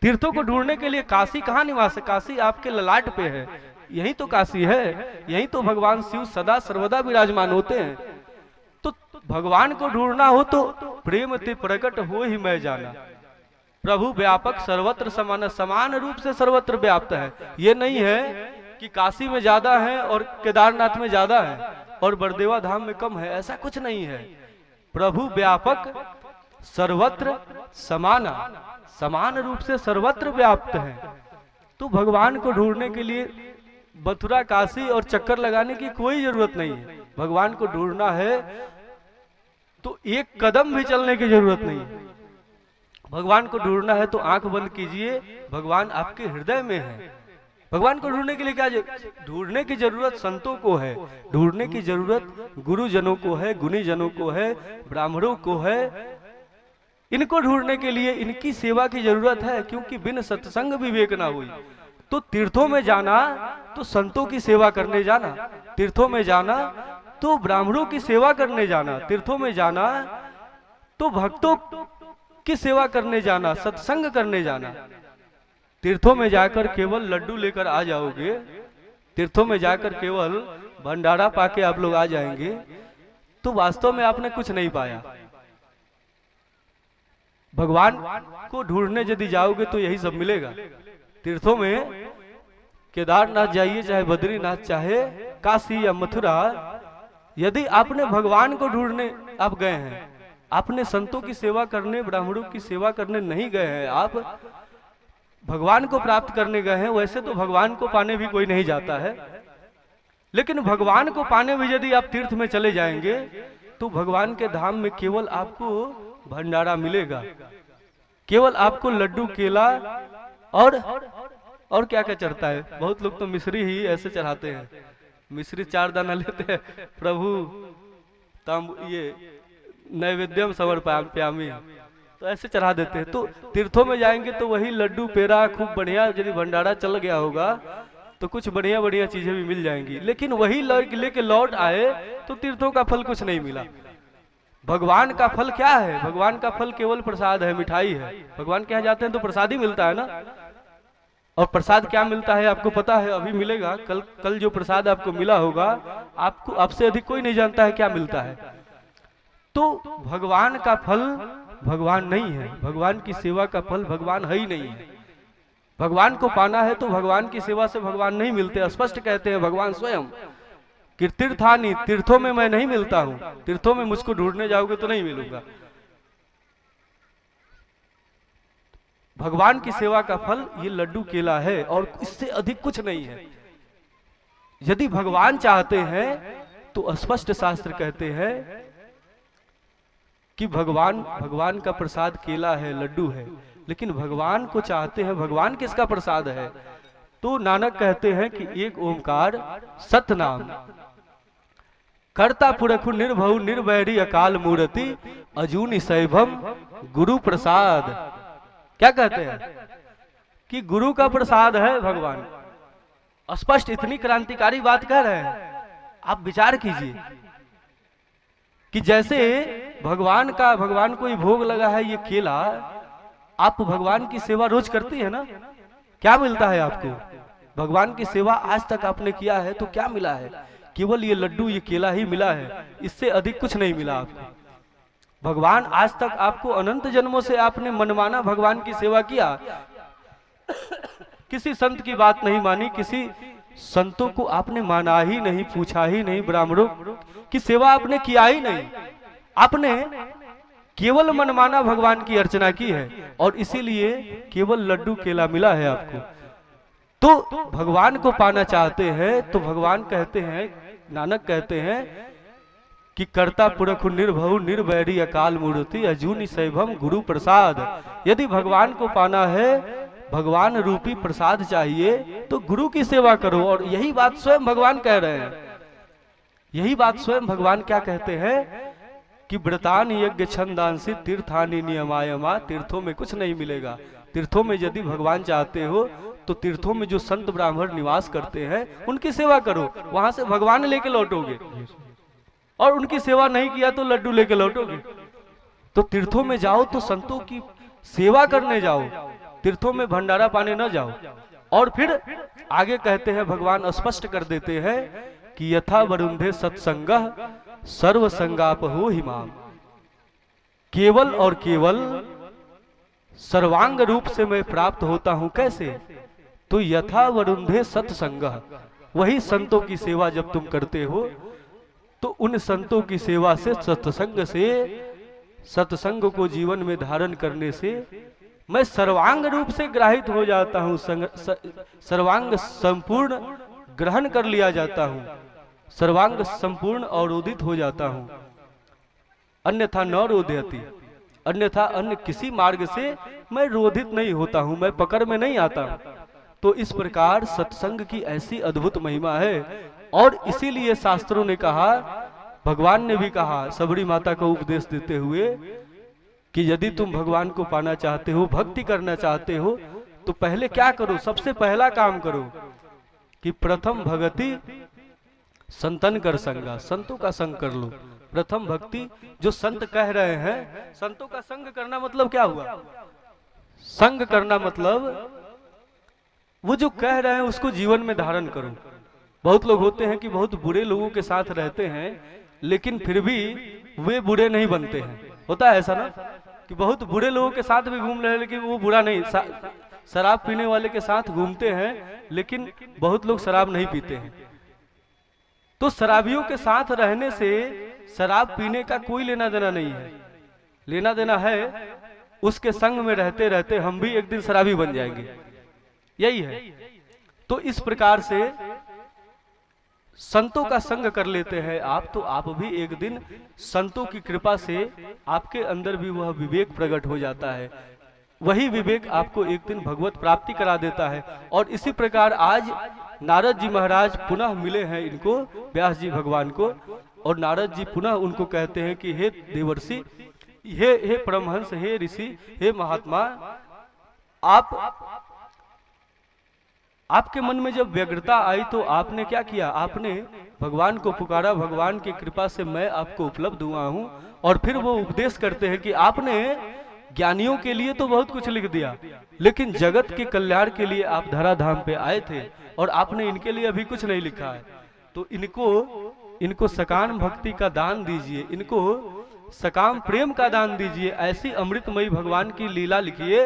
तीर्थों को ढूंढने के लिए काशी कहाँ निवास है? काशी आपके ललाट पे है, यही तो काशी है, यही तो भगवान शिव सदा सर्वदा विराजमान होते हैं। तो भगवान को ढूंढना हो तो प्रेम ते प्रकट हो ही मैं जाना। प्रभु व्यापक सर्वत्र समान, समान रूप से सर्वत्र व्याप्त है। ये नहीं है कि काशी में ज्यादा है और केदारनाथ में ज्यादा है और बरदेवा धाम में कम है, ऐसा कुछ नहीं है। प्रभु व्यापक सर्वत्र समाना, समान रूप से सर्वत्र व्याप्त है। तो भगवान को ढूंढने के लिए मथुरा काशी और चक्कर लगाने की कोई जरूरत नहीं है। भगवान को ढूंढना है तो एक कदम भी चलने की जरूरत नहीं है। भगवान को ढूंढना है तो आंख बंद कीजिए, भगवान आपके हृदय में है। भगवान को ढूंढने के लिए क्या ढूंढने की जरूरत संतों को है, ढूंढने की जरूरत गुरुजनों को है, गुणीजनों को है, ब्राह्मणों को है। इनको ढूंढने के लिए इनकी सेवा की जरूरत है, क्योंकि बिन सत्संग विवेक ना हुई। तो तीर्थों में जाना तो संतों की सेवा करने जाना, तीर्थों में जाना तो ब्राह्मणों की सेवा करने जाना, तीर्थों में जाना तो भक्तों की सेवा करने जाना, सत्संग करने जाना। तीर्थों में जाकर केवल लड्डू लेकर आ जाओगे, तीर्थों में जाकर केवल भंडारा पाके आप लोग आ जाएंगे तो वास्तव में आपने कुछ नहीं पाया। भगवान को ढूंढने यदि जाओगे तो यही सब मिलेगा। तीर्थों में केदारनाथ जाइए, चाहे बद्रीनाथ, चाहे काशी या मथुरा, यदि आपने भगवान को ढूंढने आप गए हैं, आपने संतों की सेवा करने, ब्राह्मणों की सेवा करने नहीं गए हैं, आप भगवान को प्राप्त करने गए हैं। वैसे तो भगवान को पाने भी कोई नहीं जाता है, लेकिन भगवान को पाने भी यदि आप तीर्थ में चले जाएंगे तो भगवान के धाम में केवल आपको भंडारा मिलेगा, केवल आपको लड्डू, केला और क्या क्या चढ़ता है। बहुत लोग तो मिश्री ही ऐसे चढ़ाते हैं, मिश्री 4 दाना लेते हैं, प्रभु तम ये नैवेद्यम समर्पयामि, तो ऐसे चढ़ा देते हैं। तो तीर्थों में जाएंगे तो वही लड्डू, पेड़ा खूब बढ़िया, यदि भंडारा चल गया होगा तो कुछ बढ़िया बढ़िया चीजें भी मिल जाएंगी, लेकिन वही लेके लौट आए तो तीर्थों का फल कुछ नहीं मिला। भगवान का फल क्या है? भगवान का फल केवल प्रसाद है, मिठाई है। भगवान के यहाँ जाते हैं तो प्रसाद ही मिलता है ना। और प्रसाद क्या मिलता है आपको पता है? अभी मिलेगा, कल जो प्रसाद आपको मिला होगा, आपको आपसे अधिक कोई नहीं जानता है क्या मिलता है। तो भगवान का फल भगवान नहीं है, भगवान की सेवा का फल भगवान है ही नहीं है। भगवान को पाना है तो भगवान की सेवा से भगवान नहीं मिलते। स्पष्ट कहते हैं भगवान स्वयं कि तीर्थानी, तीर्थों में मैं नहीं मिलता हूं, तीर्थों में मुझको ढूंढने जाओगे तो नहीं मिलूंगा। भगवान की सेवा का फल ये लड्डू केला है और इससे अधिक कुछ नहीं है। यदि भगवान चाहते हैं तो स्पष्ट शास्त्र कहते हैं कि भगवान का प्रसाद केला है, लड्डू है, लेकिन भगवान को चाहते हैं, भगवान किसका प्रसाद है? तो नानक कहते हैं कि एक ओंकार सतनाम, कर्ता पुरखु निर्भउ निर्वैरी अकाल मूर्ति अजूनि सैभम गुरु प्रसाद। क्या कहते हैं? कि गुरु का प्रसाद है भगवान। स्पष्ट इतनी क्रांतिकारी बात कह रहे हैं। आप विचार कीजिए कि जैसे भगवान को ही भोग लगा है ये केला, आप भगवान की सेवा रोज करती है ना, क्या मिलता है आपको? भगवान की सेवा आज तक आपने किया है तो क्या मिला है? केवल ये लड्डू, ये केला ही मिला है, इससे अधिक कुछ नहीं मिला आपको। भगवान आज तक आपको अनंत जन्मों से आपने मनमाना भगवान की सेवा किया, किसी संत की बात नहीं मानी, किसी संतों को आपने माना ही नहीं, पूछा ही नहीं, ब्राह्मणों की सेवा आपने किया ही नहीं, आपने केवल मनमाना भगवान की अर्चना की है और इसीलिए केवल लड्डू केला मिला है आपको। तो भगवान को पाना चाहते हैं तो भगवान कहते हैं, नानक कहते हैं कि कर्ता पुरखु निर्भउ निर्वैरी अकाल मूर्ति अजूनि सैभम गुरु प्रसाद। यदि भगवान को पाना है, भगवान रूपी प्रसाद चाहिए तो गुरु की सेवा करो। और यही बात स्वयं भगवान कह रहे हैं, यही बात स्वयं भगवान क्या कहते हैं कि व्रतान यज्ञ छंदांसी तीर्थानि नियमायमा। तीर्थों में कुछ नहीं मिलेगा। तीर्थों में यदि भगवान चाहते हो तो तीर्थों में जो संत ब्राह्मण निवास करते हैं उनकी सेवा करो, वहां से भगवान लेके लौटोगे। और उनकी सेवा नहीं किया तो लड्डू लेके लौटोगे। तो तीर्थों में जाओ तो संतों की सेवा करने जाओ, तीर्थों में भंडारा पाने न जाओ। और फिर आगे कहते हैं, भगवान स्पष्ट कर देते हैं कि यथा वरुंधे सत्संगः सर्व संगाप हो हिमाम, केवल और केवल सर्वांग रूप से मैं प्राप्त होता हूं। कैसे? तो यथा वरुंधे सत्संगः, वही संतों की सेवा जब तुम करते हो तो उन संतों की सेवा से, सत्संग को जीवन में धारण करने से मैं सर्वांग रूप से ग्राहित हो जाता हूं, सर्वांग संपूर्ण ग्रहण कर लिया जाता हूं, सर्वांग संपूर्ण अवरोधित हो जाता हूं। अन्यथा न रोधयति, अन्यथा अन्य किसी मार्ग से मैं रोधित नहीं होता हूं, मैं पकड़ में नहीं आता हूं। तो इस प्रकार सत्संग की ऐसी अद्भुत महिमा है। और इसीलिए शास्त्रों ने कहा, भगवान ने भी कहा सबरी माता को उपदेश देते हुए कि यदि तुम भगवान को पाना चाहते हो, भक्ति करना चाहते हो, तो पहले क्या करो? सबसे पहला काम करो कि प्रथम भगति संतन कर संगा, संतों का संग कर लो। प्रथम भक्ति जो संत कह रहे हैं, संतों का संग करना मतलब क्या हुआ? संग करना मतलब वो जो कह रहे हैं उसको जीवन में धारण करो। बहुत लोग होते हैं कि बहुत बुरे लोगों के साथ रहते हैं लेकिन फिर भी वे बुरे नहीं बनते हैं। होता है ऐसा ना, कि बहुत बुरे लोगों के साथ भी घूम रहे हैं लेकिन वो बुरा नहीं। शराब पीने वाले के साथ घूमते हैं लेकिन बहुत लोग शराब नहीं पीते हैं। तो शराबियों के साथ रहने से शराब पीने का कोई लेना देना नहीं है। लेना देना है उसके संग में रहते रहते हम भी एक दिन शराबी बन जाएंगे, यही है। तो इस प्रकार से संतों का संग कर लेते हैं आप, तो आप भी एक दिन संतों की कृपा से आपके अंदर भी वह विवेक प्रकट हो जाता है। वही विवेक आपको एक दिन भगवत प्राप्ति करा देता है। और इसी प्रकार आज नारद जी महाराज पुनः मिले हैं इनको, व्यास जी भगवान को, और नारद जी पुनः उनको कहते हैं कि हे देवर्षि, हे परमहंस, हे ऋषि, हे महात्मा, आपके मन में जब व्यग्रता आई तो आपने क्या किया? आपने भगवान को पुकारा, भगवान की कृपा से मैं आपको उपलब्ध हुआ हूं। और फिर वो उपदेश करते हैं कि आपने ज्ञानियों के लिए तो बहुत कुछ लिख दिया, लेकिन जगत के कल्याण के लिए आप धराधाम पे आए थे और आपने इनके लिए अभी कुछ नहीं लिखा है। तो इनको सकाम भक्ति का दान दीजिए, इनको सकाम प्रेम का दान दीजिए। ऐसी अमृतमयी भगवान की लीला लिखिए,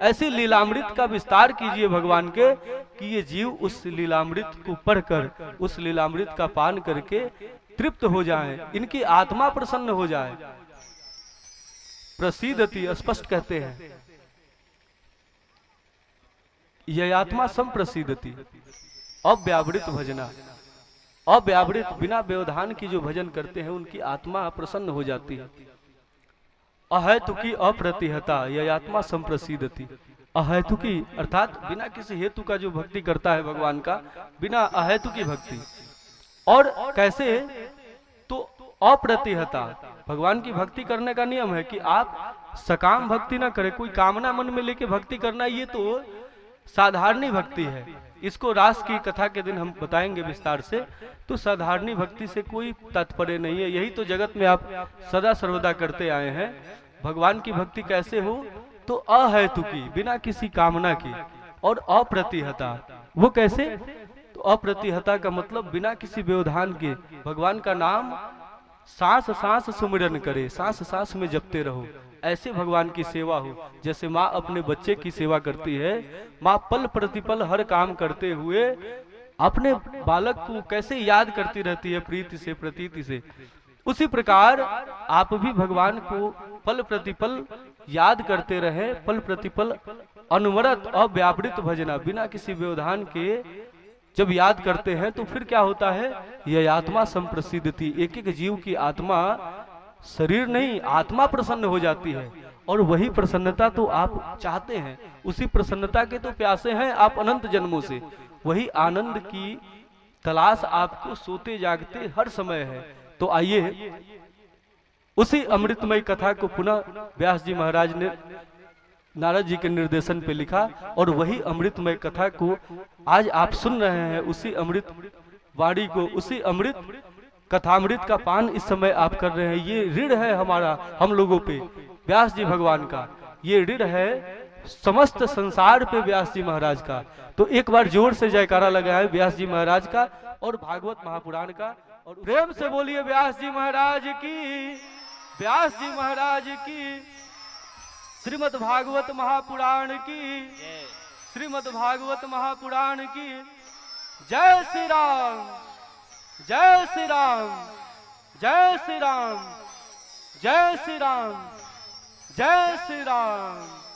ऐसी लीलामृत का विस्तार कीजिए भगवान के, कि ये जीव उस लीलामृत को पढ़कर, उस लीलामृत का पान करके तृप्त हो जाए, इनकी आत्मा प्रसन्न हो जाए। प्रसीदति, स्पष्ट कहते हैं, यह आत्मा संप्रसीदति, अव्यावृत भजना, अव्यावृत बिना व्यवधान की जो भजन करते हैं उनकी आत्मा प्रसन्न हो जाती है। अहेतुकी अप्रतिहता, यह आत्मा संप्रसीदति। अहेतुकी अर्थात बिना किसी हेतु का जो भक्ति करता है भगवान का, बिना अहेतु की भक्ति। और कैसे? तो अप्रतिहता, भगवान की भक्ति करने का नियम है कि आप सकाम भक्ति ना करें, कोई कामना मन में लेके भक्ति करना, ये तो साधारणी भक्ति है। इसको रास की कथा के दिन हम बताएंगे विस्तार से। तो साधारणी भक्ति से कोई तात्पर्य नहीं है, यही तो जगत में आप सदा सर्वदा करते आए हैं। भगवान की भक्ति कैसे हो? तो अहेतुकी, बिना किसी कामना की, और अप्रतिहता। वो कैसे? तो अप्रतिहता का मतलब बिना किसी व्यवधान के भगवान का नाम सांस सांस सुमिरन करे, सांस सांस में जपते रहो। ऐसे भगवान की सेवा हो, जैसे माँ अपने बच्चे की सेवा करती है, माँ पल प्रतिपल हर काम करते हुए अपने बालक को कैसे याद करती रहती है, प्रीति से, प्रतीति से। उसी प्रकार आप भी भगवान को पल प्रतिपल याद करते रहे, पल प्रतिपल अनवरत अव्यावृत भजना, बिना किसी व्यवधान के जब याद करते हैं तो फिर क्या होता है? यह आत्मा संप्रसिद्धति, एक एक जीव की आत्मा, शरीर नहीं, आत्मा प्रसन्न हो जाती है। और वही प्रसन्नता तो आप चाहते हैं, उसी प्रसन्नता के तो प्यासे हैं आप अनंत जन्मों से। वही आनंद की तलाश आपको सोते जागते हर समय है। तो आइए उसी अमृतमय कथा को पुनः व्यास जी महाराज ने नारद जी के निर्देशन पे लिखा, और वही अमृतमय कथा को आज आप सुन रहे हैं। उसी अमृत वाणी को, उसी अमृत कथामृत का पान इस समय आप कर रहे हैं। ये ऋण है हमारा, हम लोगों पे, व्यास जी भगवान का। ये ऋण है समस्त संसार पे व्यास जी महाराज का। तो एक बार जोर से जयकारा लगाए व्यास जी महाराज का और भागवत महापुराण का, और प्रेम से बोलिए व्यास जी महाराज की, व्यास जी महाराज की, श्रीमद् भागवत महापुराण की, श्रीमद् भागवत महापुराण की। जय श्री राम, जय श्री राम, जय श्री राम, जय श्री राम, जय श्री राम।